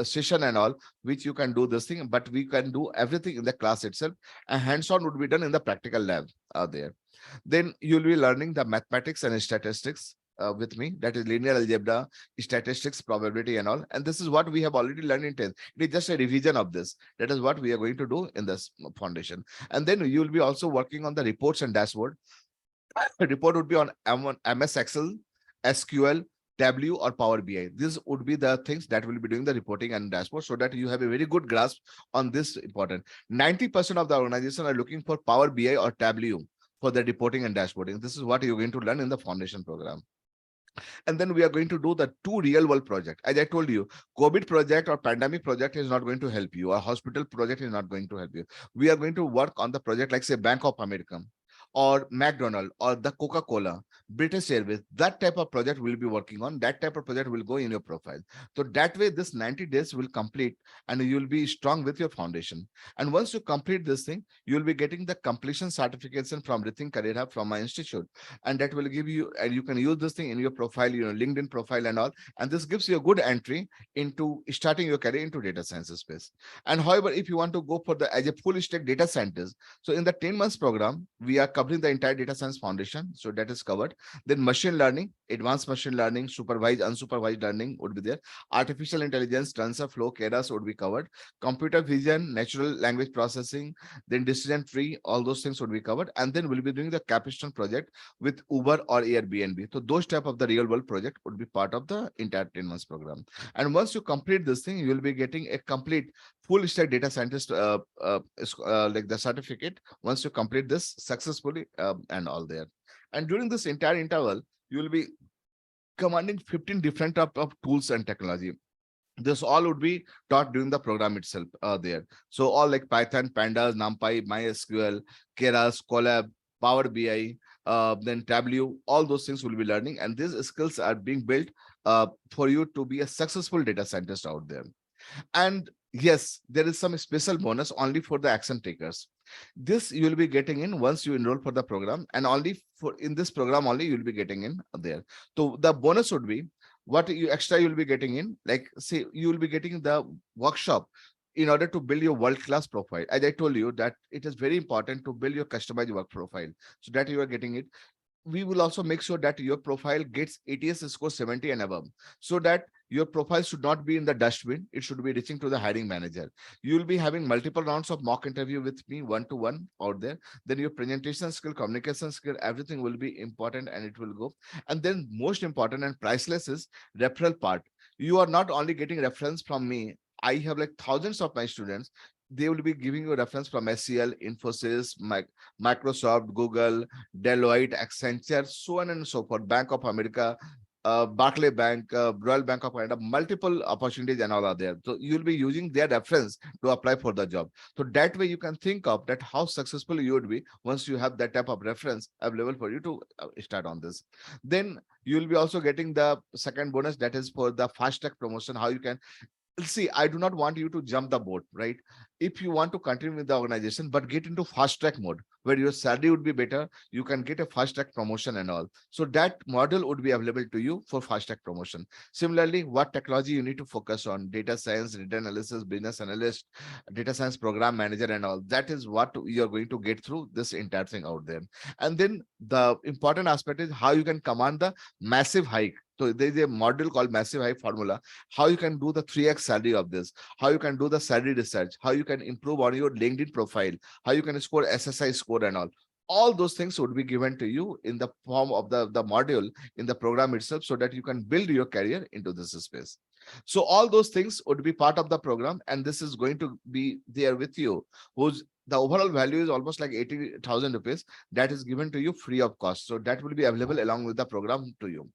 session and all, which you can do this thing, but we can do everything in the class itself. And hands-on would be done in the practical lab there. Then you'll be learning the mathematics and statistics with me, that is linear algebra, statistics, probability and all. And this is what we have already learned in 10th. It is just a revision of this. That is what we are going to do in this foundation. And then you will be also working on the reports and dashboard. The report would be on MS Excel, SQL, W or Power BI. These would be the things that will be doing the reporting and dashboard, so that you have a very good grasp on this important. 90% of the organization are looking for Power BI or W for the reporting and dashboarding. This is what you're going to learn in the foundation program. And then we are going to do the 2 real world project. As I told you, COVID project or pandemic project is not going to help you. A hospital project is not going to help you. We are going to work on the project like say Bank of America or McDonald or the Coca-Cola, British Airways. That type of project we'll be working on. That type of project will go in your profile. So that way this 90 days will complete and you'll be strong with your foundation. And once you complete this thing, you'll be getting the completion certification from Rithink Career Hub from my institute. And that will give you, and you can use this thing in your profile, LinkedIn profile and all. And this gives you a good entry into starting your career into data science space. And however, if you want to go for the as a full stack data scientist, so in the 10 months program, we are covering the entire data science foundation. So that is covered. Then machine learning, advanced machine learning, supervised, unsupervised learning would be there. Artificial intelligence, TensorFlow, Keras would be covered. Computer vision, natural language processing, then decision tree, all those things would be covered. And then we'll be doing the capstone project with Uber or Airbnb. So those type of the real world project would be part of the entire 10 months program. And once you complete this thing, you will be getting a complete full stack data scientist like the certificate once you complete this successfully and all there. And during this entire interval, you will be commanding 15 different type of tools and technology. This all would be taught during the program itself there. So all like Python, Pandas, NumPy, MySQL, Keras, Colab, Power BI, then Tableau, all those things will be learning. And these skills are being built for you to be a successful data scientist out there. And yes, there is some special bonus only for the action takers. This you will be getting in once you enroll for the program, and only for in this program only you will be getting in there. So the bonus would be what you extra you will be getting in, like say you will be getting the workshop in order to build your world-class profile. As I told you that it is very important to build your customized work profile so that you are getting it. We will also make sure that your profile gets ATS score 70 and above, so that your profile should not be in the dustbin. It should be reaching to the hiring manager. You will be having multiple rounds of mock interview with me, one-to-one out there. Then your presentation skill, communication skill, everything will be important and it will go. And then most important and priceless is referral part. You are not only getting reference from me. I have like thousands of my students. They will be giving you reference from SCL, Infosys, Microsoft, Google, Deloitte, Accenture, so on and so forth, Bank of America, Barclay Bank, Royal Bank of Canada, multiple opportunities and all are there. So you'll be using their reference to apply for the job. So that way you can think of that how successful you would be once you have that type of reference available for you to start on this. Then you'll be also getting the second bonus, that is for the fast track promotion, how you can see. I do not want you to jump the boat, right? If you want to continue with the organization but get into fast track mode where your salary would be better, you can get a fast track promotion and all. So that model would be available to you for fast track promotion. Similarly, what technology you need to focus on: data science, data analysis, business analyst, data science program manager and all. That is what you're going to get through this entire thing out there. And then the important aspect is how you can command the massive hike. So there's a model called massive hike formula, how you can do the 3x salary of this, how you can do the salary research, how you can improve on your LinkedIn profile, how you can score SSI score and all. All those things would be given to you in the form of the module in the program itself, so that you can build your career into this space. So all those things would be part of the program, and this is going to be there with you, whose the overall value is almost like 80,000 rupees that is given to you free of cost. So that will be available along with the program to you.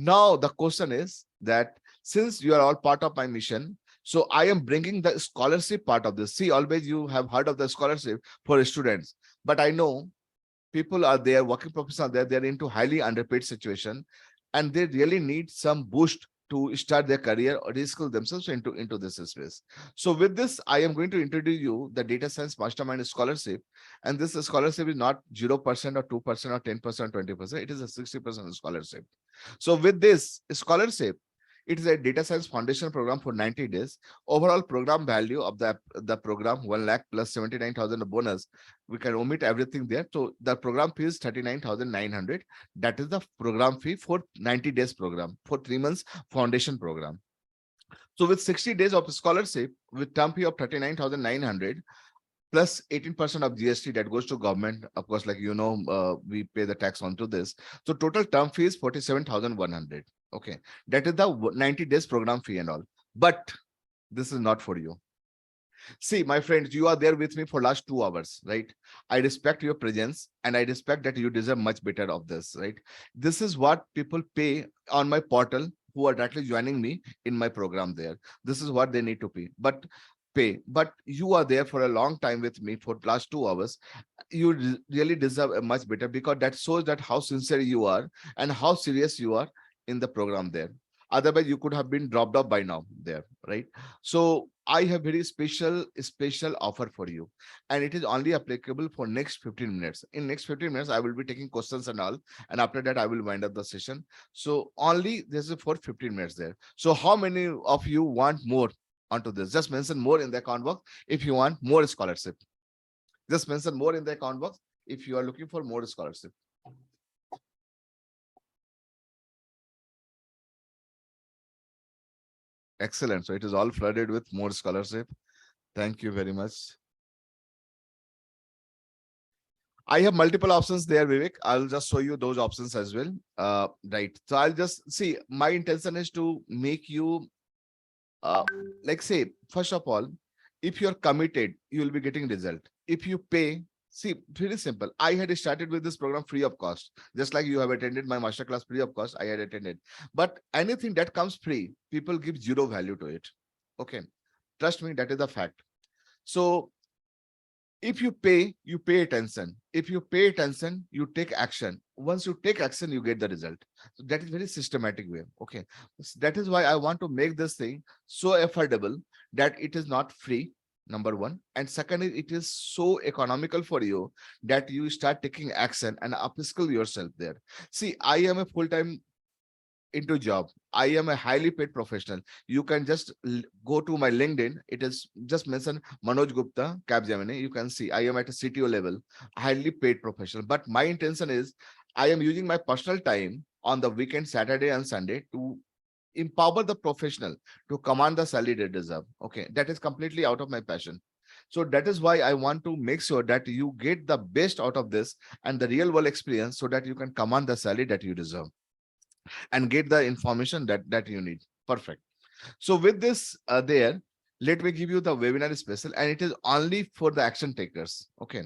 Now, the question is that since you are all part of my mission, so I am bringing the scholarship part of this. See, always you have heard of the scholarship for students, but I know people are there, working professionals are there, they're into highly underpaid situation, and they really need some boost to start their career or reskill themselves into this space. So with this, I am going to introduce you the Data Science Mastermind Scholarship. And this scholarship is not 0% or 2% or 10% or 20%. It is a 60% scholarship. So with this scholarship, it is a data science foundation program for 90 days. Overall program value of the program 1 lakh plus 79,000 bonus. We can omit everything there. So the program fee is 39,900. That is the program fee for 90 days program for 3 months foundation program. So with 60 days of scholarship with term fee of 39,900 plus 18% of GST that goes to government. Of course, like we pay the tax onto this. So total term fee is 47,100. Okay, that is the 90 days program fee and all. But this is not for you. See, my friends, you are there with me for last 2 hours, right? I respect your presence and I respect that you deserve much better of this, right? This is what people pay on my portal who are directly joining me in my program there. This is what they need to pay. But you are there for a long time with me for last 2 hours. You really deserve a much better, because that shows that how sincere you are and how serious you are in the program there. Otherwise, you could have been dropped off by now there, right? So I have very special offer for you, and it is only applicable for next 15 minutes. In next 15 minutes, I will be taking questions and all, and after that, I will wind up the session. So only this is for 15 minutes there. So how many of you want more onto this? Just mention more in the account box if you want more scholarship. Just mention more in the account box if you are looking for more scholarship. Excellent. So it is all flooded with more scholarship. Thank you very much. I have multiple options there, Vivek. I'll just show you those options as well. Right. So I'll just see, my intention is to make you, like say, first of all, if you're committed, you will be getting result. If you pay, see, pretty simple. I had started with this program free of cost, just like you have attended my masterclass free of cost. I had attended, but anything that comes free, people give zero value to it. Okay, trust me, that is the fact. So if you pay attention. If you pay attention, you take action. Once you take action, you get the result. So that is very systematic way. Okay. That is why I want to make this thing so affordable that it is not free. Number one. And second is it is so economical for you that you start taking action and upskill yourself there. See, I am a full-time into job. I am a highly paid professional. You can just go to my LinkedIn. It is just mention Manoj Gupta, Capgemini. You can see I am at a CTO level, highly paid professional. But my intention is I am using my personal time on the weekend, Saturday and Sunday, to empower the professional to command the salary they deserve. Okay, that is completely out of my passion. So that is why I want to make sure that you get the best out of this and the real world experience so that you can command the salary that you deserve and get the information that you need. Perfect. So with this there, let me give you the webinar special, and it is only for the action takers. Okay.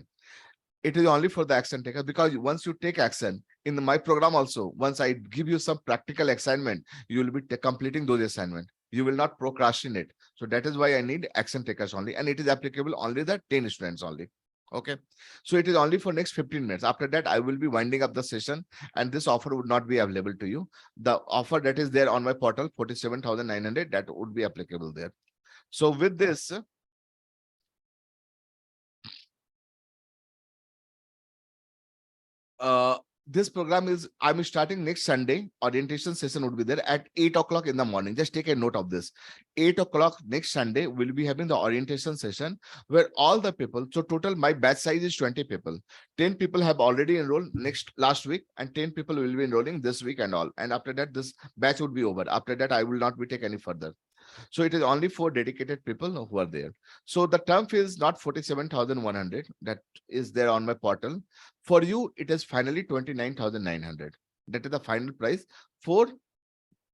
It is only for the action takers, because once you take action in my program also, once I give you some practical assignment, you will be completing those assignments. You will not procrastinate. So that is why I need action takers only, and it is applicable only the 10 students only. Okay, so it is only for next 15 minutes. After that, I will be winding up the session, and this offer would not be available to you. The offer that is there on my portal, 47,900, that would be applicable there. So with this, this program is, I'm starting next Sunday. Orientation session would be there at 8 o'clock in the morning. Just take a note of this. 8 o'clock next Sunday, we'll be having the orientation session where all the people, so total my batch size is 20 people. 10 people have already enrolled last week, and 10 people will be enrolling this week and all. And after that, this batch would be over. After that, I will not be take any further. So it is only for dedicated people who are there. So the term fee is not 47,100 that is there on my portal. For you, it is finally 29,900. That is the final price for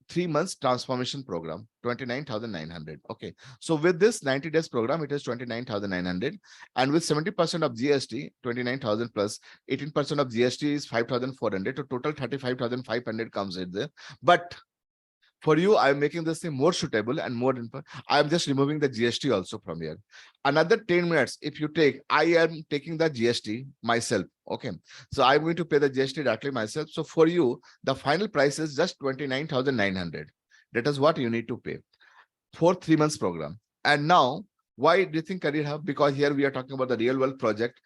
3 months transformation program, 29,900. Okay. So with this 90 days program, it is 29,900. And with 70% of GST, 29,000 plus 18% of GST is 5,400. So total 35,500 comes in there. But for you, I'm making this thing more suitable and more info. I'm just removing the GST also from here. Another 10 minutes, if you take, I am taking the GST myself. Okay. So I'm going to pay the GST directly myself. So for you, the final price is just 29,900. That is what you need to pay for 3 months program. And now, why do you think Career Hub? Because here we are talking about the real world project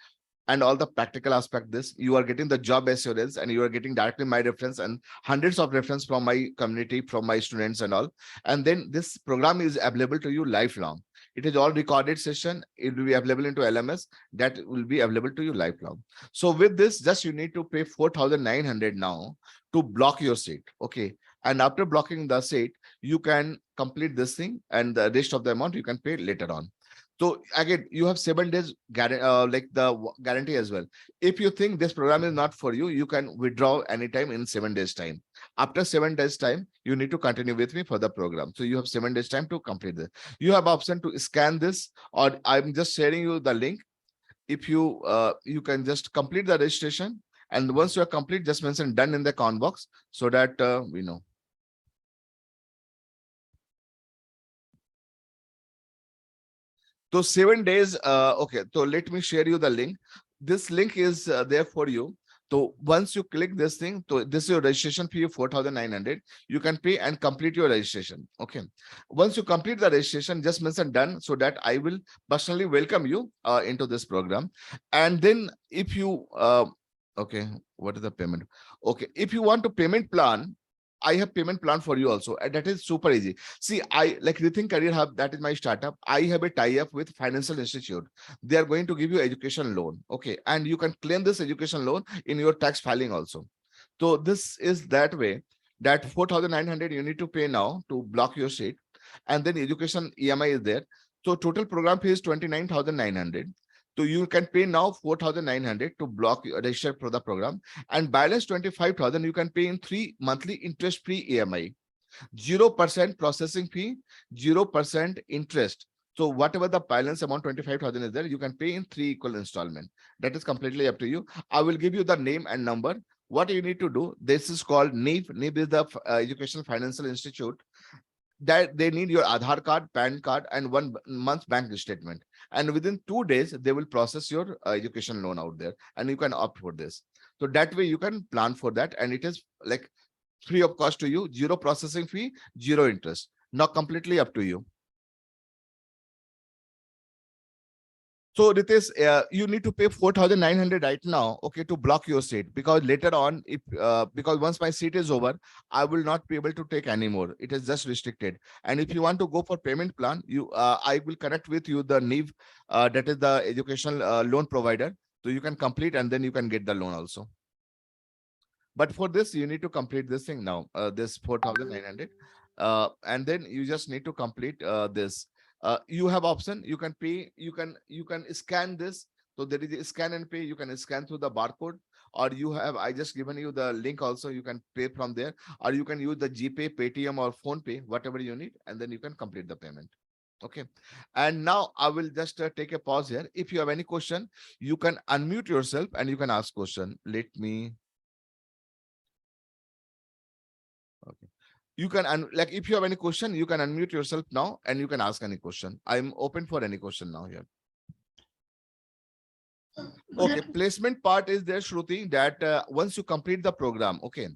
and all the practical aspect. This you are getting the job assurance, and you are getting directly my reference and hundreds of reference from my community, from my students and all. And then this program is available to you lifelong. It is all recorded session. It will be available into LMS, that will be available to you lifelong. So with this, just you need to pay 4,900 now to block your seat. Okay. And after blocking the seat, you can complete this thing, and the rest of the amount you can pay later on. So again, you have 7 days like the guarantee as well. If you think this program is not for you, you can withdraw anytime in 7 days time. After 7 days time, you need to continue with me for the program. So you have 7 days time to complete this. You have option to scan this, or I'm just sharing you the link. If you can just complete the registration, and once you are complete, just mention done in the comment box so that we know. So 7 days. Okay, so let me share you the link. This link is there for you. So once you click this thing, so this is your registration fee of 4,900. You can pay and complete your registration. Okay. Once you complete the registration, just mention done so that I will personally welcome you into this program. And then if you okay, what is the payment? Okay, if you want to payment plan, I have payment plan for you also, and that is super easy. See, I like Rethink Career Hub, that is my startup. I have a tie-up with financial institute. They are going to give you education loan. Okay, and you can claim this education loan in your tax filing also. So this is that way, that 4,900 you need to pay now to block your seat, and then education EMI is there. So total program fee is 29,900. So you can pay now 4,900 to block register for the program, and balance 25,000 you can pay in 3 monthly interest-free EMI. 0% processing fee, 0% interest. So whatever the balance amount 25,000 is there, you can pay in 3 equal installment. That is completely up to you. I will give you the name and number. What you need to do, this is called NEEF. NEEF is the Education Financial Institute. That they need your Aadhaar card, PAN card, and 1 month bank statement. And within 2 days, they will process your education loan out there, and you can opt for this. So that way you can plan for that, and it is like free of cost to you, 0 processing fee, 0 interest. Now completely up to you. So Ritesh, you need to pay 4,900 right now, okay, to block your seat, because later on, if because once my seat is over, I will not be able to take anymore. It is just restricted. And if you want to go for payment plan, I will connect with you the NEEV, that is the educational loan provider. So you can complete, and then you can get the loan also. But for this, you need to complete this thing now, this 4,900. And then you just need to complete this. You have option, you can pay, you can scan this. So there is a scan and pay, you can scan through the barcode, or I just given you the link also, you can pay from there, or you can use the GPay, Paytm, or PhonePe, whatever you need, and then you can complete the payment. Okay. And now I will just take a pause here. If you have any question, you can unmute yourself and you can ask question. Let me. Okay. You can, like, if you have any question, you can unmute yourself now and you can ask any question. I'm open for any question now here. Okay, placement part is there, Shruti, that once you complete the program, okay,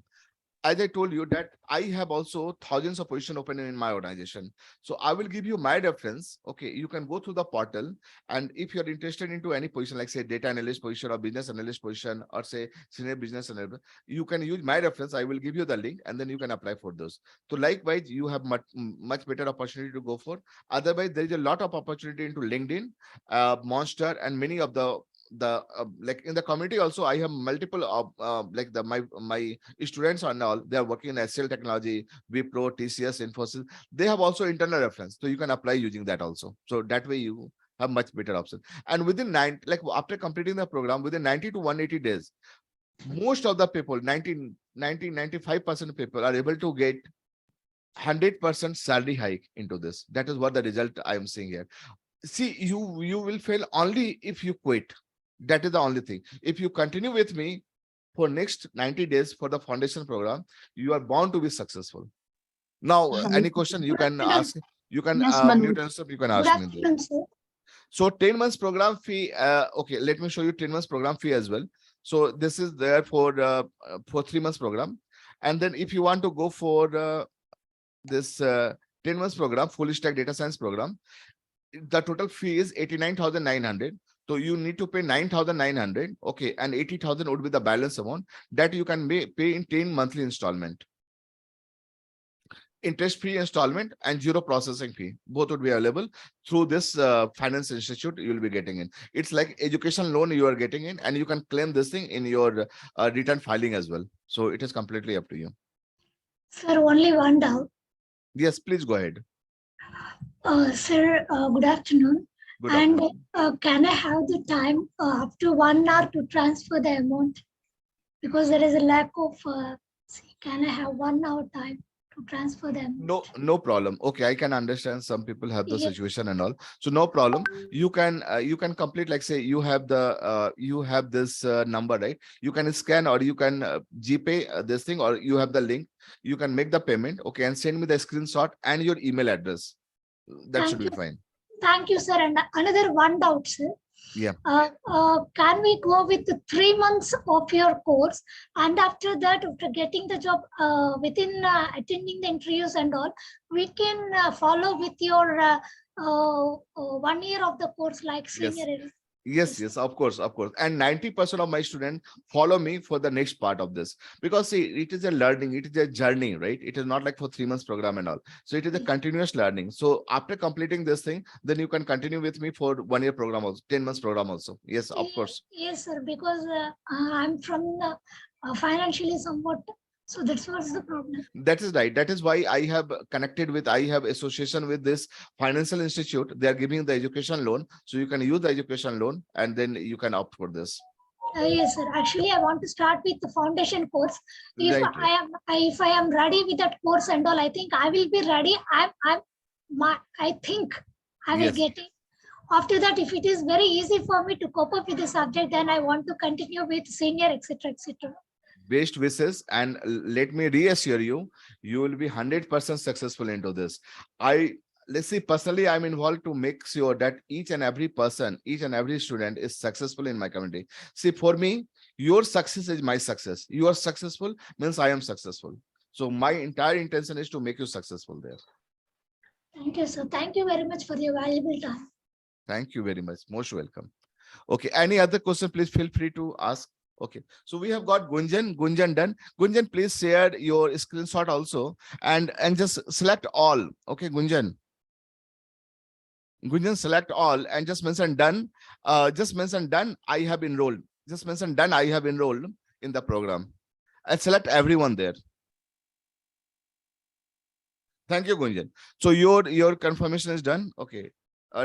as I told you that I have also thousands of positions open in my organization. So I will give you my reference. Okay, you can go through the portal, and if you're interested into any position, like say data analyst position or business analyst position, or say senior business analyst, you can use my reference. I will give you the link, and then you can apply for those. So likewise, you have much better opportunity to go for. Otherwise, there is a lot of opportunity into LinkedIn, Monster, and many of the like in the community also. I have multiple like my students and all, they are working in SL technology, Wipro, TCS, Infosys. They have also internal reference, so you can apply using that also. So that way you have much better option. And within like after completing the program, within 90 to 180 days, most of the people, 95% of people are able to get 100% salary hike into this. That is what the result I am seeing here. See, you will fail only if you quit. That is the only thing. If you continue with me for next 90 days for the foundation program, you are bound to be successful. Now, any question you can ask, you can Yes, Manu. mute yourself, you can Good ask me there. afternoon, sir. So 10 months program fee, okay, let me show you 10 months program fee as well. So this is there for 3 months program. And then if you want to go for this 10 months program, full stack data science program, the total fee is 89,900. So you need to pay 9,900. Okay. And 80,000 would be the balance amount that you can pay in 10 monthly installment. Interest-free installment and 0 processing fee. Both would be available through this finance institute you will be getting in. It's like education loan you are getting in, and you can claim this thing in your return filing as well. So it is completely up to you. Sir, only one doubt. Yes, please go ahead. Sir, good afternoon. Good And afternoon. can I have the time up to 1 hour to transfer the amount? Because there is a lack of can I have 1 hour time to transfer them? No problem. Okay, I can understand some people have the Yes, situation and all. So no problem. You can complete, like say you have you have this number, right? You can scan or you can GPay this thing, or you have the link. You can make the payment, okay, and send me the screenshot and your email address. That should thank be you. fine. Thank you, sir. And another one doubt, sir. Yeah. Can we go with the 3 months of your course, and after that, after getting the job, within attending the interviews and all, we can follow with your 1 year of the course, like Yes. senior. Yes, yes, of course, of course. And 90% of my students follow me for the next part of this, because see, it is a learning, it is a journey, right? It is not like for 3 months program and all. So it is a continuous learning. So after completing this thing, then you can continue with me for 1 year program also, 10 months program also. Yes, of course. Yes, sir. Because I'm from financially somewhat, so that's what's the problem. That is right. That is why I have connected with, I have association with this financial institute. They are giving the education loan. So you can use the education loan and then you can opt for this. Yes, sir. Actually, I want to start with the foundation course. If Right, right. if I am ready with that course and all, I think I will be ready. I think I will Yes. get it. After that, if it is very easy for me to cope up with the subject, then I want to continue with senior, etc., etc. Best wishes, and let me reassure you, you will be 100% successful into this. I Let's see, personally, I'm involved to make sure that each and every person, each and every student is successful in my community. See, for me, your success is my success. You are successful means I am successful. So my entire intention is to make you successful there. Thank you, sir. Thank you very much for your valuable time. Thank you very much. Most welcome. Okay, any other question, please feel free to ask. Okay, so we have got Gunjan done. Gunjan, please share your screenshot also, and just select all. Okay, Gunjan, select all and just mention done. Just mention done, I have enrolled. Just mention done, I have enrolled in the program, and select everyone there. Thank you, Gunjan. So your confirmation is done. Okay.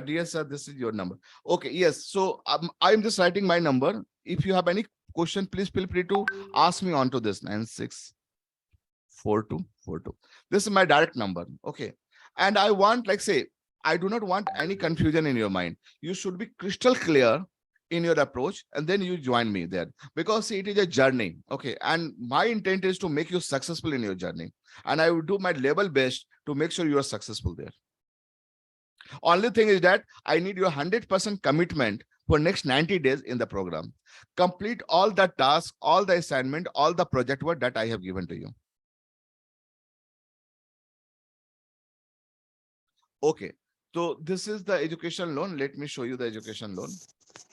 Dear sir, this is your number. Okay, yes. So I'm just writing my number. If you have any question, please feel free to ask me onto this 964242. This is my direct number. Okay. And I want, like say, I do not want any confusion in your mind. You should be crystal clear in your approach, and then you join me there, because see, it is a journey. Okay. And my intent is to make you successful in your journey. And I will do my level best to make sure you are successful there. Only thing is that I need your 100% commitment for next 90 days in the program. Complete all the tasks, all the assignment, all the project work that I have given to you. Okay. So this is the education loan. Let me show you the education loan.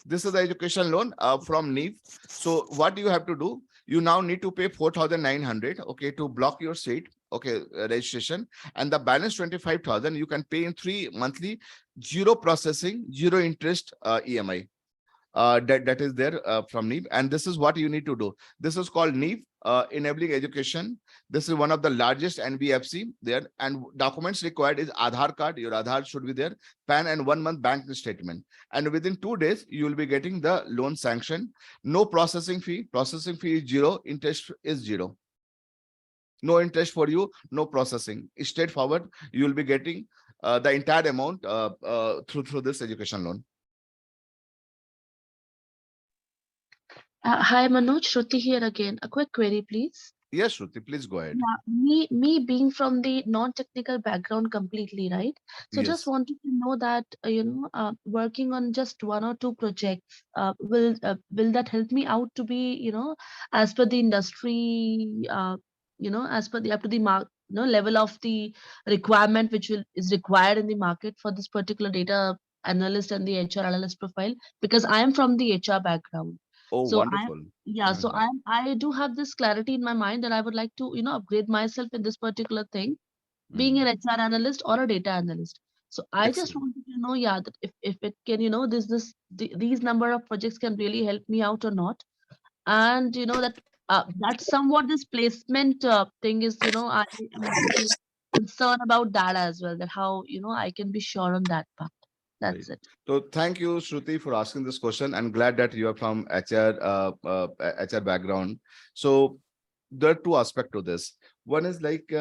This is the education loan from NEEV. So what you have to do, you now need to pay 4,900, okay, to block your seat, okay, registration, and the balance 25,000 you can pay in 3 monthly, zero processing, zero interest EMI. That is there from NEEV, and this is what you need to do. This is called NEEV, enabling education. This is one of the largest NBFC there, and documents required is Aadhaar card. Your Aadhaar should be there, PAN, and 1 month bank statement. And within 2 days, you will be getting the loan sanction. No processing fee. Processing fee is zero. Interest is zero. No interest for you. No processing. Straightforward. You will be getting the entire amount through this education loan. Hi, Manoj. Shruti here again. A quick query, please. Yes, Shruti, please go ahead. Yeah, me being from the non-technical background completely, right? So just Yes. wanted to know that, working on just 1 or 2 projects, will that help me out to be, as per the industry, as per the up to the mark, level of the requirement which is required in the market for this particular data analyst and the HR analyst profile, because I am from the HR background. Oh, So wonderful. yeah, so Mhm. I do have this clarity in my mind that I would like to, upgrade myself in this particular thing, being Mhm. an HR analyst or a data analyst. So I just Excellent. wanted to know, yeah, that if it can, these number of projects can really help me out or not. And that that's somewhat this placement thing is, I am little concerned about that as well, that how, I can be sure on that part. Right. That's it. So thank you, Shruti, for asking this question. I'm glad that you are from HR HR background. So there are two aspects to this. One is like,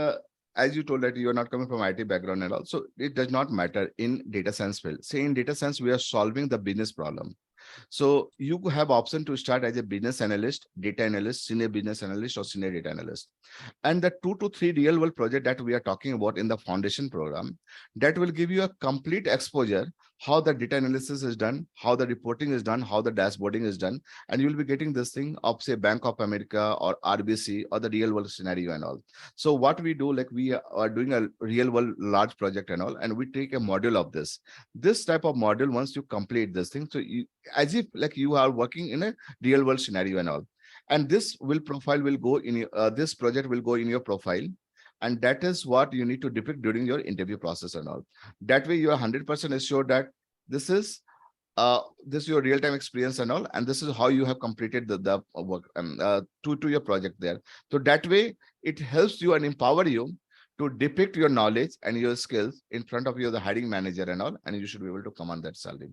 as you told that you are not coming from IT background and all, so it does not matter in data science field. Say in data science, we are solving the business problem. So you have option to start as a business analyst, data analyst, senior business analyst, or senior data analyst. And the 2 to 3 real world project that we are talking about in the foundation program, that will give you a complete exposure, how the data analysis is done, how the reporting is done, how the dashboarding is done. And you'll be getting this thing of say Bank of America or RBC or the real world scenario and all. So what we do, like we are doing a real world large project and all, and we take a module of this type of module. Once you complete this thing, so you, as if like you are working in a real world scenario and all, and this will profile will go in your, this project will go in your profile, and that is what you need to depict during your interview process and all. That way you are 100% assured that this is this is your real-time experience and all, and this is how you have completed the work to your project there. So that way it helps you and empower you to depict your knowledge and your skills in front of you, the hiring manager and all, and you should be able to command that salary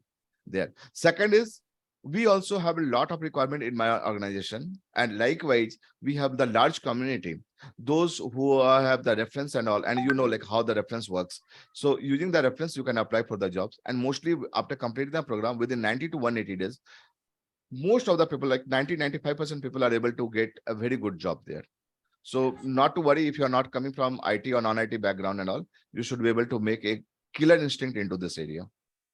there. Second is, we also have a lot of requirement in my organization, and likewise we have the large community, those who have the reference and all, and you know like how the reference works. So using the reference you can apply for the jobs, and mostly after completing the program within 90 to 180 days, most of the people, like 90-95% people, are able to get a very good job there. So not to worry, if you're not coming from IT or non-IT background and all, you should be able to make a killer instinct into this area.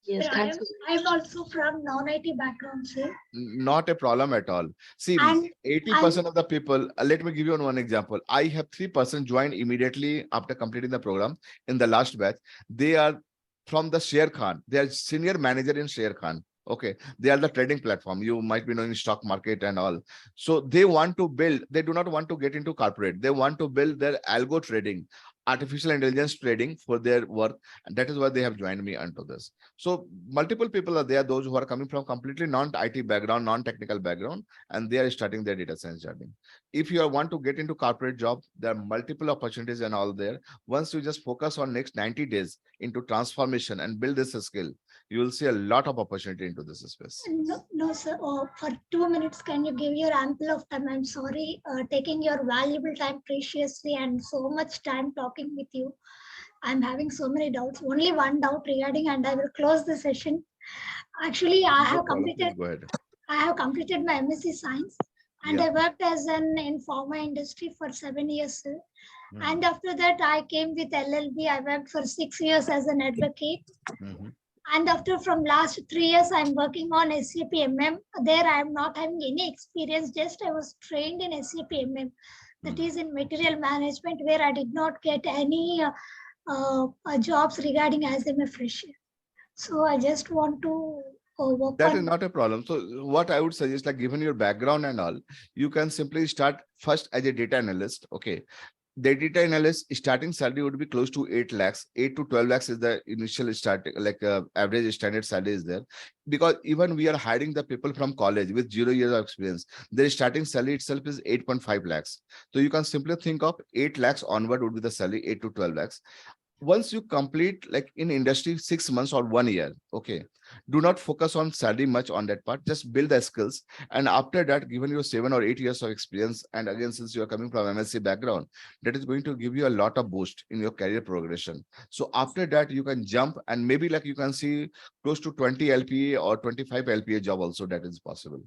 Yes, Yeah, thanks. I'm also from non-IT background, sir. Not a problem at all. See, And 80% of the people, let me give you one example. I have 3% joined immediately after completing the program in the last batch. They are from the Share Khan. They are senior manager in Share Khan. Okay. They are the trading platform. You might be knowing stock market and all. So they want to build, they do not want to get into corporate. They want to build their algo trading, artificial intelligence trading for their work. And that is why they have joined me onto this. So multiple people are there, those who are coming from completely non-IT background, non-technical background, and they are starting their data science journey. If you want to get into corporate job, there are multiple opportunities and all there. Once you just focus on next 90 days into transformation and build this skill, you will see a lot of opportunity into this space. no, no, sir. For 2 minutes, can you give your ample of time? I'm sorry, taking your valuable time preciously and so much time talking with you. I'm having so many doubts. Only one doubt regarding, and I will close the session. Actually, No problem. Please go ahead. I have completed my MSc Science, and Yeah. I worked as an in pharma industry for 7 years, sir. Mhm. And after that, I came with LLB. I worked for 6 years as an advocate. Mhm. And after from last 3 years, I'm working on SAP MM. There, I'm not having any experience. Just I was trained in SAP MM. That is in material management, where I did not get any jobs regarding as I'm a fresher. So I just want to work That is on. not a problem. So what I would suggest, like given your background and all, you can simply start first as a data analyst. Okay. The data analyst starting salary would be close to 8 lakhs. 8 to 12 lakhs is the initial starting, like average standard salary is there. Because even we are hiring the people from college with 0 years of experience, their starting salary itself is 8.5 lakhs. So you can simply think of 8 lakhs onward would be the salary, 8 to 12 lakhs. Once you complete like in industry 6 months or 1 year, okay, do not focus on salary much on that part, just build the skills. And after that, given your 7 or 8 years of experience, and again since you are coming from MSc background, that is going to give you a lot of boost in your career progression. So after that you can jump, and maybe like you can see close to 20 LPA or 25 LPA job also, that is possible.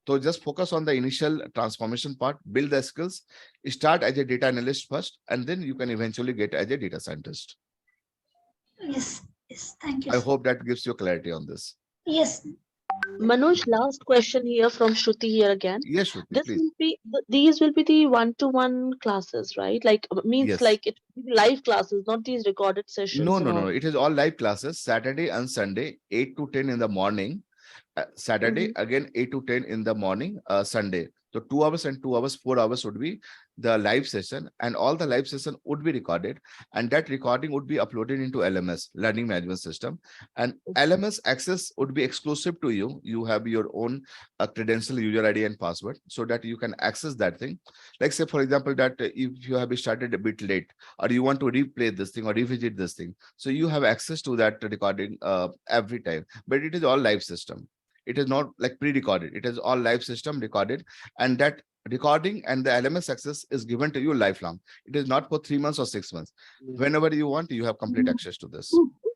So just focus on the initial transformation part, build the skills, start as a data analyst first, and then you can eventually get as a data scientist. Yes, yes, thank you. I Sir. hope that gives you clarity on this. Yes, Manoj, last question here from Shruti here again. Yes, Shruti, This please. will be these will be the one-to-one classes, right? Like means Yes. like it will be live classes, not these recorded No, sessions and no, no, all. no. It is all live classes, Saturday and Sunday, 8 to 10 in the morning. Saturday, Mhm. again 8 to 10 in the morning, Sunday. So 2 hours and 2 hours, 4 hours would be the live session, and all the live session would be recorded, and that recording would be uploaded into LMS, Learning Management System, and LMS access would be exclusive to you. You have your own credential, user ID and password, so that you can access that thing. Like say, for example, that if you have started a bit late, or you want to replay this thing or revisit this thing, so you have access to that recording every time, but it is all live system. It is not like pre-recorded. It is all live system recorded, and that recording and the LMS access is given to you lifelong. It is not for 3 months or 6 months. Whenever you want, you have complete access to this.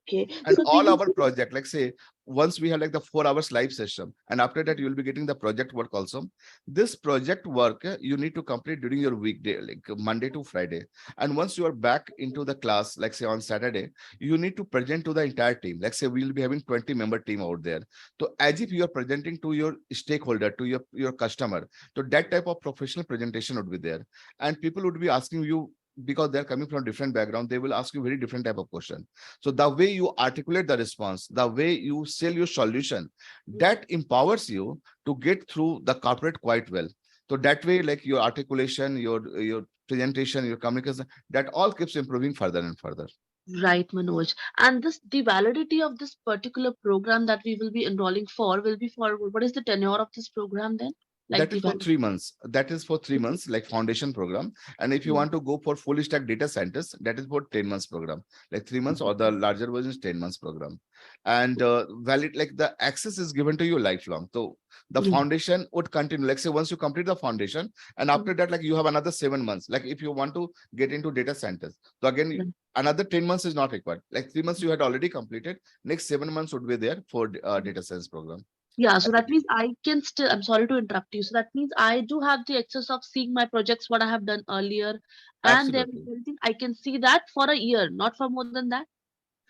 Okay. And So all our previously, project, like say, once we have like the 4 hours live session, and after that you will be getting the project work also. This project work you need to complete during your weekday, like Monday to Friday. And once you are back into the class, like say on Saturday, you need to present to the entire team. Like say we will be having 20-member team out there. So as if you are presenting to your stakeholder, to your customer. So that type of professional presentation would be there. And people would be asking you, because they're coming from different background, they will ask you very different type of question. So the way you articulate the response, the way you sell your solution, that empowers you to get through the corporate quite well. So that way, like your articulation, your presentation, your communication, that all keeps improving further and further. right, Manoj. And this the validity of this particular program that we will be enrolling for will be for what is the tenure of this program then? Like That the is for valid. 3 months. That is for three Okay. months, like foundation program. And if you Mm, want to go for full stack data scientist, that is for 10 months program, like 3 months, or the larger version is 10 months program. And valid, like the access is given to you lifelong. So the yeah. foundation would continue. Like say once you complete the foundation, and Mm, after that, like you have another 7 months. Like if you want to get into data scientist, so again, right. another 10 months is not required. Like 3 months you had already completed. Next 7 months would be there for data science program. Yeah, so As it that is. means I can still, I'm sorry to interrupt you. So that means I do have the access of seeing my projects, what I have done earlier, and there is Absolutely. anything I can see that for a year, not for more than that.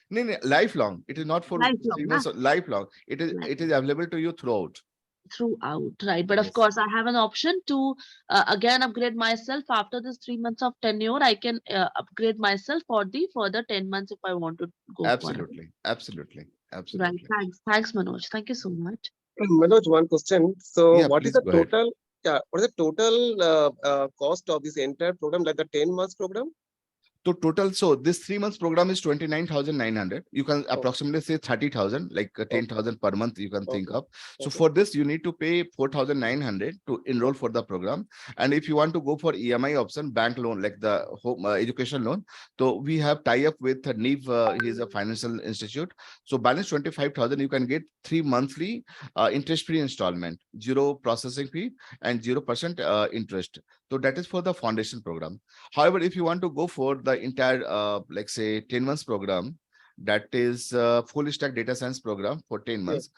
No, no, lifelong. It is not for Lifelong, three na? months. Lifelong. It is Lifelong. available to you throughout. Throughout, right? But of Yes, course, I have an option to again upgrade myself after this 3 months of tenure. I can upgrade myself for the further 10 months if I want to go for it. absolutely, absolutely, Right. absolutely. Thanks, Manoj. Thank you so much. Manoj, one question. So, Yeah, what is please the go ahead. total? Yeah, what is the total cost of this entire program, like the 10 months program? So total, so this 3 months program is 29,900. You can Oh, approximately say 30,000, like okay, 10,000 per month you can think okay, of. So okay, for this, you need to pay 4,900 to enroll okay, for the program. And if you want to go for EMI option, bank loan, like the home education loan, so we have tie up with NIV, he is a financial institute. So balance 25,000, you can get 3 monthly interest-free installment, zero processing fee and 0% interest. So that is for the foundation program. However, if you want to go for the entire, like say 10 months program, that is full stack data science program for 10 yeah, months.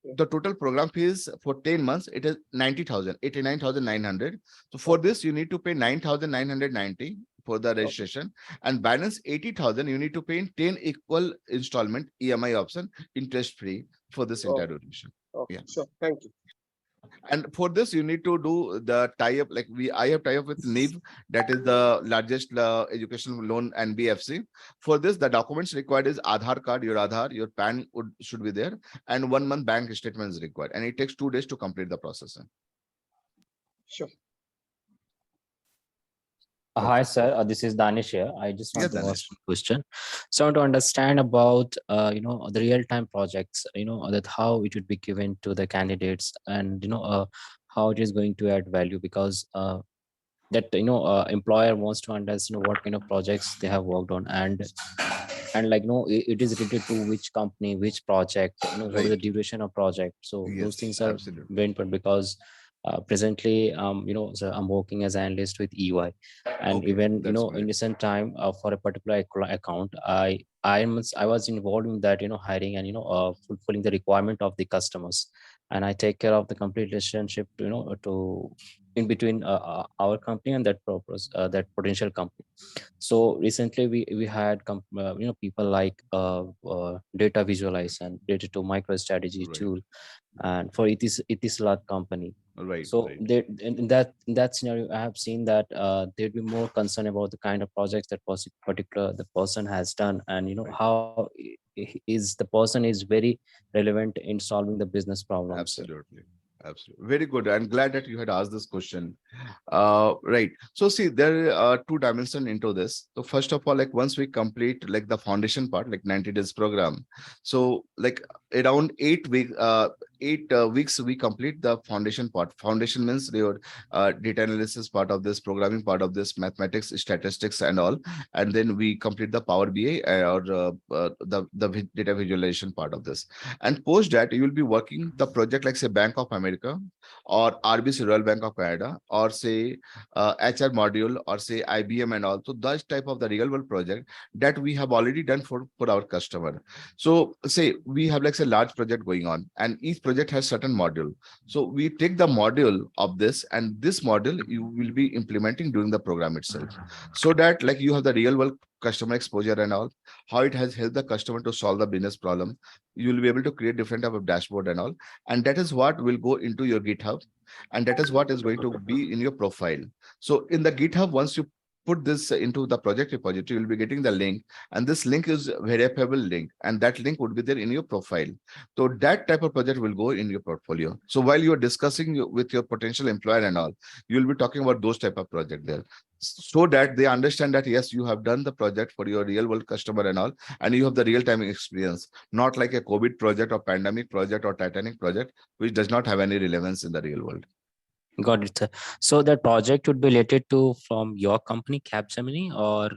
yeah, The total program fees for 10 months, it is 90,000, 89,900. So for okay, this, you need to pay 9,990 for the okay, registration, and balance 80,000 you need to pay in 10 equal installment EMI option, interest free for this entire okay, duration. okay, Yeah. sure, thank you. And for this, you need to do the tie-up, like I have tie-up with NIV, that is the largest educational loan NBFC. For this, the documents required is Aadhaar card, your Aadhaar, your PAN should be there, and 1 month bank statement is required. And it takes 2 days to complete the process. Sure. Hi, Perfect. sir. This is Danish here. I just Yes, want to ask Danish. one question. So, I want to understand about, the real-time projects. That how it would be given to the candidates, and how it is going to add value, because that employer wants to understand what kind of projects they have worked on, and like it is related to which company, which project, what is Right. the duration of project. So those Yes, things are absolutely. very important, because presently so I'm working as an analyst with EY, and Okay, even that's in great. recent time, for a particular account, I was involved in that, hiring, and fulfilling the requirement of the customers, and I take care of the complete relationship, to in between our company and that purpose, that potential company. So recently we had people like data visualization, data to micro strategy Right, tool, and for it is large company. right, So right, they, in that scenario, I have seen that they'd be more concerned about the kind of projects that particular the person has done, and right. how is the person is very relevant in solving the business problems. Absolutely. Absolutely. Very good. I'm glad that you had asked this question. Right. So see, there are two dimensions into this. So first of all, like once we complete like the foundation part, like 90 days program. So like around 8 weeks, 8 weeks, we complete the foundation part. Foundation means your data analysis part of this, programming part of this, mathematics, statistics, and all. And then we complete the Power BI or the data visualization part of this. And post that, you will be working the project like say Bank of America or RBC Royal Bank of Canada, or say HR module, or say IBM and all. So that type of the real world project that we have already done for our customer. So say we have like say large project going on, and each project has certain module. So we take the module of this, and this module you will be implementing during the program itself, so that like you have the real world customer exposure and all, how it has helped the customer to solve the business problem. You will be able to create different type of dashboard and all, and that is what will go into your GitHub, and that is what is going to be in your profile. So in the GitHub, once you put this into the project repository, you'll be getting the link, and this link is verifiable link, and that link would be there in your profile. So that type of project will go in your portfolio. So while you're discussing with your potential employer and all, you'll be talking about those type of project there, so that they understand that yes, you have done the project for your real world customer and all, and you have the real time experience, not like a COVID project or pandemic project or Titanic project, which does not have any relevance in the real world. Got it, sir. So that project would be related to from your company, Capgemini, or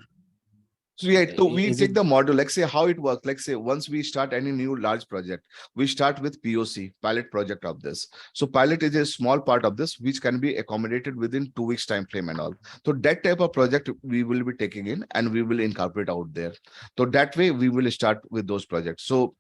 So yeah, so we is it? take the model, like say how it works. Like say once we start any new large project, we start with POC, pilot project of this. So pilot is a small part of this, which can be accommodated within 2 weeks time frame and all. So that type of project we will be taking in, and we will incorporate out there. So that way we will start with those projects. So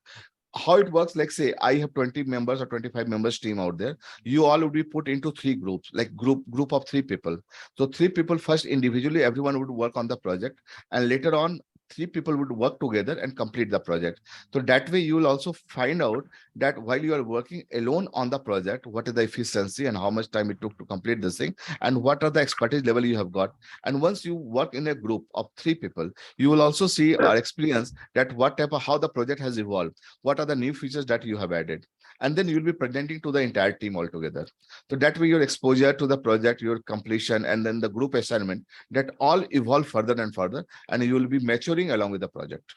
how it works, like say I have 20 members or 25 members team out there, you all would be put into three groups, like group of three people. So three people first individually, everyone would work on the project, and later on three people would work together and complete the project. So that way you will also find out that while you are working alone on the project, what is the efficiency and how much time it took to complete this thing, and what are the expertise level you have got. And once you work in a group of three people, you will also see our experience that what type of how the project has evolved, what are the new features that you have added, and then you'll be presenting to the entire team altogether. So that way your exposure to the project, your completion, and then the group assignment, that all evolve further and further, and you will be maturing along with the project.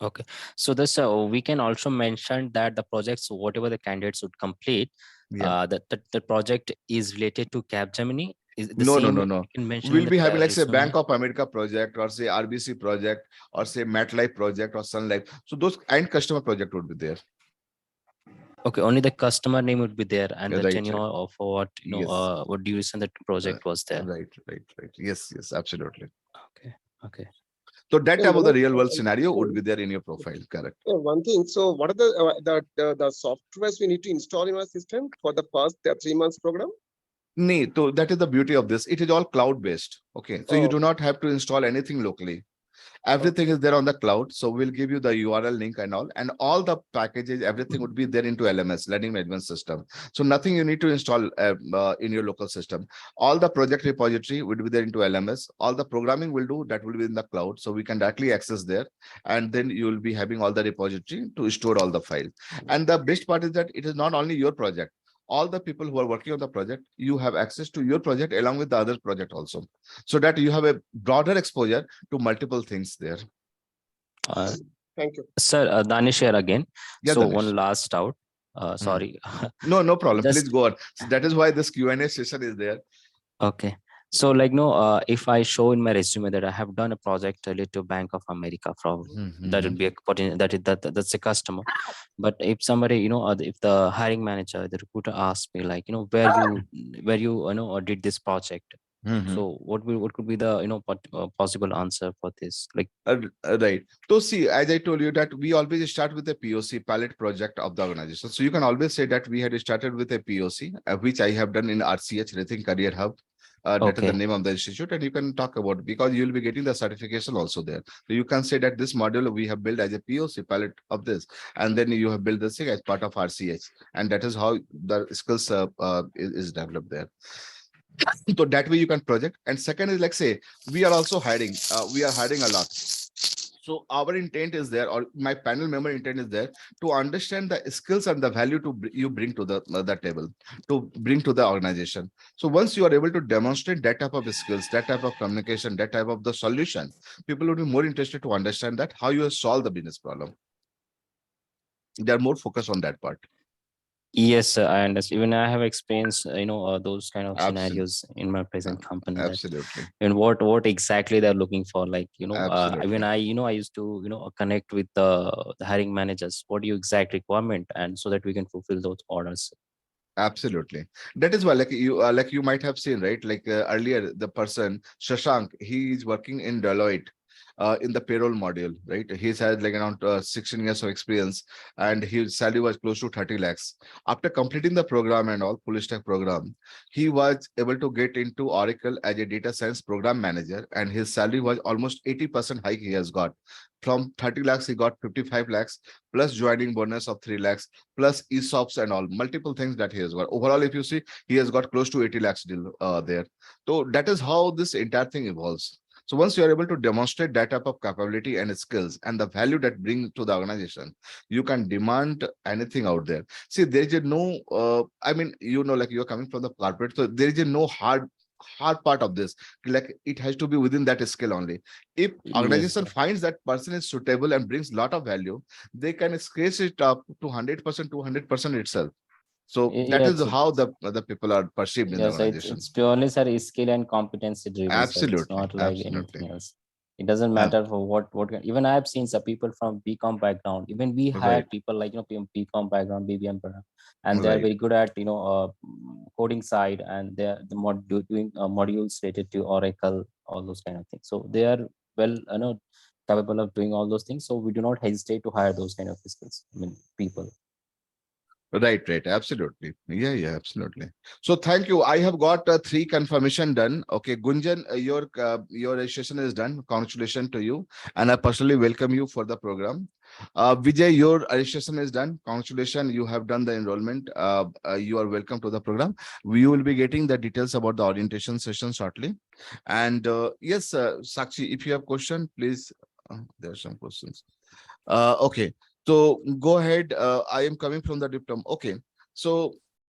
Okay, so this we can also mention that the projects, whatever the candidates would complete, Yeah. that the project is related to Capgemini. Is the No, no, same no, we no. can mention in We'll the be having like say resume? Bank of America project, or say RBC project, or say MetLife project, or Sun Life. So those end customer project would be there. Okay, only the customer name would be there, and the Right, tenure right. of Yes. what duration the project was there. Right, right, right. Yes, yes, absolutely. Okay, okay. So that type of the Manoj, real world scenario would be there in your profile. Correct. one thing. So, what are the softwares we need to install in our system for the first 3 months program? Nee, so that is the beauty of this. It is all cloud based. Okay. So you Oh, do not have to install anything locally. okay. Everything is there on the cloud. So we'll give you the URL link and all the packages, everything would be there into LMS, Learning Management System. So nothing you need to install in your local system. All the project repository would be there into LMS. All the programming will do that will be in the cloud. So we can directly access there. And then you will be having all the repository to store all the file. And the best part is that it is not only your project. All the people who are working on the project, you have access to your project along with the other project also, so that you have a broader exposure to multiple things there. Uh, Thank you. Sir, Danish here again. Yeah, So Danish. one last doubt. Sorry. No, no problem. Just Please go on. So that is why this Q&A session is there. okay. So like no, if I show in my resume that I have done a project related to Bank of America, from that would be a potential, that's a customer. But if somebody, if the hiring manager, the recruiter asks me like, where you did this project. So what could be the possible answer for this? Like Right. So see, as I told you that we always start with a POC, pilot project of the organization. So you can always say that we had started with a POC, which I have done in RCH, Rethink Career Hub. That is the okay, name of the institute, and you can talk about, because you will be getting the certification also there. So you can say that this module we have built as a POC pilot of this, and then you have built this thing as part of RCH, and that is how the skills is developed there. So that way you can project. And second is like say we are also hiring. We are hiring a lot. So our intent is there, or my panel member intent is there, to understand the skills and the value you bring to the table, to bring to the organization. So once you are able to demonstrate that type of skills, that type of communication, that type of the solution, people will be more interested to understand that how you solve the business problem. They are more focused on that part. Yes, sir, I understand. Even I have experienced, those kind of Absolutely. scenarios in my present company. That Absolutely. and what exactly they're looking for. Like, Absolutely. even I used to, connect with the hiring managers. What your exact requirement, and so that we can fulfill those orders. Absolutely. That is why, like you might have seen, right? Like earlier, the person Shashank, he is working in Deloitte, in the payroll module, right? He's had like around 16 years of experience, and his salary was close to 30 lakhs. After completing the program and all full stack program, he was able to get into Oracle as a data science program manager, and his salary was almost 80% hike he has got. From 30 lakhs, he got 55 lakhs plus joining bonus of 3 lakhs plus ESOPs and all multiple things that he has got. Overall, if you see, he has got close to 80 lakhs deal there. So that is how this entire thing evolves. So once you are able to demonstrate that type of capability and skills and the value that bring to the organization, you can demand anything out there. See, there is no, I mean, like you're coming from the corporate, so there is no hard part of this. Like it has to be within that skill only. If Yes, organization sir. finds that person is suitable and brings lot of value, they can scale it up to 100%, 200% itself. So that is Yes, how the people are perceived in the yes, organization. it's purely, sir, skill and competency driven, sir. It's Absolutely, not like absolutely. anything else. It doesn't Uh, matter for even I have seen some people from BCom background. Even we right, hired people like, BCom background, BBM background, and they're right. very good at, coding side, and they're doing modules related to Oracle, all those kind of things. So they are well, capable of doing all those things. So we do not hesitate to hire those kind of skills. I mean, people. Right, right, absolutely. Yeah, yeah, absolutely. So thank you. I have got three confirmation done. Okay, Gunjan, your registration is done. Congratulations to you, and I personally welcome you for the program. Vijay, your registration is done. Congratulations, you have done the enrollment. You are welcome to the program. We will be getting the details about the orientation session shortly. And yes, Sakshi, if you have question, please. There are some questions. Okay, so go ahead. I am coming from the diploma. Okay, so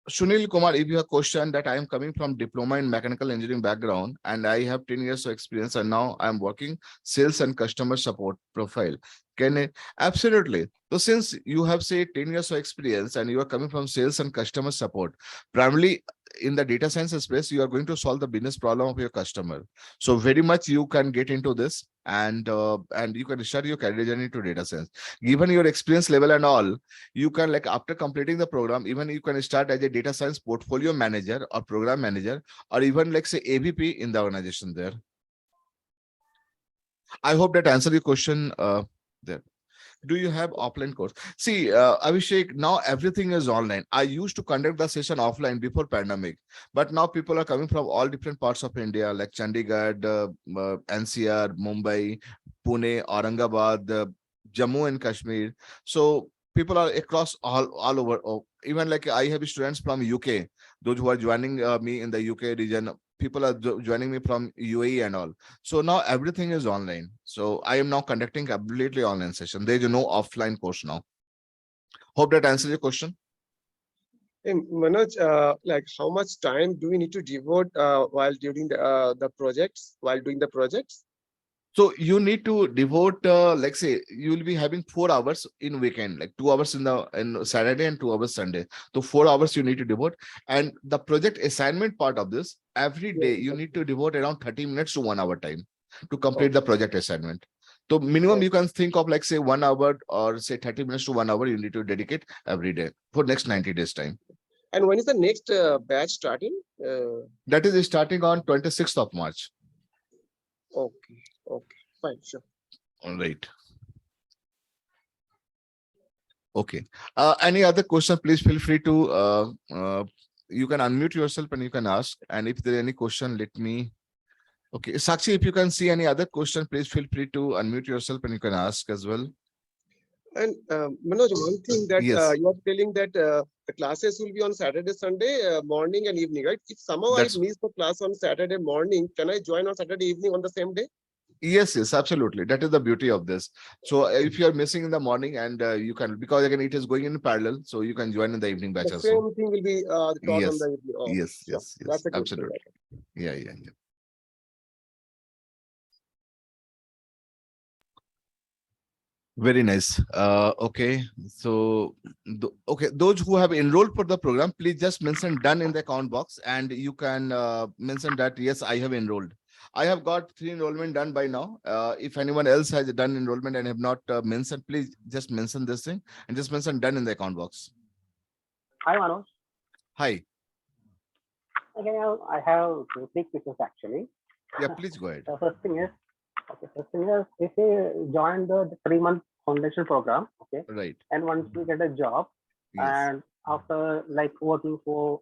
Sunil Kumar, if you have question that I am coming from diploma in mechanical engineering background and I have 10 years of experience and now I am working sales and customer support profile. Can I? Absolutely. So since you have say 10 years of experience and you are coming from sales and customer support, primarily in the data science space, you are going to solve the business problem of your customer. So very much you can get into this and you can start your career journey to data science. Given your experience level and all, you can like after completing the program, even you can start as a data science portfolio manager or program manager, or even like say AVP in the organization there. I hope that answered your question there. Do you have offline course? See, Abhishek, now everything is online. I used to conduct the session offline before pandemic, but now people are coming from all different parts of India, like Chandigarh, NCR, Mumbai, Pune, Aurangabad, Jammu and Kashmir. So people are across all over. Oh, even like I have students from UK, those who are joining me in the UK region. People are joining me from UAE and all. So now everything is online. So I am now conducting completely online session. There is no offline course now. Hope that answers your question. Hey, Manoj, like how much time do we need to devote while during the projects, while doing the projects? So you need to devote, like say, you will be having 4 hours in weekend, like 2 hours in Saturday and 2 hours Sunday. So 4 hours you need to devote. And the project assignment part of this, every Yes, day you need to devote around 30 minutes to 1 hour time to complete okay, the project assignment. So minimum okay. you can think of like say 1 hour or say 30 minutes to 1 hour you need to dedicate every day for next 90 days time. And when is the next batch starting? That is starting on 26th of March. Okay, okay, fine, sure. All right. Okay. Any other question, please feel free to, you can unmute yourself and you can ask. And if there any question, let me, okay. Sakshi, if you can see any other question, please feel free to unmute yourself and you can ask as well. And Manoj, one thing that Yes, you are telling that the classes will be on Saturday, Sunday, morning and evening, right? If somehow I that's, miss the class on Saturday morning, can I join on Saturday evening on the same day? yes, yes, absolutely. That is the beauty of this. So if you are missing in the morning and you can, because again, it is going in parallel, so you can join in the evening The batch also. same thing will be taught on Yes, the evening. Oh, okay, yes, sure. yes, yes, That's a good thing. absolutely. Yeah, yeah, yeah. Very nice. Okay. So, okay, those who have enrolled for the program, please just mention done in the account box, and you can mention that yes, I have enrolled. I have got 3 enrollment done by now. If anyone else has done enrollment and have not mentioned, please just mention this thing and just mention done in the account box. Hi, Manoj. Hi. Again, I have 2 questions actually. Yeah, please go ahead. The first thing is, if you join the 3-month foundation program, okay, Right. and once you get a job, Yes. and after like working for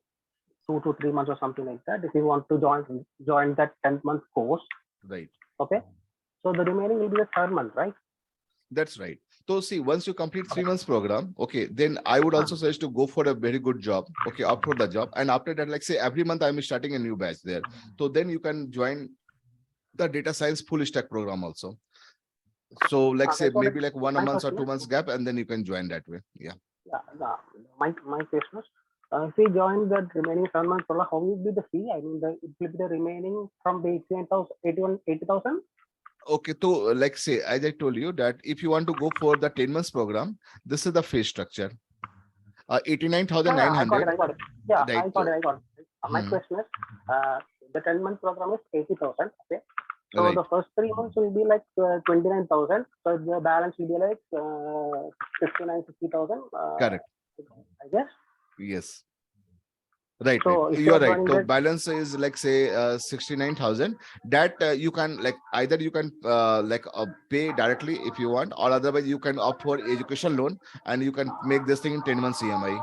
2 to 3 months or something like that, if you want to join that 10th month course, Right. okay, so the remaining will be the 3rd month, right? That's right. So see, once you complete 3 months program, okay, then I would also suggest to go for a very good job. Okay, opt for the job. And after that, like say every month I'm starting a new batch there. So then you can join the data science full stack program also. So like say I got it. maybe like 1 My month or question 2 is, months gap, and then you can join that way. Yeah. my question is, if we join that remaining 7 months, how will be the fee? I mean, it will be the remaining from the 80,000. Okay, so like say, as I told you that if you want to go for the 10 months program, this is the phase structure. Yeah, I got it. 89,900. Yeah, Right. I got it. My Hmm, question is, the 10-month program is 80,000. Okay. So right. the first 3 months will be like 29,000. So the balance will be like 60,000. Correct. I guess. Yes. Right, right. So if you You're are right. joining So that, balance is like say 69,000. That you can like either you can pay directly if you want, or otherwise you can opt for education loan and you can make this thing in 10 months EMI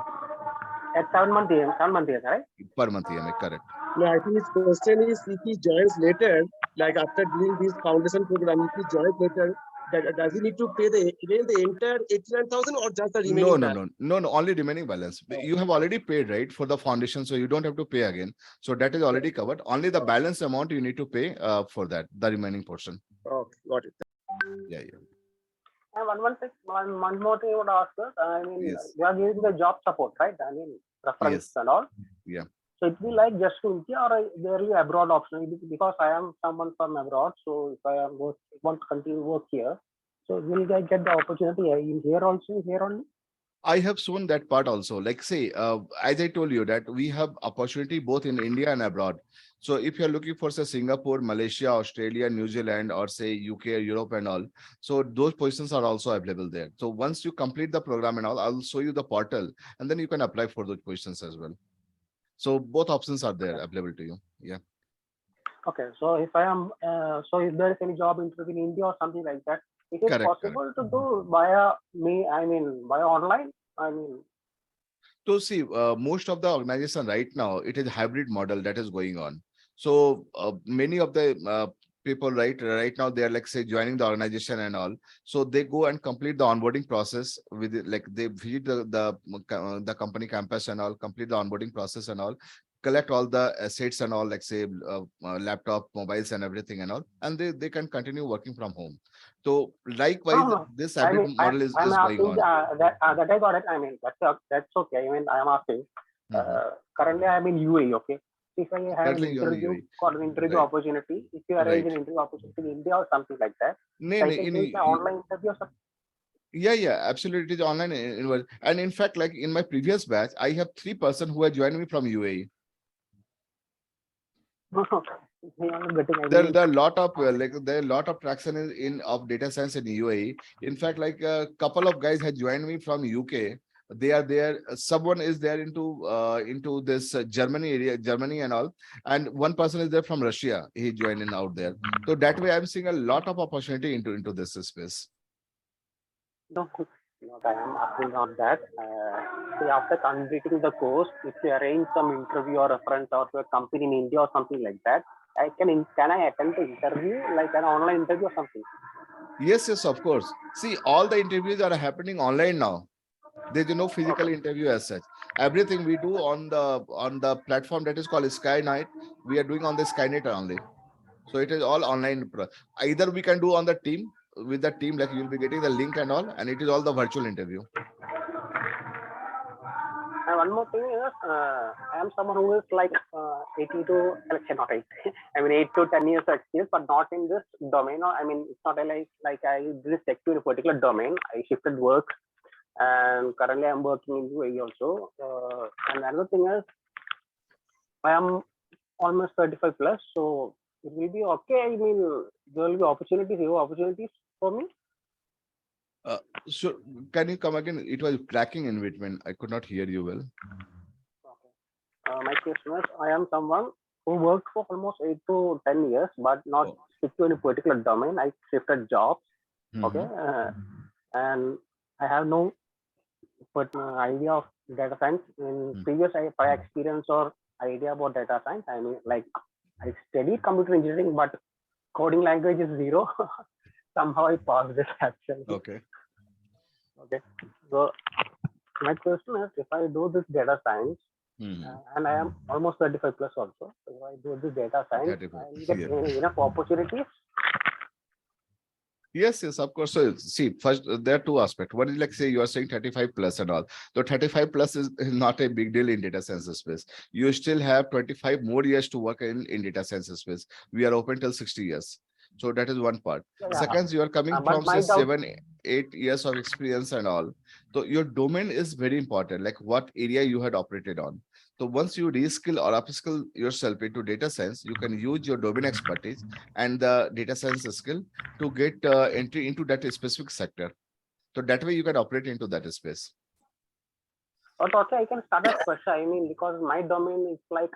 at 7 month, right? per month EMI. Correct. No, I think his question is if he joins later, like after doing this foundation program, if he joins later, does he need to pay the entire 89,000 or just the No, remaining no, balance? no, no, no. Only remaining balance. You have already paid right for the foundation, so you don't have to pay again. So that is already covered. Only the balance amount you need to pay for that, the remaining portion. Okay, got it. Yeah, yeah. And one more thing I would ask is, I mean, Yes, we are giving the job support, right? I mean, reference yes, and all. yeah. So it will be like just to India, or there will be abroad option, because I am someone from abroad. So if I want to continue work here, so will I get the opportunity in here also, here only? I have shown that part also. Like say, as I told you that we have opportunity both in India and abroad. So if you're looking for say Singapore, Malaysia, Australia, New Zealand, or say UK, Europe and all, so those positions are also available there. So once you complete the program and all, I'll show you the portal and then you can apply for those positions as well. So both options are there Okay. available to you. Yeah, Okay. So if there is any job interview in India or something like that, it is correct, correct. possible to do via me. I mean, via online. I mean, So see, most of the organization right now, it is hybrid model that is going on. So many of the people right now they are like say joining the organization and all. So they go and complete the onboarding process with like they visit the company campus and all, complete the onboarding process and all, collect all the assets and all like say laptop, mobiles and everything and all, and they can continue working from home. So no, likewise, no. this I hybrid mean, model I'm is going asking on. that I got it. I mean, that's okay. I mean, I'm asking. Mhm. Currently, I'm in UAE. Okay. If I have an Currently, you're in interview, UAE, got an interview right? opportunity, if you arrange Right. an interview opportunity in India or something like that, No, so I no, can take an online interview or something. yeah, yeah, absolutely. It is online. And in fact, like in my previous batch, I have 3 person who have joined me from UAE. No, no. I'm getting. I There, mean, there are a lot of there are a lot of traction in of data science in UAE. In fact, like a couple of guys had joined me from UK. They are there. Someone is there into this Germany area, Germany and all. And one person is there from Russia. He joined in out there. So that way, I'm seeing a lot of opportunity into this space. no, no, I am asking on that. See, after completing the course, if you arrange some interview or reference or to a company in India or something like that, can I attend the interview like an online interview or something? Yes, yes, of course. See, all the interviews are happening online now. There's no physical Okay. interview as such. Everything we do on the platform that is called Skynet, we are doing on the Skynet only. So it is all online. Either we can do on the team with the team, like you'll be getting the link and all, and it is all the virtual interview. one more thing is, I am someone who is like 80 to, not 80, I mean 8 to 10 years of experience, but not in this domain. Or I mean, it's not like I did stick to a particular domain. I shifted work, and currently I'm working in UAE also. And another thing is, I am almost 35 plus, so it will be okay. I mean, there will be opportunities for me. So can you come again? It was cracking in between. I could not hear you well. Okay. My question is, I am someone who worked for almost 8 to 10 years, but not stick to any particular domain. I shifted jobs. Okay. And I have no idea of data science. In previous prior experience or idea about data science, I mean, like I studied computer engineering, but coding language is zero. Somehow I passed this actually. Okay. Okay. So my question is, if I do this data science, and I am almost 35 plus also, so if I do this data science, I will get enough opportunities. Yes, of course. So see, first there are two aspects. One is like, say you are saying 35 plus and all. So 35 plus is not a big deal in data science space. You still have 25 more years to work in data science space. We are open till 60 years. So that is one part. Yeah. Second, you are coming from say 7-8 years of experience and all. So your domain is very important, like what area you had operated on. So once you reskill or upskill yourself into data science, you can use your domain expertise and the data science skill to get entry into that specific sector. So that way you can operate into that space. But okay, I can start at first. I mean, because my domain is like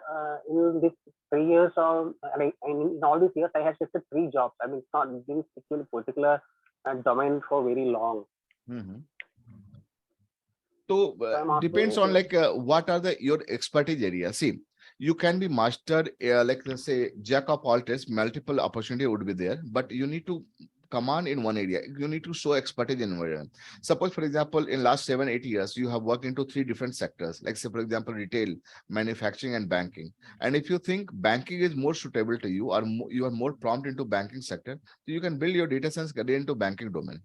in this 3 years or in all these years, I have shifted 3 jobs. I mean, it's not being stick to a particular domain for very long. So depends on like what are your expertise areas. See, you can be mastered like let's say jack of all trades, multiple opportunity would be there, but you need to command in one area. You need to show expertise in one area. Suppose, for example, in last 7-8 years, you have worked into 3 different sectors, like say, for example, retail, manufacturing, and banking. And if you think banking is more suitable to you, or you are more prompt into banking sector, so you can build your data science career into banking domain.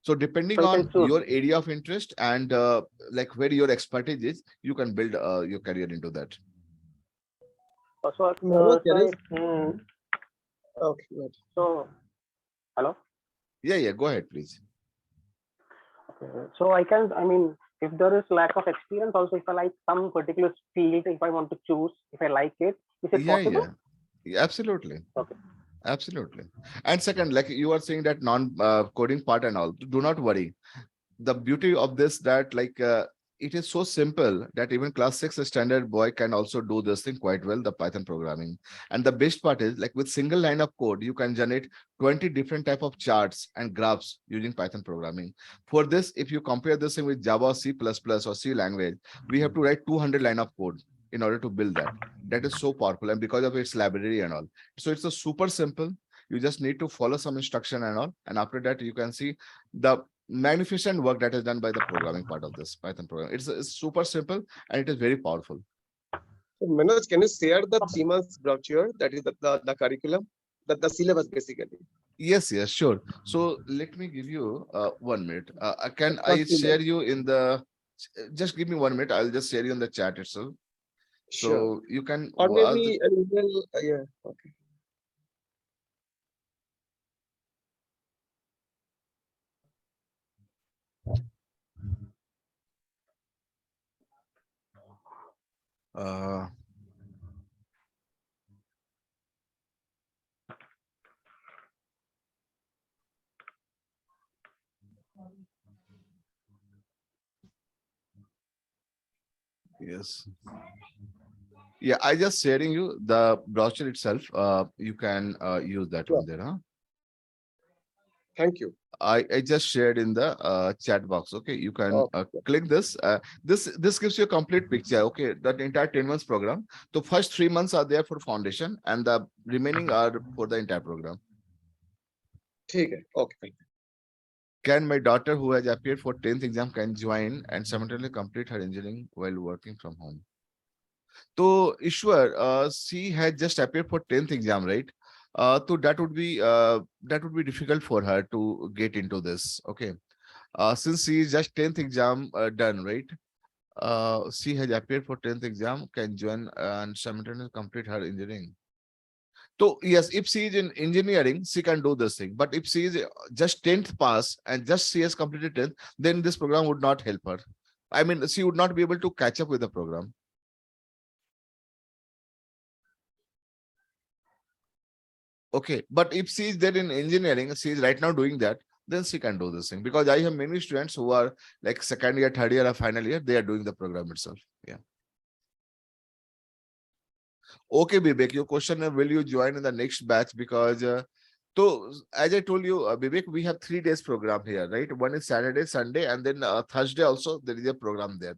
So depending on your area of interest and like where your expertise is, you can build your career into that. So, hello? Yeah, go ahead, please. Okay. So I mean, if there is lack of experience, also if I like some particular field, if I want to choose, if I like it, is it possible? Yeah, absolutely. Okay. Absolutely. And second, like you are saying that non-coding part and all, do not worry. The beauty of this that like it is so simple that even class 6 standard boy can also do this thing quite well, the Python programming. And the best part is like with single line of code, you can generate 20 different type of charts and graphs using Python programming. For this, if you compare this thing with Java, C++ or C language, we have to write 200 line of code in order to build that. That is so powerful, and because of its library and all. So it's a super simple. You just need to follow some instruction and all. And after that, you can see the magnificent work that is done by the programming part of this Python program. It's super simple and it is very powerful. So Manoj, can you share the 3 months brochure, that is the curriculum, the syllabus basically? Yes, sure. So let me give you 1 minute. Can I share you in the, just give me 1 minute. I'll just share you in the chat itself. Sure. So you can, or maybe an email. Yeah, okay. yes. Yeah, I just sharing you the brochure itself. You can use that one there, huh? Thank you. I just shared in the chat box. Okay, you can click this. This gives you a complete picture. Okay, that entire 10 months program. The first 3 months are there for foundation, and the remaining are for the entire program. Okay. Can my daughter who has appeared for 10th exam can join and simultaneously complete her engineering while working from home? So Ishwar, she had just appeared for 10th exam, right? So that would be difficult for her to get into this. Okay. Since she is just 10th exam done, right? She has appeared for 10th exam, can join and simultaneously complete her engineering. So yes, if she is in engineering, she can do this thing. But if she is just 10th pass and just she has completed 10th, then this program would not help her. I mean, she would not be able to catch up with the program. Okay, but if she is there in engineering, she is right now doing that, then she can do this thing. Because I have many students who are like second year, third year, or final year, they are doing the program itself. Yeah. Okay, Vivek, your question is, will you join in the next batch? Because so as I told you, Vivek, we have 3 days program here, right? One is Saturday, Sunday, and then Thursday also there is a program there.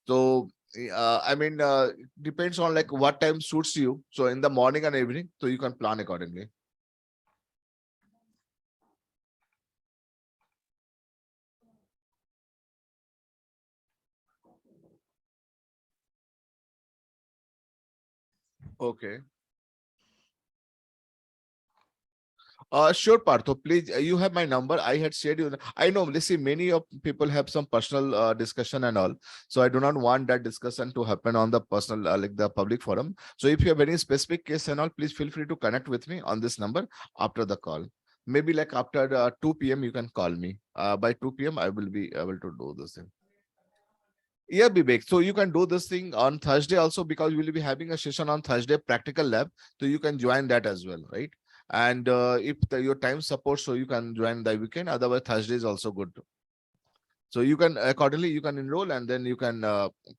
So I mean, depends on like what time suits you. So in the morning and evening, so you can plan accordingly. Okay. Sure, Partho. Please, you have my number. I had shared you. I know, listen, many of people have some personal discussion and all. So I do not want that discussion to happen on the personal, like the public forum. So if you have any specific case and all, please feel free to connect with me on this number after the call. Maybe like after 2 p.m. you can call me. By 2 p.m. I will be able to do this thing. Yeah, Vivek. So you can do this thing on Thursday also, because we'll be having a session on Thursday, practical lab. So you can join that as well, right? And if your time supports, so you can join the weekend. Otherwise, Thursday is also good. So you can accordingly, you can enroll and then you can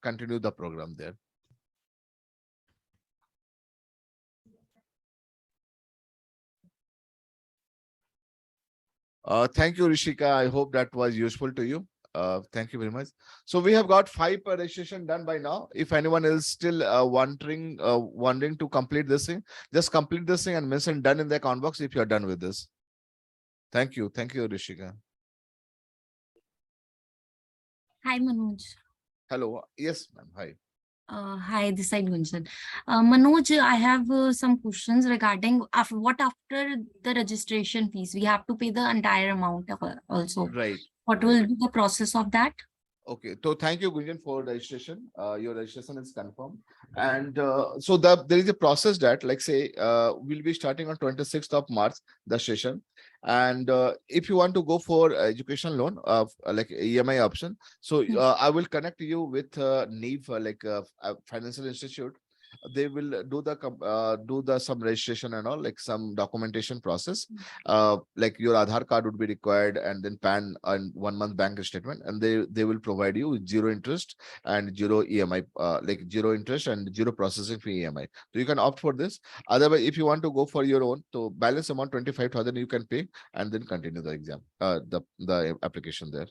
continue the program there. Thank you, Rishika. I hope that was useful to you. Thank you very much. So we have got 5 registration done by now. If anyone is still wondering to complete this thing, just complete this thing and mention done in the account box if you are done with this. Thank you. Thank you, Rishika. Hi, Manoj. Hello. Yes, ma'am. Hi. Hi, this side Gunjan. Manoj, I have some questions regarding what after the registration fees. We have to pay the entire amount also. Right. What will be the process of that? Okay, so thank you, Gunjan, for registration. Your registration is confirmed. And so there is a process that, like say, we'll be starting on 26th of March, the session. And if you want to go for education loan, like EMI option, so I will connect you with NEEV, like a financial institute. They will do the some registration and all, like some documentation process. Like your Aadhaar card would be required, and then PAN and 1 month bank statement, and they will provide you with 0 interest and 0 EMI, like 0 interest and 0 processing fee EMI. So you can opt for this. Otherwise, if you want to go for your own, so balance amount 25,000 you can pay and then continue the exam, the application there.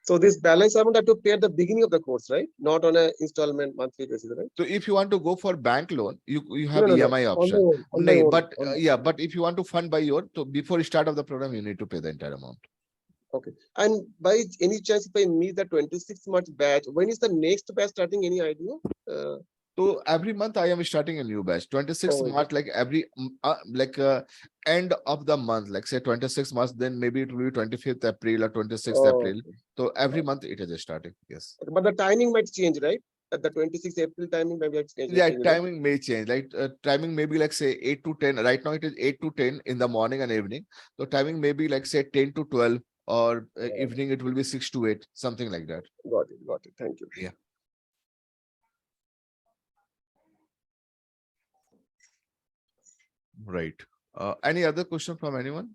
So this balance amount have to pay at the beginning of the course, right? Not on a installment monthly basis, right? So if you want to go for bank loan, you have No. EMI On my option. own, on my own, But on my yeah, but if you want to fund by your, so before start of the program, you need to pay the entire amount. Okay. And by any chance, if I miss the 26th March batch, when is the next batch starting? Any idea? So every month I am starting a new batch. 26th Oh, March, like every end of the month, like say 26th March, then maybe it will be 25th April or 26th oh, April. So every month it is starting. Yes. okay. But the timing might change, right? At the 26th April timing, maybe it's changed. Yeah, Right? timing may change. Like timing maybe like say 8 to 10. Right now it is 8 to 10 in the morning and evening. So timing may be like say 10 to 12, or evening it will be 6 to 8, something like that. Got it. Thank you. Yeah. Right. Any other question from anyone?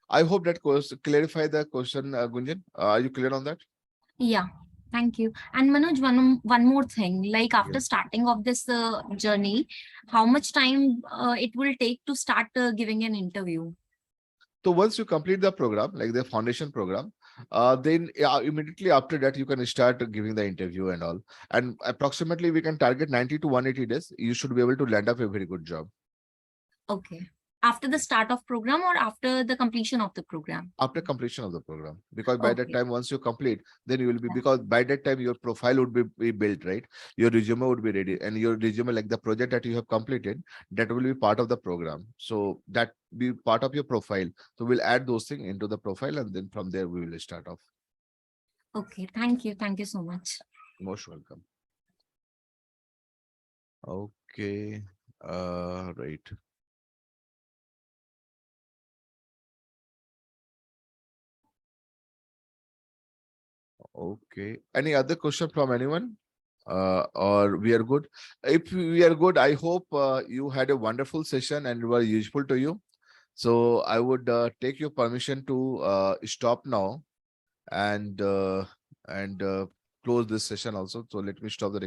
I hope that clarify the question, Gunjan. Are you clear on that? Yeah. Thank you. And Manoj, one more thing. Like after Yes. starting of this journey, how much time it will take to start giving an interview? So once you complete the program, like the foundation program, then immediately after that, you can start giving the interview and all. And approximately we can target 90 to 180 days. You should be able to land up a very good job. Okay. After the start of program or after the completion of the program? After completion of the program, because by that Okay. time, once you complete, then you will be, Yeah. because by that time your profile would be built, right? Your resume would be ready, and your resume, like the project that you have completed, that will be part of the program. So that be part of your profile. So we'll add those things into the profile, and then from there we will start off. Okay, thank you. Thank you so much. Most welcome. Okay. Right. Okay. Any other question from anyone? Or we are good? If we are good, I hope you had a wonderful session and it was useful to you. So I would take your permission to stop now and close this session also. So let me stop the recording.